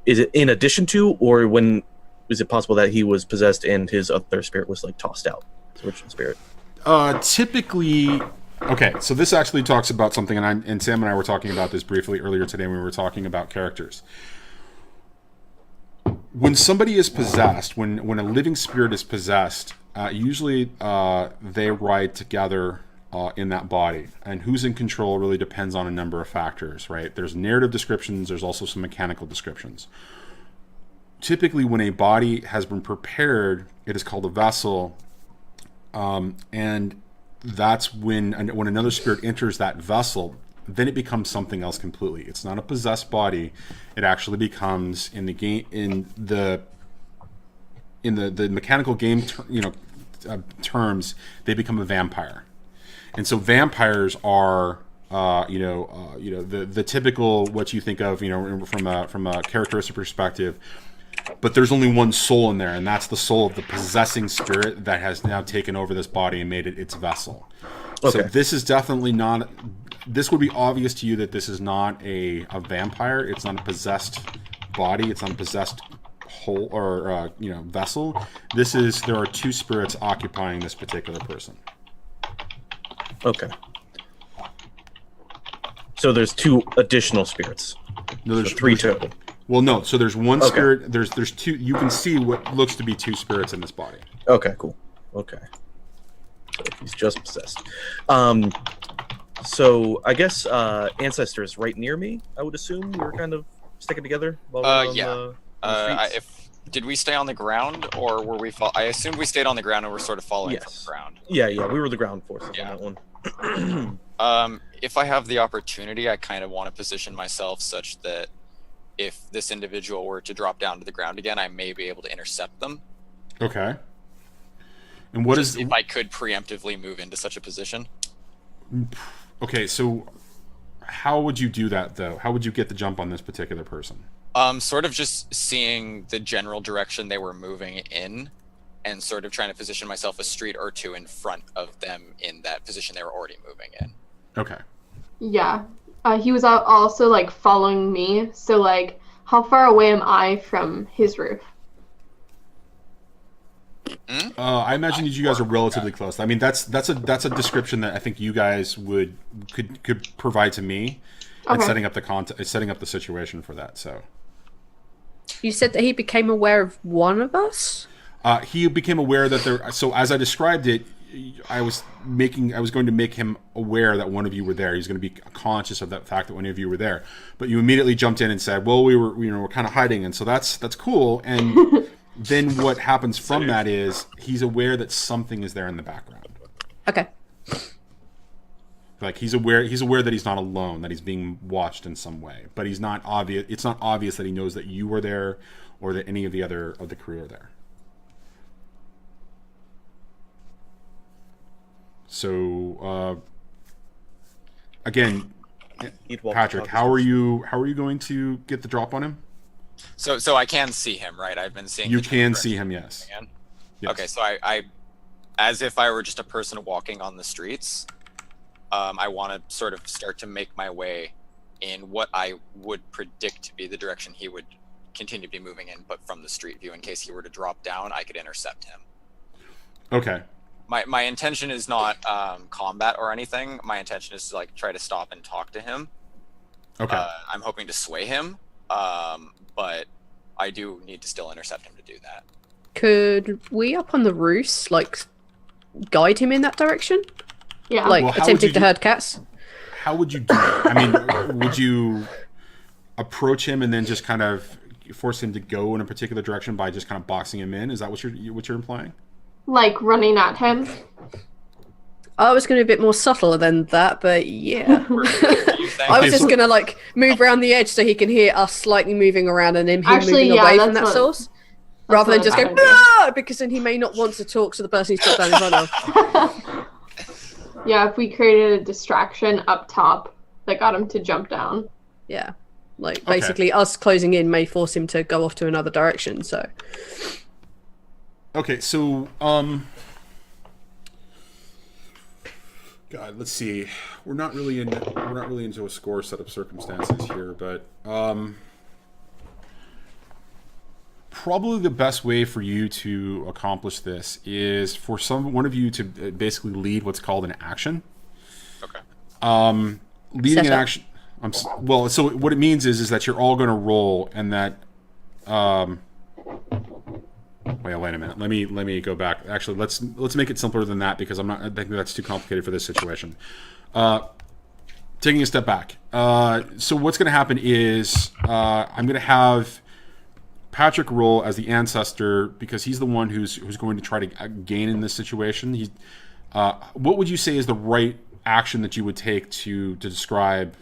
Is it in addition to, or is it possible that he was possessed and his other spirit was tossed out, his original spirit? Typically, okay, so this actually talks about something, and Sam and I were talking about this briefly earlier today when we were talking about characters. When somebody is possessed, when a living spirit is possessed, usually they ride together in that body, and who's in control really depends on a number of factors, right? There's narrative descriptions, there's also some mechanical descriptions. Typically, when a body has been prepared, it is called a vessel, and that's when another spirit enters that vessel, then it becomes something else completely. It's not a possessed body. It actually becomes in the game, in the mechanical game terms, they become a vampire. And so vampires are, the typical what you think of, from a characteristic perspective. But there's only one soul in there, and that's the soul of the possessing spirit that has now taken over this body and made it its vessel. Okay. So this is definitely not. This would be obvious to you that this is not a vampire. It's not a possessed body. It's not a possessed whole or vessel. There are two spirits occupying this particular person. Okay. So there's two additional spirits. No, there's three total. Well, no. So there's one spirit. There's two. You can see what looks to be two spirits in this body. Okay, cool. Okay. So he's just possessed. So I guess Ancestor is right near me. I would assume we were kind of sticking together. While we were on the streets. Did we stay on the ground, or were we? I assumed we stayed on the ground and we're sort of following from the ground. Yeah, we were the ground forces on that one. If I have the opportunity, I kind of want to position myself such that if this individual were to drop down to the ground again, I may be able to intercept them. Okay. And what is if I could preemptively move into such a position? Okay, so how would you do that though? How would you get the jump on this particular person? Sort of just seeing the general direction they were moving in, and sort of trying to position myself a street or two in front of them in that position they were already moving in. Okay. Yeah. He was also like following me. So like, how far away am I from his roof? I imagine you guys are relatively close. I mean, that's a description that I think you guys could provide to me, and setting up the situation for that. So. You said that he became aware of one of us? He became aware that there. So as I described it, I was going to make him aware that one of you were there. He's going to be conscious of that fact that one of you were there. But you immediately jumped in and said, "Well, we're kind of hiding," and so that's cool. And then what happens from that is he's aware that something is there in the background. Okay. Like he's aware that he's not alone, that he's being watched in some way, but he's not obvious. It's not obvious that he knows that you are there or that any of the other of the crew are there. So again, Patrick, how are you going to get the drop on him? So I can see him, right? I've been seeing. You can see him, yes. Yes. Okay, so I, as if I were just a person walking on the streets, I want to sort of start to make my way in what I would predict to be the direction he would continue to be moving in, but from the street view, in case he were to drop down, I could intercept him. Okay. My intention is not combat or anything. My intention is to like try to stop and talk to him. Okay. I'm hoping to sway him, but I do need to still intercept him to do that. Could we up on the roofs like guide him in that direction? Yeah. Like attempting to herd cats? How would you do that? I mean, would you approach him and then just kind of force him to go in a particular direction by just kind of boxing him in? Is that what you're implying? Like running at him? I was going to be a bit more subtle than that, but yeah. I was just going to like move around the edge so he can hear us slightly moving around and then him moving away from that source. Rather than just go, "Ah!" Because then he may not want to talk to the person he's put down in front of. Yeah, if we created a distraction up top that got him to jump down. Yeah. Like basically us closing in may force him to go off to another direction, so. Okay, so God, let's see. We're not really into a score set of circumstances here, but probably the best way for you to accomplish this is for one of you to basically lead what's called an action. Okay. Leading an action. Well, so what it means is that you're all going to roll, and that. Wait a minute. Let me go back. Actually, let's make it simpler than that because I think that's too complicated for this situation. Taking a step back. So what's going to happen is I'm going to have Patrick roll as the Ancestor because he's the one who's going to try to gain in this situation. What would you say is the right action that you would take to describe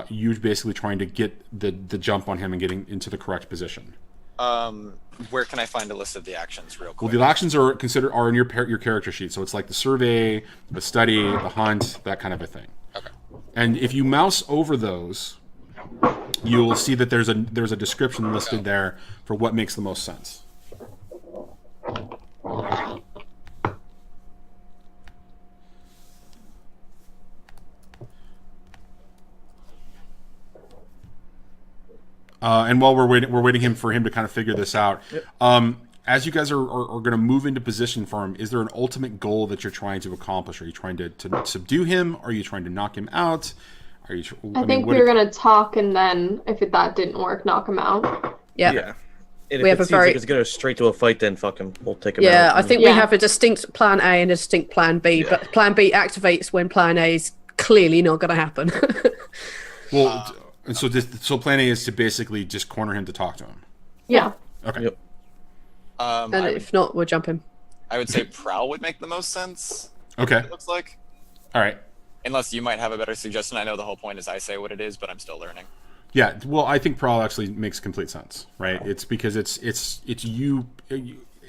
you basically trying to get the jump on him and getting into the correct position? Where can I find a list of the actions real quick? Well, the actions are in your character sheet. So it's like the survey, the study, the hunt, that kind of a thing. Okay. And if you mouse over those, you'll see that there's a description listed there for what makes the most sense. And while we're waiting for him to kind of figure this out. Yep. As you guys are going to move into position for him, is there an ultimate goal that you're trying to accomplish? Are you trying to subdue him? Are you trying to knock him out? I think we were going to talk, and then if that didn't work, knock him out. Yeah. And if it's going to go straight to a fight, then fuck him. We'll take him out. Yeah, I think we have a distinct plan A and a distinct plan B, but plan B activates when plan A is clearly not going to happen. Well, so plan A is to basically just corner him to talk to him. Yeah. Okay. Yep. And I if not, we'll jump him. would say prowl would make the most sense. Okay. It looks like. All right. Unless you might have a better suggestion. I know the whole point is I say what it is, but I'm still learning. Yeah. Well, I think prowl actually makes complete sense, right? It's because it's you.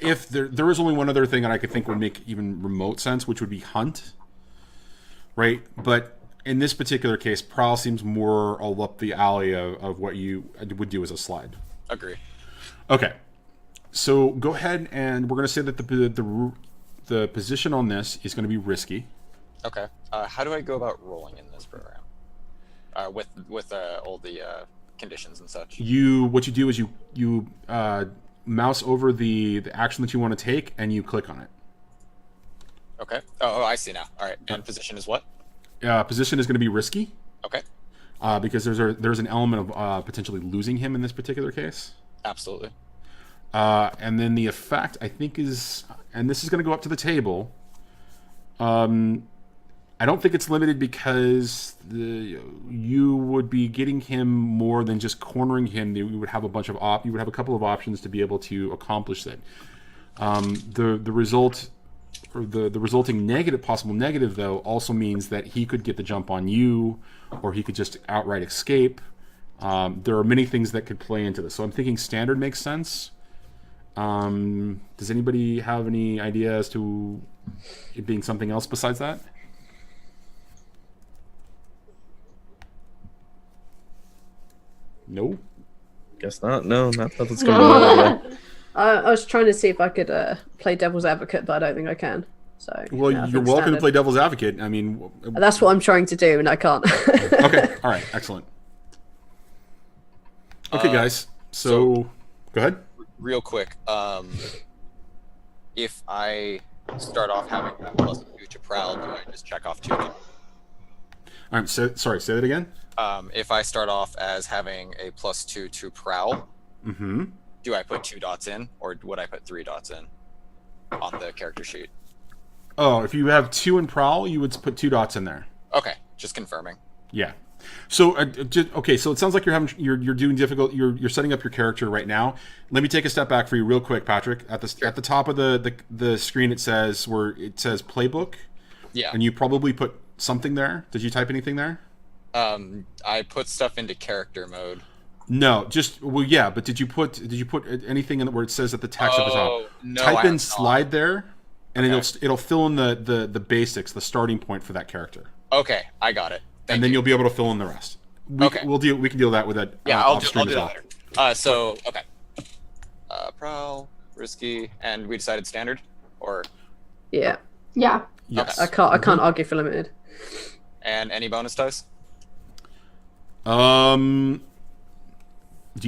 If there is only one other thing that I could think would make even remote sense, which would be hunt, right? But in this particular case, prowl seems more up the alley of what you would do as a slide. Agree. Okay. So go ahead and we're going to say that the position on this is going to be risky. Okay. How do I go about rolling in this program? With all the conditions and such. What you do is you mouse over the action that you want to take and you click on it. Okay. Oh, I see now. All right. And position is what? Position is going to be risky. Okay. Because there's an element of potentially losing him in this particular case. Absolutely. And then the effect, I think, is, and this is going to go up to the table. I don't think it's limited because you would be getting him more than just cornering him. You would have a bunch of you would have a couple of options to be able to accomplish that. The result, or the resulting possible negative though, also means that he could get the jump on you, or he could just outright escape. There are many things that could play into this. So I'm thinking standard makes sense. Does anybody have any idea as to it being something else besides that? No. Guess not. No, not nothing's coming my way. I was trying to see if I could play devil's advocate, but I don't think I can. So Well, yeah, I you're think welcome to standard. play devil's advocate. I mean, That's what I'm trying to do, and I can't. okay. All right. Excellent. Okay, guys. So go ahead. Real quick. If I start off having that +2 to prowl, do I just check off 2? All right. Sorry. Say that again. If I start off as having a +2 to prowl, Mm-hmm. do I put 2 dots in, or would I put 3 dots in on the character sheet? Oh, if you have 2 in prowl, you would put 2 dots in there. Okay, just confirming. Yeah. So okay. So it sounds like you're doing difficult. You're setting up your character right now. Let me take a step back for you real quick, Patrick. At the top of the screen, it says playbook. Yeah. And you probably put something there. Did you type anything there? I put stuff into character mode. No, yeah. But did you put anything in where it says at the text at the top? No, Type I in have slide there, and Okay. it'll fill in the basics, the starting point for that character, Okay, I got it. Thank and then you. you'll be able to fill in the rest. We can deal with that with that. Yeah, I'll do off-stream as that well. later. So okay. Prowl, risky, and we decided standard, or Yeah, Yeah. Yes. I can't argue for limited. and any bonus dice? Do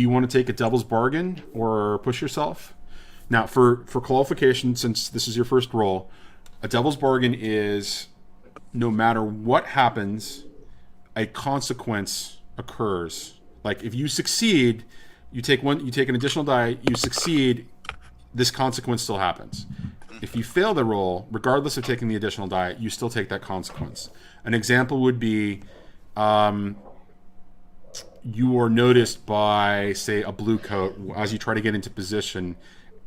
you want to take a devil's bargain or push yourself? Now, for qualification, since this is your first roll, a devil's bargain is no matter what happens, a consequence occurs. Like if you succeed, you take an additional die. You succeed, this consequence still happens. If you fail the roll, regardless of taking the additional die, you still take that consequence. An example would be. You are noticed by, say, a blue coat as you try to get into position,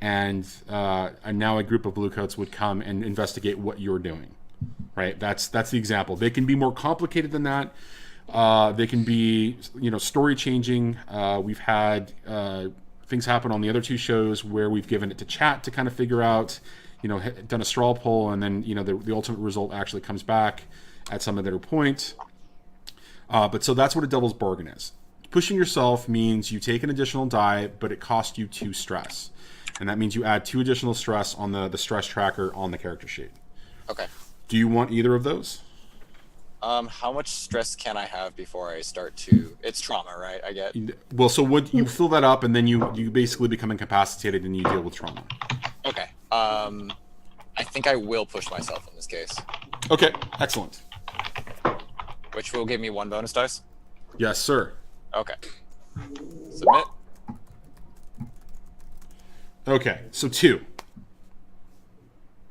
and now a group of blue coats would come and investigate what you're doing. Right? That's the example. They can be more complicated than that. They can be, story changing. We've had things happen on the other 2 shows where we've given it to chat to kind of figure out, done a straw poll, and then the ultimate result actually comes back at some other point. But so that's what a devil's bargain is. Pushing yourself means you take an additional die, but it costs you 2 stress. And that means you add 2 additional stress on the stress tracker on the character sheet. Okay. Do you want either of those? How much stress can I have before I start to? It's trauma, right? I get. Well, so would you fill that up, and then you basically become incapacitated and you deal with trauma. Okay. I think I will push myself in this case, Okay, excellent. which will give me 1 bonus dice. Yes, sir. Okay. Submit. Okay, so 2.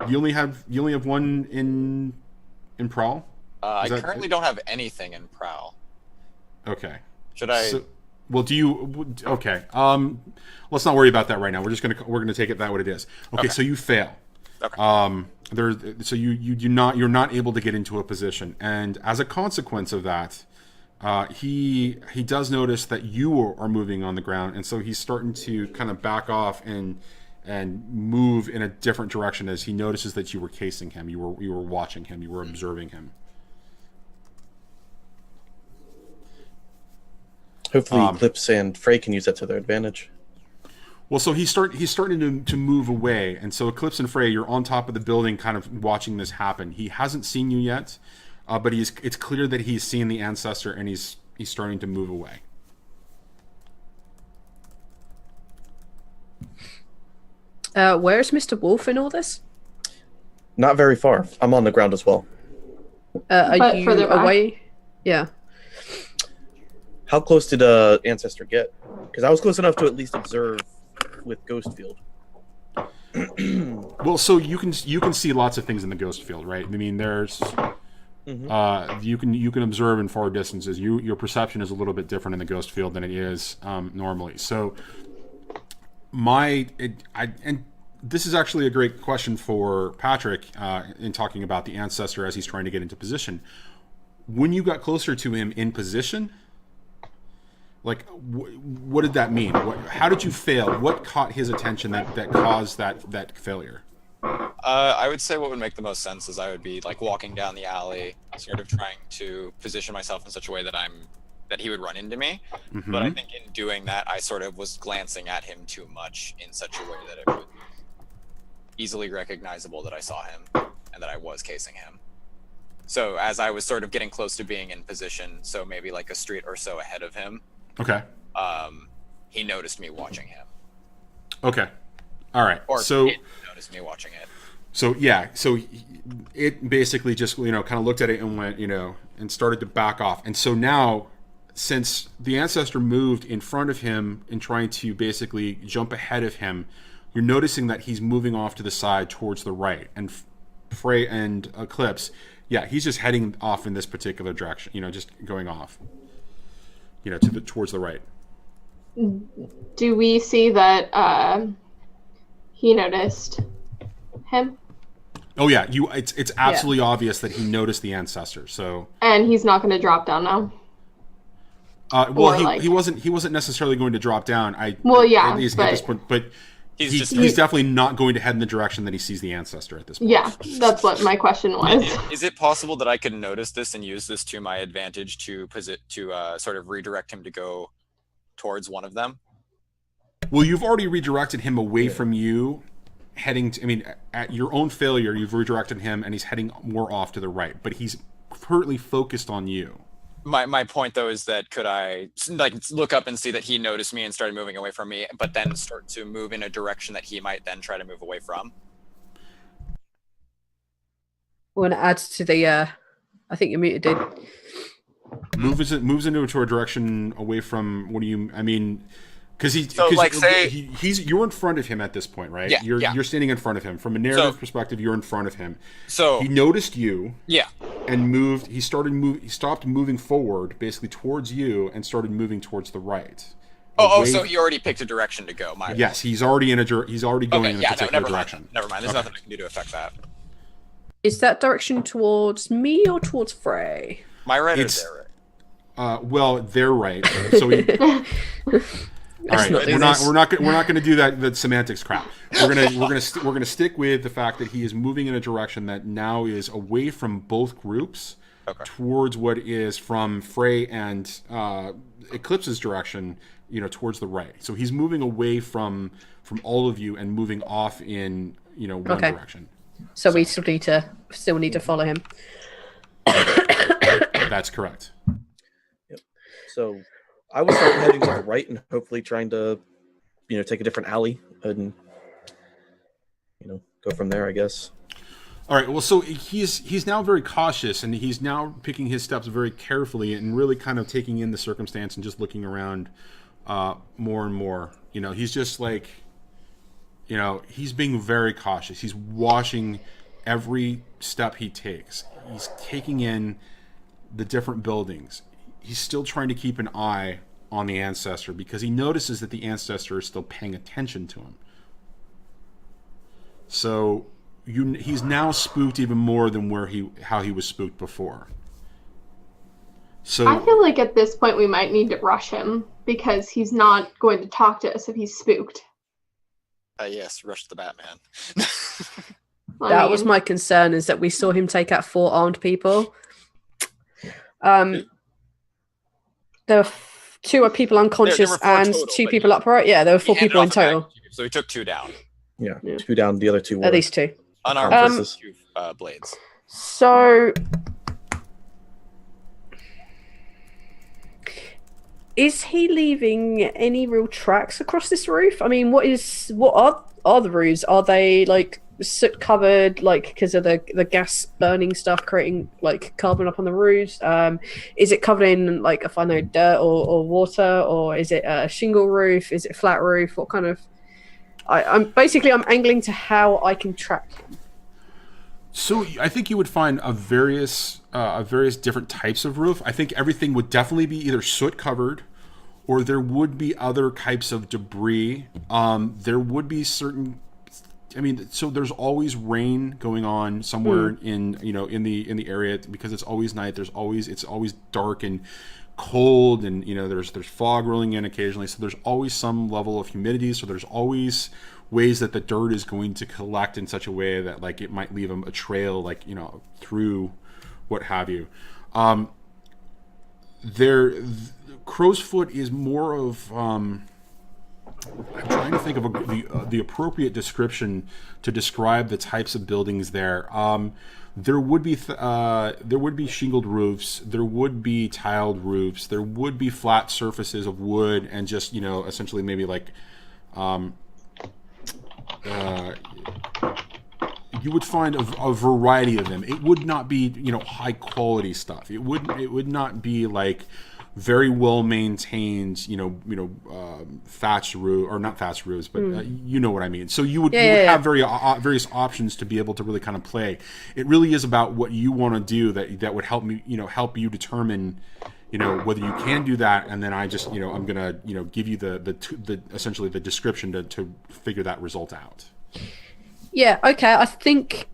You only have 1 in prowl. I Is that- currently don't have anything in prowl. Okay. Should I? Well, do you? Okay. Let's not worry about that right now. We're gonna take it that what it is. Okay. So you fail. Okay. You're not able to get into a position, and as a consequence of that, he does notice that you are moving on the ground, and so he's starting to kind of back off and move in a different direction as he notices that you were casing him, you were watching him, you were observing him. Hopefully, Eclipse and Fray can use that to their advantage. Well, so he's starting to move away, and so Eclipse and Fray, you're on top of the building, kind of watching this happen. He hasn't seen you yet, but it's clear that he's seen the Ancestor, and he's starting to move away. Where's Mr. Wolf in all this? Not very far. I'm on the ground as well. Are But you further back. away? Yeah. How close did Ancestor get? Because I was close enough to at least observe with Ghost Field. Well, so you can see lots of things in the Ghost Field, right? I mean, there's you can observe in far distances. Your perception is a little bit different in the Ghost Field than it is normally. So and this is actually a great question for Patrick in talking about the Ancestor as he's trying to get into position. When you got closer to him in position, like what did that mean? How did you fail? What caught his attention that caused that failure? I would say what would make the most sense is I would be like walking down the alley, sort of trying to position myself in such a way that he would run into me. Mm-hmm. But I think in doing that, I sort of was glancing at him too much in such a way that it would be easily recognizable that I saw him and that I was casing him. So as I was sort of getting close to being in position, so maybe like a street or so ahead of him, Okay. He noticed me watching him. Okay. All right. Or so it noticed me watching it. So yeah, so it basically just kind of looked at it and went and started to back off. And so now, since the Ancestor moved in front of him and trying to basically jump ahead of him, you're noticing that he's moving off to the side towards the right. And Fray and Eclipse, yeah, he's just heading off in this particular direction. Just going off. Towards the right. Do we see that he noticed him? Oh yeah, it's absolutely obvious that he noticed the Ancestor. So And he's not going to drop down now. He wasn't necessarily going to drop down. Well, yeah, at least but- at this point, but he's definitely not going to head in the direction that he sees the Ancestor at this point. Yeah, that's what my question was. Is it possible that I could notice this and use this to my advantage to sort of redirect him to go towards one of them? Well, you've already redirected him away from you, heading at your own failure, you've redirected him, and he's heading more off to the right. But he's currently focused on you. My point though is that could I like look up and see that he noticed me and started moving away from me, but then start to move in a direction that he might then try to move away from? Want to add to the? I think you're muted, dude. Moves into a direction away from. What do you? I mean, because you're in front of him at this point, right? Yeah, You're standing in front of him. From a narrative perspective, you're in front of him. So he noticed you. Yeah. And moved. He stopped moving forward, basically towards you, and started moving towards the right. So he already picked a direction to go. Yes, he's already going in a particular direction. Never mind. There's nothing I can do to affect that. Is that direction towards me or towards Fray? My right or their right? Well, they're right. So all right, we're not going to do that semantics crap. We're gonna stick with the fact that he is moving in a direction that now is away from both groups, towards what is from Fray and Eclipse's direction, towards the right. So he's moving away from all of you and moving off in one direction. So we still need to follow him. That's correct. Yep. So I will start heading to the right and hopefully trying to, take a different alley and, go from there, I guess. All right. Well, so he's now very cautious, and he's now picking his steps very carefully and really kind of taking in the circumstance and just looking around more and more. He's just like, he's being very cautious. He's watching every step he takes. He's taking in the different buildings. He's still trying to keep an eye on the Ancestor because he notices that the Ancestor is still paying attention to him. So he's now spooked even more than how he was spooked before. So I feel like at this point we might need to rush him because he's not going to talk to us if he's spooked. Yes, rush the Batman. That was my concern, is that we saw him take out 4 armed people. There were 2 people unconscious there were 4 and total, 2 but people upright. Yeah, there were 4 people in total. So he took 2 down. Yeah, 2 down. The other 2 were At least 2. Unarmed versus 2 blades. So, is he leaving any real tracks across this roof? I mean, what are the roofs? Are they like soot covered, like because of the gas burning stuff creating like carbon up on the roofs? Is it covered in like, if I know, dirt or water, or is it a shingle roof? Is it a flat roof? What kind of? I'm angling to how I can track him. So I think you would find a various different types of roof. I think everything would definitely be either soot covered, or there would be other types of debris. There would be certain. I mean, so there's always rain going on somewhere in the area because it's always night. It's always dark and cold, and there's fog rolling in occasionally. So there's always some level of humidity. So there's always ways that the dirt is going to collect in such a way that like it might leave a trail, like through what have you. Crow's Foot is more of I'm trying to think of the appropriate description to describe the types of buildings there. There would be shingled roofs, there would be tiled roofs, there would be flat surfaces of wood, and just essentially maybe like you would find a variety of them. It would not be high quality stuff. It would not be like very well maintained, thatched roof, or not thatched roofs, but you know what I mean. So you would have various options to be able to really kind of play. It really is about what you want to do that would help me, help you determine, whether you can do that, and then I just, I'm gonna, give you the essentially the description to figure that result out. Yeah. Okay. I think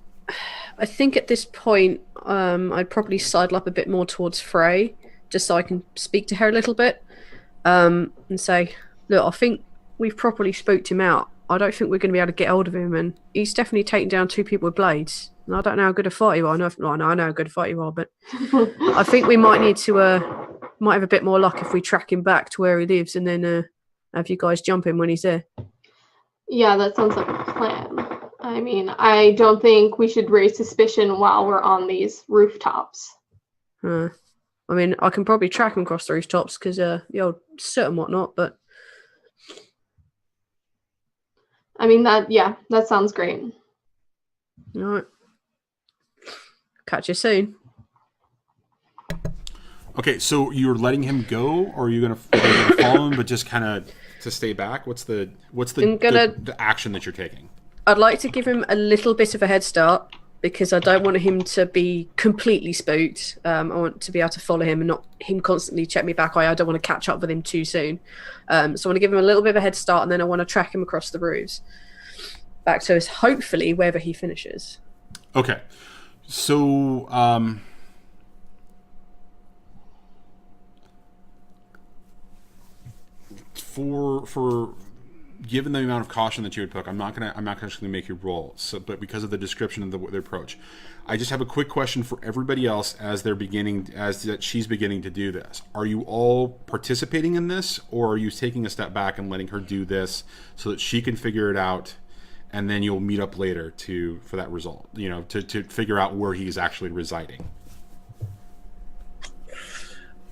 at this point, I'd probably sidle up a bit more towards Fray, just so I can speak to her a little bit, and say, look, I think we've properly spooked him out. I don't think we're going to be able to get hold of him, and he's definitely taken down 2 people with blades. And I don't know how good a fighter you are. I know how good a fighter you are, but I think we might need to might have a bit more luck if we track him back to where he lives, and then have you guys jump him when he's there. Yeah, that sounds like a plan. I mean, I don't think we should raise suspicion while we're on these rooftops. I mean, I can probably track him across the rooftops because the old soot and whatnot, but... I mean, that sounds great. All right. Catch you soon. Okay, so you're letting him go, or are you going to follow him, but just kind of to stay back? What's the action that you're taking? I'd like to give him a little bit of a head start, because I don't want him to be completely spooked. I want to be able to follow him and not him constantly check me back. I don't want to catch up with him too soon. So I want to give him a little bit of a head start, and then I want to track him across the roofs back to hopefully wherever he finishes. Okay. So for given the amount of caution that you would put, I'm not actually make you roll. So, but because of the description of the approach, I just have a quick question for everybody else as she's beginning to do this. Are you all participating in this, or are you taking a step back and letting her do this so that she can figure it out, and then you'll meet up later for that result? To figure out where he's actually residing.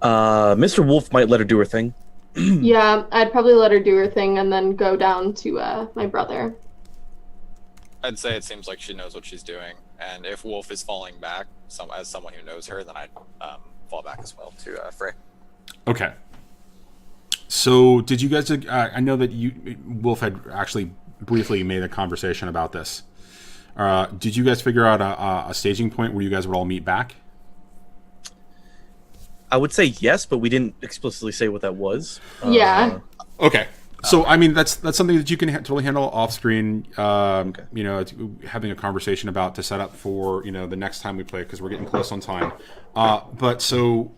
Mr. Wolf might let her do her thing. Yeah, I'd probably let her do her thing and then go down to my brother. I'd say it seems like she knows what she's doing, and if Wolf is falling back, as someone who knows her, then I'd fall back as well to Fray. Okay. So did you guys? I know that Wolf had actually briefly made a conversation about this. Did you guys figure out a staging point where you guys would all meet back? I would say yes, but we didn't explicitly say what that was. Yeah. Okay. So I mean that's something that you can totally handle off screen. You know, having a conversation about to set up for the next time we play, because we're getting close on time. But so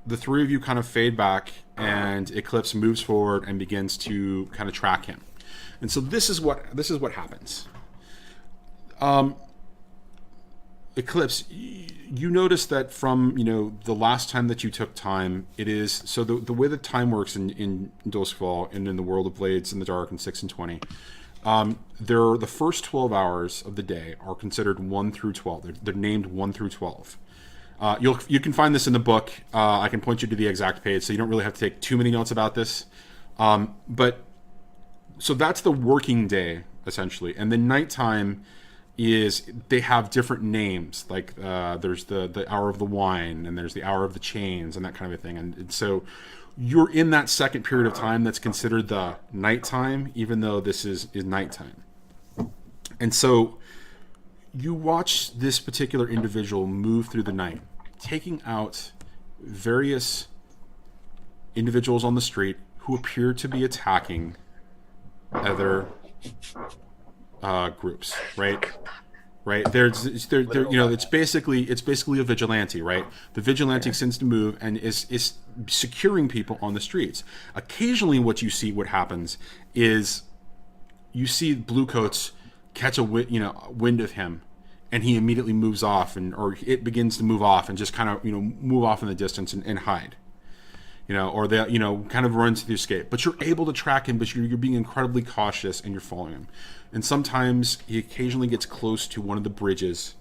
the three of you kind of fade back, and Eclipse moves forward and begins to kind of track him. And so this is what happens. Eclipse, you notice that from the last time that you took time, it is so the way that time works in Duskfall and in the world of Blades in the Dark and 6/20. The first 12 hours of the day are considered 1 through 12. They're named 1 through 12. You can find this in the book. I can point you to the exact page, so you don't really have to take too many notes about this. But so that's the working day essentially, and then nighttime is they have different names, like there's the hour of the wine, and there's the hour of the chains, and that kind of a thing. And so you're in that second period of time that's considered the nighttime, even though this is nighttime. And so you watch this particular individual move through the night, taking out various individuals on the street who appear to be attacking other groups, right? It's basically a vigilante, right? The vigilante tends to move and is securing people on the streets. Occasionally, what happens is you see bluecoats catch a wind of him, and he immediately moves off, or it begins to move off and just kind of move off in the distance and hide. Or they kind of runs to escape. But you're able to track him, but you're being incredibly cautious, and you're following him. And sometimes he occasionally gets close to one of the bridges,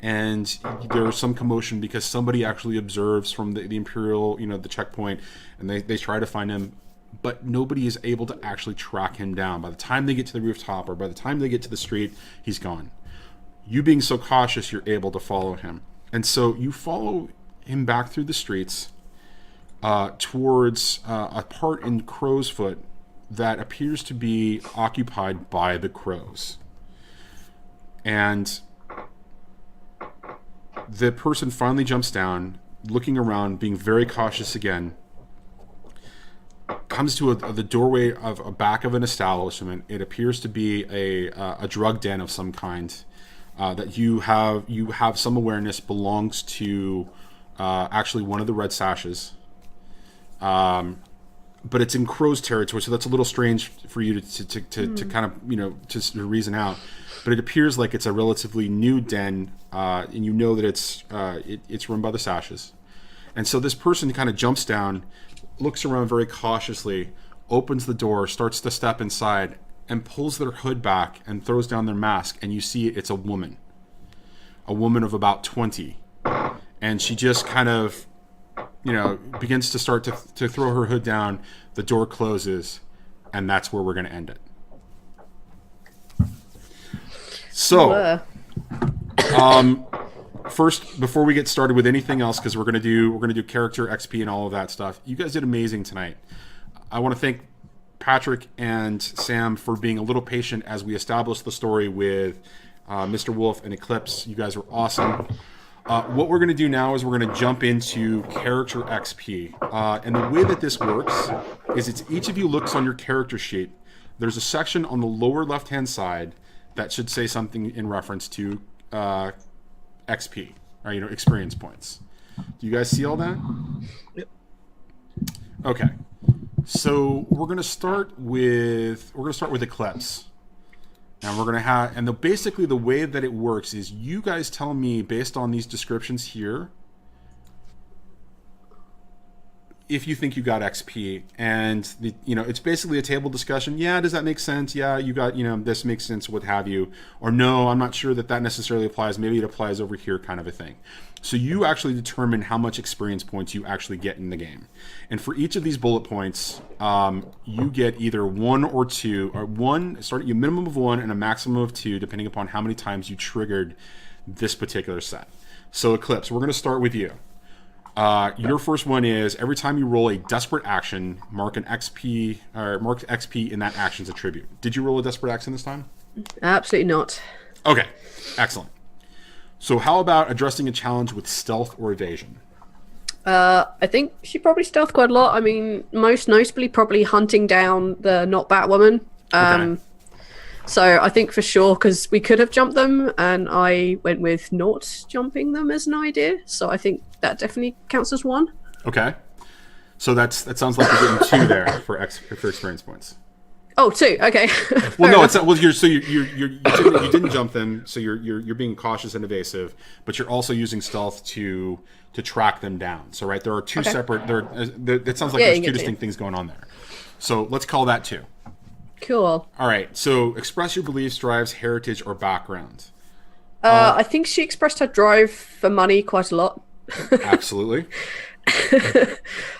and there's some commotion because somebody actually observes from the Imperial, the checkpoint, and they try to find him, but nobody is able to actually track him down. By the time they get to the rooftop, or by the time they get to the street, he's gone. You being so cautious, you're able to follow him. And so you follow him back through the streets, towards a part in Crow's Foot that appears to be occupied by the crows. And the person finally jumps down, looking around, being very cautious again, comes to the doorway of a back of an establishment. It appears to be a drug den of some kind, that you have some awareness belongs to actually one of the red sashes. But it's in Crow's territory, so that's a little strange for you to kind of to reason out. But it appears like it's a relatively new den, and that it's run by the sashes. And so this person kind of jumps down, looks around very cautiously, opens the door, starts to step inside, and pulls their hood back and throws down their mask. And you see it's a woman of about 20, and she just kind of begins to start to throw her hood down. The door closes, and that's where we're going to end it. So, first, before we get started with anything else, because we're going to do character XP and all of that stuff. You guys did amazing tonight. I want to thank Patrick and Sam for being a little patient as we established the story with Mr. Wolf and Eclipse. You guys were awesome. What we're going to do now is we're going to jump into character XP. And the way that this works is it's each of you looks on your character sheet. There's a section on the lower left-hand side that should say something in reference to XP, or experience points. Do you guys see all that? Yep. Okay. So we're going to start with Eclipse. And we're going to have, basically the way that it works is you guys tell me, based on these descriptions here, if you think you got XP. And, it's basically a table discussion. Yeah, does that make sense? Yeah, you got, this makes sense, what have you. Or no, I'm not sure that necessarily applies. Maybe it applies over here, kind of a thing. So you actually determine how much experience points you actually get in the game. And for each of these bullet points, you get either 1 or 2, or a minimum of 1 and a maximum of 2, depending upon how many times you triggered this particular set. So Eclipse, we're going to start with you. Your first one is every time you roll a desperate action, mark XP in that action's attribute. Did you roll a desperate action this time? Absolutely not. Okay, excellent. So how about addressing a challenge with stealth or evasion? I think she probably stealth quite a lot. I mean, most notably, probably hunting down the not Batwoman. Okay. So I think for sure, because we could have jumped them, and I went with not jumping them as an idea. So I think that definitely counts as one. Okay. So that sounds like you're getting 2 there for experience points. Oh, 2. Okay. Well, no, it's not. Well, you didn't jump them, so you're being cautious and evasive, but you're also using stealth to track them down. So right, there are 2 separate. It sounds like there's 2 distinct things going on there. So let's call that 2. Cool. All right. So express your beliefs, drives, heritage, or background. I think she expressed her drive for money quite a lot. Absolutely.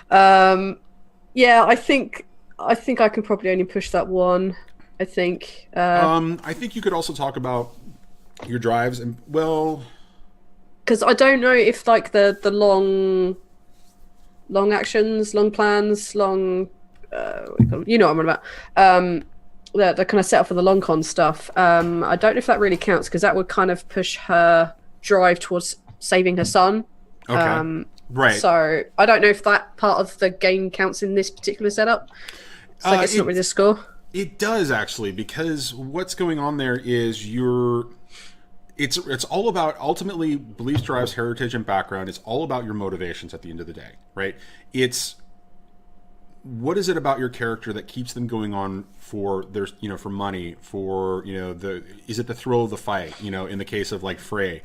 Yeah, I think I can probably only push that one. I think. I think you could also talk about your drives and because I don't know if like the long actions, long plans, long you know what I'm on about. The kind of set up for the long con stuff. I don't know if that really counts because that would kind of push her drive towards saving her son. Okay. Right. So I don't know if that part of the game counts in this particular setup. So I guess it's not really a score. It does actually, because what's going on there is it's all about ultimately beliefs, drives, heritage, and background. It's all about your motivations at the end of the day, right? It's what is it about your character that keeps them going on for their, for money, for, is it the thrill of the fight? In the case of like Fray,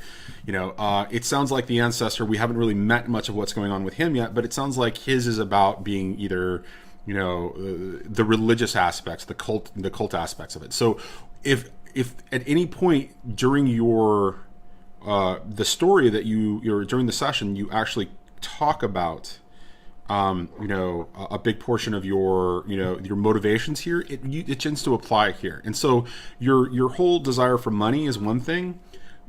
it sounds like the Ancestor, we haven't really met much of what's going on with him yet, but it sounds like his is about being either, the religious aspects, the cult aspects of it. So if at any point during your, the story that you're during the session, you actually talk about, a big portion of your, your motivations here, it tends to apply here. And so your whole desire for money is one thing.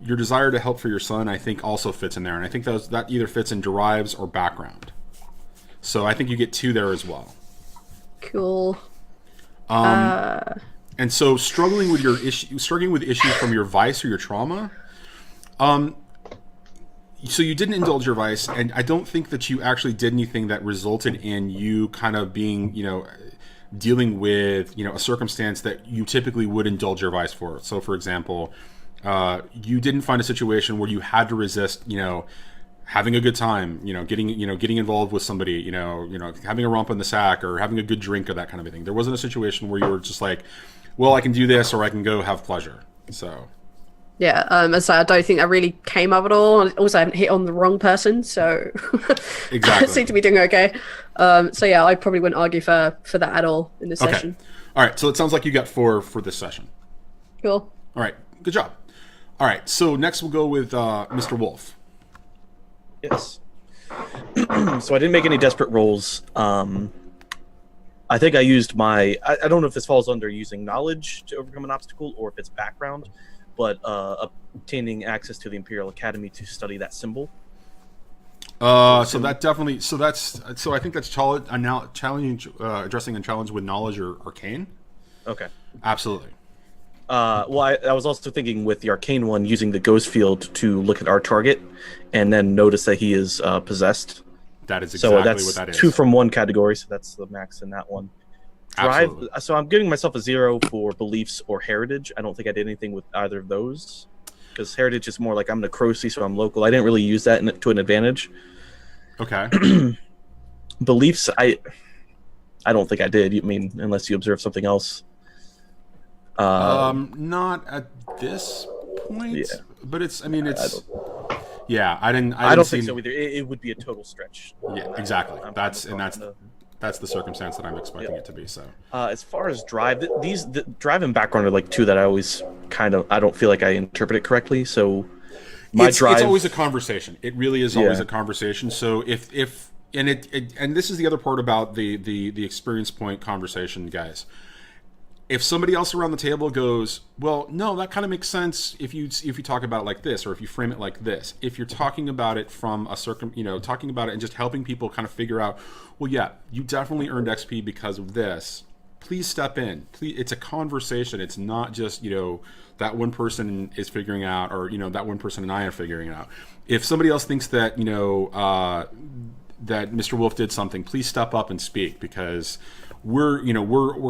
Your desire to help for your son, I think, also fits in there. And I think that either fits in derives or background. So I think you get 2 there as well. Cool. And so struggling with issues from your vice or your trauma, so you didn't indulge your vice, and I don't think that you actually did anything that resulted in you kind of being, dealing with, a circumstance that you typically would indulge your vice for. So, for example, you didn't find a situation where you had to resist, having a good time, getting involved with somebody, having a romp in the sack or having a good drink or that kind of a thing. There wasn't a situation where you were just like, well, I can do this or I can go have pleasure. So. Yeah, so I don't think that really came up at all. Also, I haven't hit on the wrong person, so exactly. I seem to be doing okay. So yeah, I probably wouldn't argue for that at all in this session. All right, so it sounds like you got 4 for this session. Cool. All right, good job. All right, so next we'll go with Mr. Wolf. Yes. So I didn't make any desperate rolls. I think I used I don't know if this falls under using knowledge to overcome an obstacle or if it's background, but obtaining access to the Imperial Academy to study that symbol. So that definitely. So I think that's challenge, addressing a challenge with knowledge or arcane. Okay. Absolutely. Well, I was also thinking with the arcane one, using the ghost field to look at our target, and then notice that he is possessed. That is exactly what that is. 2 from 1 category, so that's the max in that one. Drive. Absolutely. So I'm giving myself a 0 for beliefs or heritage. I don't think I did anything with either of those, because heritage is more like I'm Necrosi, so I'm local. I didn't really use that to an advantage. Okay. Beliefs, I don't think I did. I mean, unless you observe something else. Not at this point. Yeah. But it's. I mean, it's. Yeah, I didn't think so either. It would be a total stretch. Yeah, exactly. That's the circumstance that I'm expecting it to be. So, as far as drive, the drive and background are like 2 that I always I don't feel like I interpret it correctly. So, it's always a conversation. It really is always a conversation. So and this is the other part about the experience point conversation, guys. If somebody else around the table goes, well, no, that kind of makes sense if you talk about it like this, or if you frame it like this. If you're talking about it from talking about it and just helping people kind of figure out, well, yeah, you definitely earned XP because of this. Please step in. Please, it's a conversation. It's not just that one person is figuring out, or that one person and I are figuring it out. If somebody else thinks that that Mr. Wolf did something, please step up and speak, because we're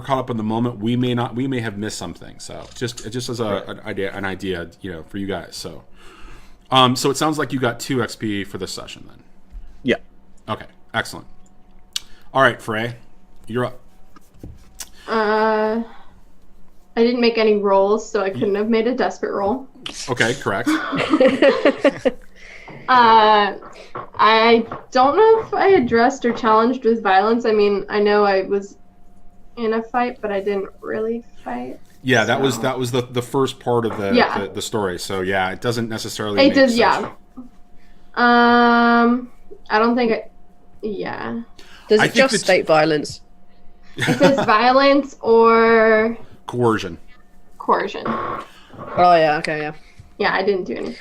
caught up in the moment. We may have missed something. So just as an idea, for you guys. So so it sounds like you got 2 XP for this session then. Yeah. Okay, excellent. All right, Fray, you're up. I didn't make any rolls, so I couldn't have made a desperate roll. Okay, correct. I don't know if I addressed or challenged with violence. I mean, I know I was in a fight, but I didn't really fight. Yeah, so. that was the first part of the story. So yeah, it doesn't necessarily. It does, yeah. I don't think it. Yeah. Does it just state violence? It says violence or coercion. Coercion. Oh yeah. Okay. Yeah. Yeah, I didn't do any.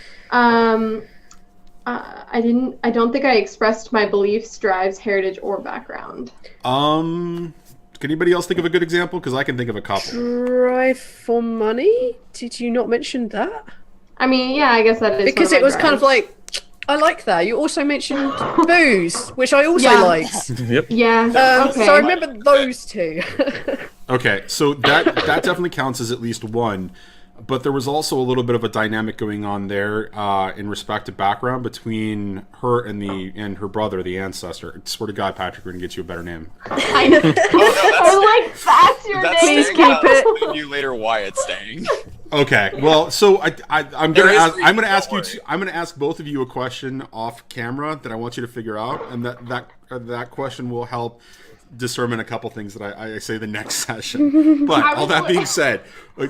I don't think I expressed my beliefs, drives, heritage, or background. Can anybody else think of a good example? Because I can think of a couple. Drive for money? Did you not mention that? I mean, yeah, I guess that is because it was kind of like, I like that. You also mentioned booze, which I also liked. Yep. Yeah. Okay. So I remember those 2. Okay, so that definitely counts as at least one. But there was also a little bit of a dynamic going on there in respect to background between her and her brother, the Ancestor. I swear to God, Patrick, we're gonna get you a better name. I know. I'm like, that's your name. Please keep it. I'll you later why it's staying. Okay, well, so I'm gonna ask both of you a question off camera that I want you to figure out, and that question will help discern a couple things that I say the next session. But all that being said,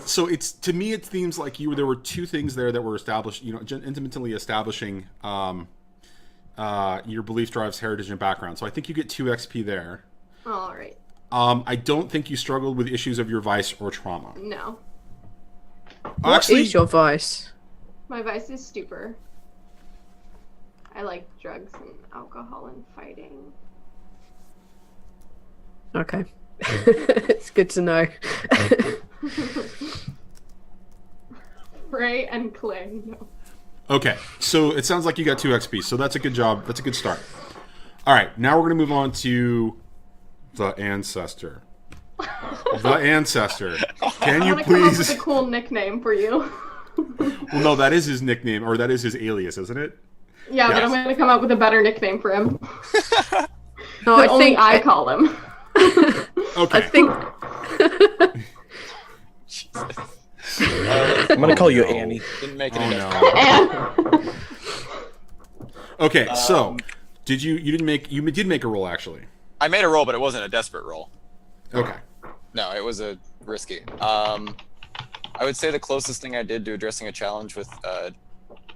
so to me it seems like there were 2 things there that were established, intimately establishing your belief, drives, heritage, and background. So I think you get 2 XP there. All right. I don't think you struggled with issues of your vice or trauma. No. What is your vice? My vice is stupor. I like drugs and alcohol and fighting. Okay. It's good to know. Fray and Clay, no. Okay, so it sounds like you got 2 XP, so that's a good job. That's a good start. All right, now we're going to move on to the Ancestor. The Ancestor. Can you I come up with please... a cool nickname for you. Well, no, that is his nickname, or that is his alias, isn't it? Yeah, Yes. but I'm going to come up with a better nickname for him. No, I think I call him. Okay. I think. I'm gonna call you Annie. Didn't make it enough. No. Okay, so you did make a roll actually. I made a roll, but it wasn't a desperate roll. Okay. No, it was a risky. I would say the closest thing I did to addressing a challenge with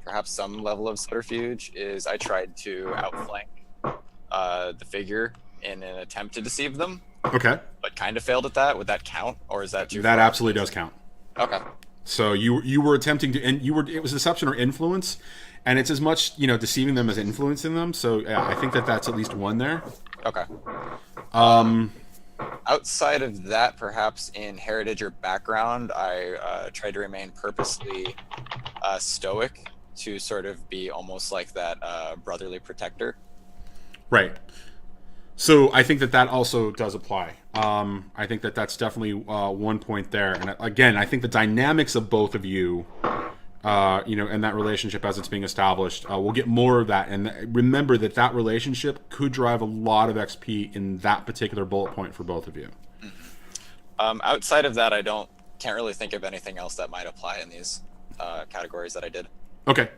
perhaps some level of subterfuge is I tried to outflank the figure in an attempt to deceive them. Okay. But kind of failed at that. Would that count, or is that too That far? absolutely does count. Okay. So you were attempting to, and it was deception or influence, and it's as much deceiving them as influencing them. So yeah, I think that's at least 1 there. Okay. Outside of that, perhaps in heritage or background, I tried to remain purposely stoic to sort of be almost like that brotherly protector. Right. So I think that also does apply. I think that's definitely 1 point there. And again, I think the dynamics of both of you, and that relationship as it's being established, we'll get more of that. And remember that relationship could drive a lot of XP in that particular bullet point for both of you. Outside of that, can't really think of anything else that might apply in these categories that I did. Okay.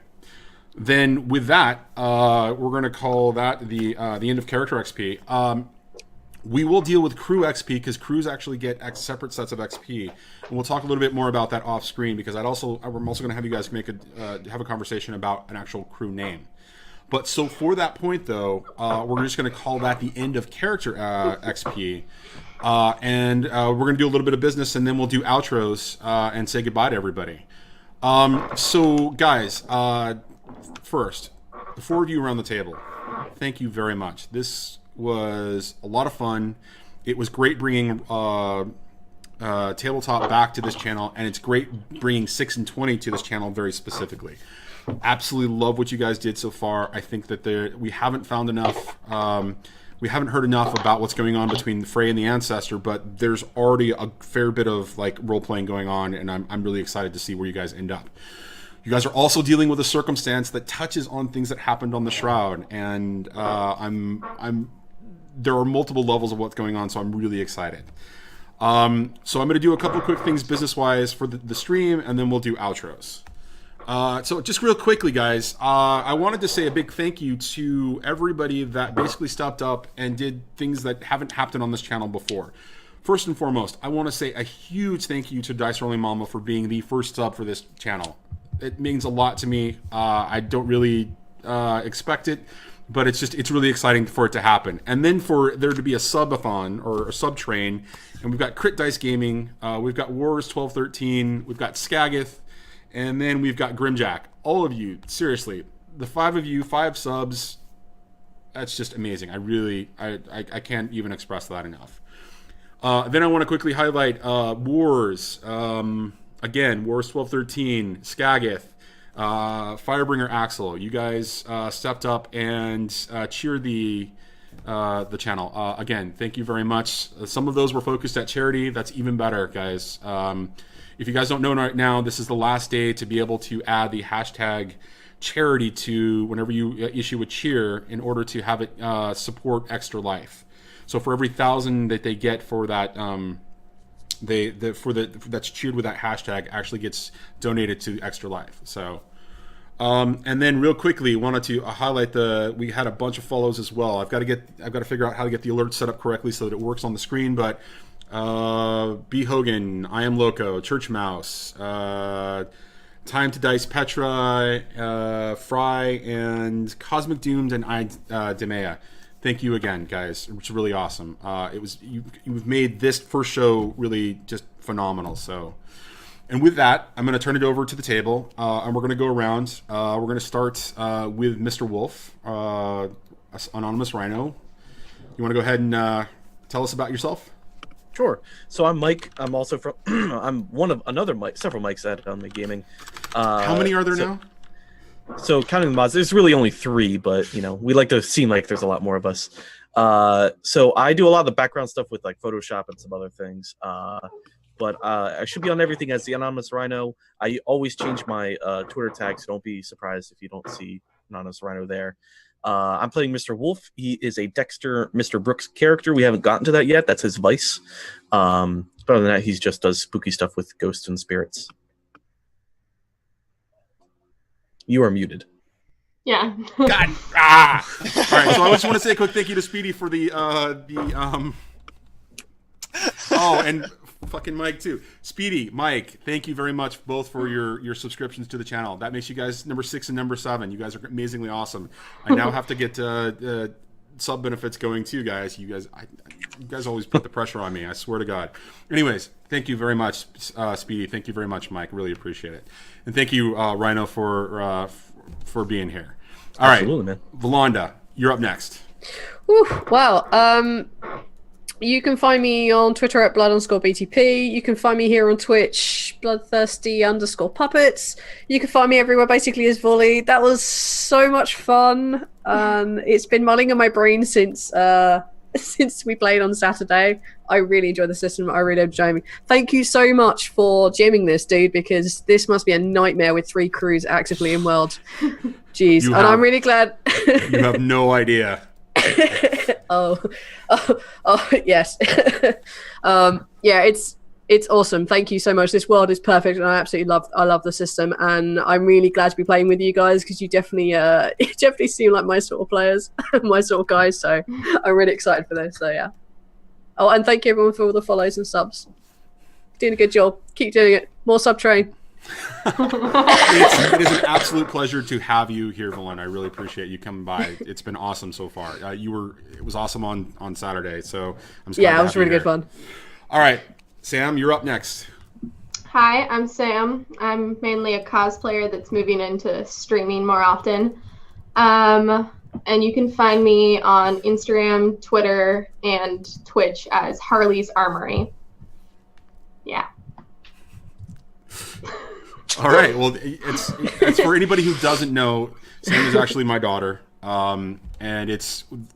Then with that, we're going to call that the end of character XP. We will deal with crew XP because crews actually get separate sets of XP, and we'll talk a little bit more about that off screen because I'm also going to have you guys have a conversation about an actual crew name. But so for that point though, we're just going to call that the end of character XP, and we're going to do a little bit of business and then we'll do outros and say goodbye to everybody. So guys. First, the 4 of you around the table, thank you very much. This was a lot of fun. It was great bringing tabletop back to this channel, and it's great bringing 6 and 20 to this channel very specifically. Absolutely love what you guys did so far. I think that we haven't found enough. We haven't heard enough about what's going on between the Fray and the Ancestor, but there's already a fair bit of like role playing going on, and I'm really excited to see where you guys end up. You guys are also dealing with a circumstance that touches on things that happened on the Shroud, and there are multiple levels of what's going on, so I'm really excited. So I'm going to do a couple quick things business-wise for the stream, and then we'll do outros. So just real quickly, guys, I wanted to say a big thank you to everybody that basically stepped up and did things that haven't happened on this channel before. First and foremost, I want to say a huge thank you to Dice Rolling Mama for being the first sub for this channel. It means a lot to me. I don't really expect it, but it's really exciting for it to happen. And then for there to be a subathon or a sub train, and we've got Crit Dice Gaming, we've got Wars 1213, we've got Skagith, and then we've got Grimjack. All of you, seriously, the 5 of you, 5 subs, that's just amazing. I can't even express that enough. Then I want to quickly highlight Wars. Again, Wars 1213, Skagith, Firebringer Axel. You guys stepped up and cheered the channel. Again, thank you very much. Some of those were focused at charity. That's even better, guys. If you guys don't know right now, this is the last day to be able to add the hashtag charity to whenever you issue a cheer in order to have it support Extra Life. So for every 1,000 that they get for that, that's cheered with that hashtag actually gets donated to Extra Life. So, and then real quickly, wanted to highlight we had a bunch of follows as well. I've got to figure out how to get the alerts set up correctly so that it works on the screen. But B Hogan, I Am Loco, Church Mouse, Time to Dice Petra, Fray, and Cosmic Doomed and Demea. Thank you again, guys. It's really awesome. You've made this first show really just phenomenal. So, and with that, I'm going to turn it over to the table, and we're going to go around. We're going to start with Mr. Wolf, Anonymous Rhino. You want to go ahead and tell us about yourself? Sure. So I'm Mike. I'm also from. I'm one of several Mikes at UnMadeGaming. How many are there now? So counting the mods, there's really only 3, but we like to seem like there's a lot more of us. So I do a lot of the background stuff with like Photoshop and some other things. But I should be on everything as the Anonymous Rhino. I always change my Twitter tag, so don't be surprised if you don't see Anonymous Rhino there. I'm playing Mr. Wolf. He is a Dexter Mr. Brooks character. We haven't gotten to that yet. That's his vice. But other than that, he just does spooky stuff with ghosts and spirits. You are muted. Yeah. God. Ah. All right. So I just want to say a quick thank you to Speedy for Oh, and fucking Mike too. Speedy, Mike, thank you very much both for your subscriptions to the channel. That makes you guys number 6 and number 7. You guys are amazingly awesome. I now have to get sub benefits going too, guys. You guys always put the pressure on me. I swear to God. Anyways, thank you very much, Speedy. Thank you very much, Mike. Really appreciate it. And thank you, Rhino, for being here. All Absolutely, right, man. Volanda, you're up next. Well, you can find me on Twitter at blood_BTP. You can find me here on Twitch, bloodthirsty_puppets. You can find me everywhere basically as Volley. That was so much fun. It's been mulling in my brain since we played on Saturday. I really enjoyed the system. I really enjoyed it. Thank you so much for jamming this, dude, because this must be a nightmare with 3 crews actively in world. Jeez. I'm really glad. You have no idea. Oh, yes. Yeah, it's awesome. Thank you so much. This world is perfect, and I love the system, and I'm really glad to be playing with you guys because you definitely seem like my sort of players, my sort of guys. So I'm really excited for this. So yeah. Oh, and thank you everyone for all the follows and subs. Doing a good job. Keep doing it. More sub train. It is an absolute pleasure to have you here, Valen. I really appreciate you coming by. It's been awesome so far. It was awesome on Saturday, so I'm just it was really good fun. All right, Sam, you're up next. Hi, I'm Sam. I'm mainly a cosplayer that's moving into streaming more often. And you can find me on Instagram, Twitter, and Twitch as Harley's Armory. Yeah. All right. Well, it's for anybody who doesn't know, Sam is actually my daughter. And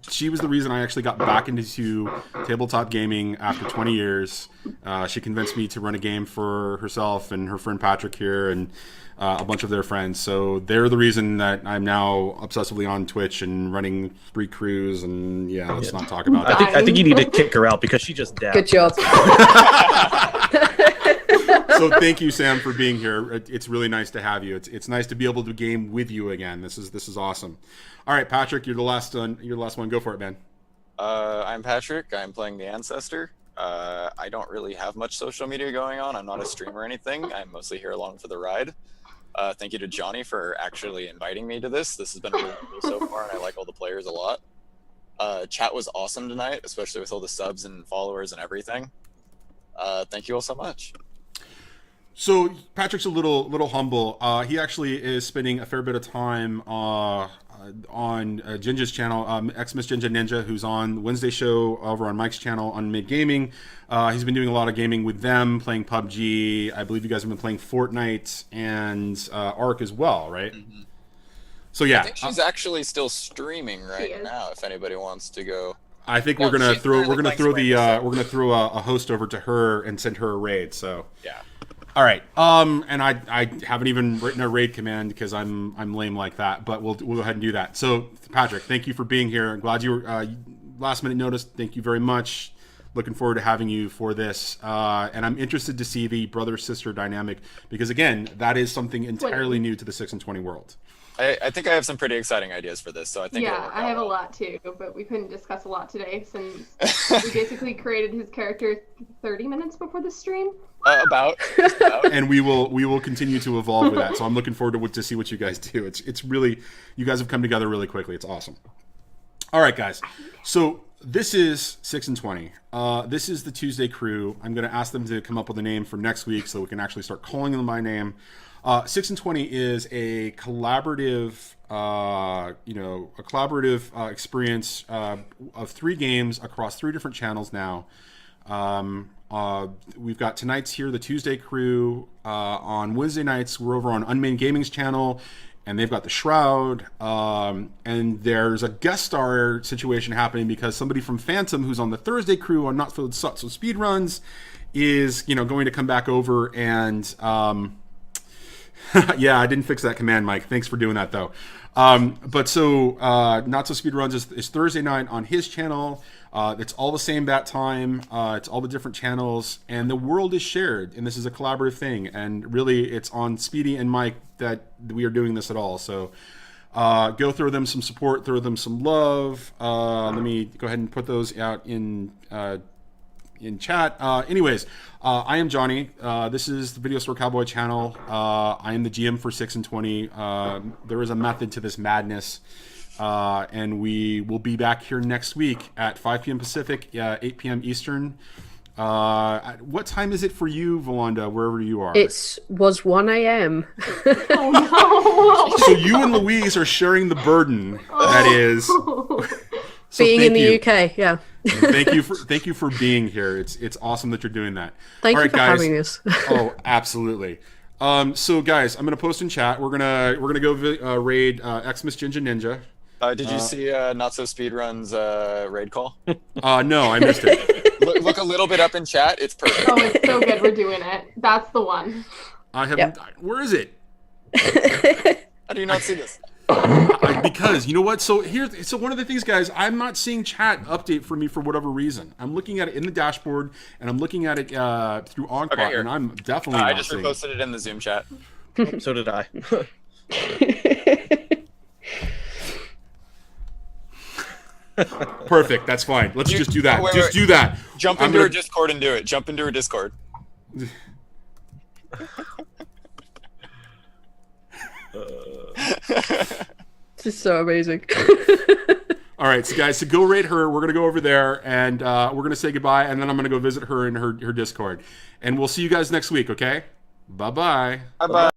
she was the reason I actually got back into tabletop gaming after 20 years. She convinced me to run a game for herself and her friend Patrick here and a bunch of their friends. So they're the reason that I'm now obsessively on Twitch and running free crews. And let's not talk about that. I think you need to kick her out because she just dabbed. Good job. So thank you, Sam, for being here. It's really nice to have you. It's nice to be able to game with you again. This is awesome. All right, Patrick, you're the last one. You're the last one. Go for it, man. I'm Patrick. I'm playing the Ancestor. I don't really have much social media going on. I'm not a streamer or anything. I'm mostly here along for the ride. Thank you to Johnny for actually inviting me to this. This has been really cool so far, and I like all the players a lot. Chat was awesome tonight, especially with all the subs and followers and everything. Thank you all so much. So Patrick's a little humble. He actually is spending a fair bit of time on Jinja's channel, Xmas Jinja Ninja, who's on Wednesday show over on Mike's channel on Mid Gaming. He's been doing a lot of gaming with them, playing PUBG. I believe you guys have been playing Fortnite and Ark as well, right? Mm-hmm. So yeah, I think she's actually still streaming right now. If anybody wants to go, I think we're gonna throw a host over to her and send her a raid. So yeah. All right. And I haven't even written a raid command because I'm lame like that, but we'll go ahead and do that. So Patrick, thank you for being here. I'm glad you were last minute notice. Thank you very much. Looking forward to having you for this. And I'm interested to see the brother-sister dynamic because again, that is something entirely new to the 6/20 world. I think I have some pretty exciting ideas for this, so I think I have a lot too, but we couldn't discuss a lot today since we basically created his character 30 minutes before the stream. About. And we will continue to evolve with that. So I'm looking forward to see what you guys do. It's really, you guys have come together really quickly. It's awesome. All right, guys. So this is 6/20. This is the Tuesday crew. I'm going to ask them to come up with a name for next week so we can actually start calling them by name. 6/20 is a collaborative, experience of 3 games across 3 different channels now. We've got tonight's here, the Tuesday crew. On Wednesday nights, we're over on UnMadeGaming's channel, and they've got the Shroud. And there's a guest star situation happening because somebody from Phantom, who's on the Thursday crew on NotSoSpeedRuns, is going to come back over and. Yeah, I didn't fix that command, Mike. Thanks for doing that, though. NotSoSpeedRuns is Thursday night on his channel. It's all the same that time. It's all the different channels, and the world is shared, and this is a collaborative thing. And really, it's on Speedy and Mike that we are doing this at all. So go throw them some support, throw them some love. Let me go ahead and put those out in chat. Anyways, I am Johnny. This is the Video Store Cowboy channel. I am the GM for 6/20. There is a method to this madness. And we will be back here next week at 5 p.m. Pacific, 8 p.m. Eastern. What time is it for you, Volanda, wherever you are? It was 1 a.m. Oh, no. So you and Louise are sharing the burden that is... So being in the you. UK, yeah. Thank you for being here. It's awesome that you're doing that. Thank All you right, for guys. having us. Oh, absolutely. So guys, I'm gonna post in chat. We're gonna go raid Xmas Jinja Ninja. Did you see NotSoSpeedRuns raid call? No, I missed it. Look a little bit up in chat. It's perfect. Oh, it's so good. We're doing it. That's the one. I haven't. Yep. Where is it? How do you not see this? Because you know what? So one of the things, guys, I'm not seeing chat update for me for whatever reason. I'm looking at it in the dashboard, and I'm looking at it through Encore, Okay, and I'm definitely. I not just seeing reposted it in the Zoom chat. So did I. Perfect. That's fine. Let's just do that. wait, just wait. do that. Jump into her Discord and do it. Jump into her Discord. This is so amazing. All right, so guys, so go rate her. We're gonna go over there, and we're gonna say goodbye, and then I'm gonna go visit her in her Discord, and we'll see you guys next week. Okay? Bye bye. Bye bye.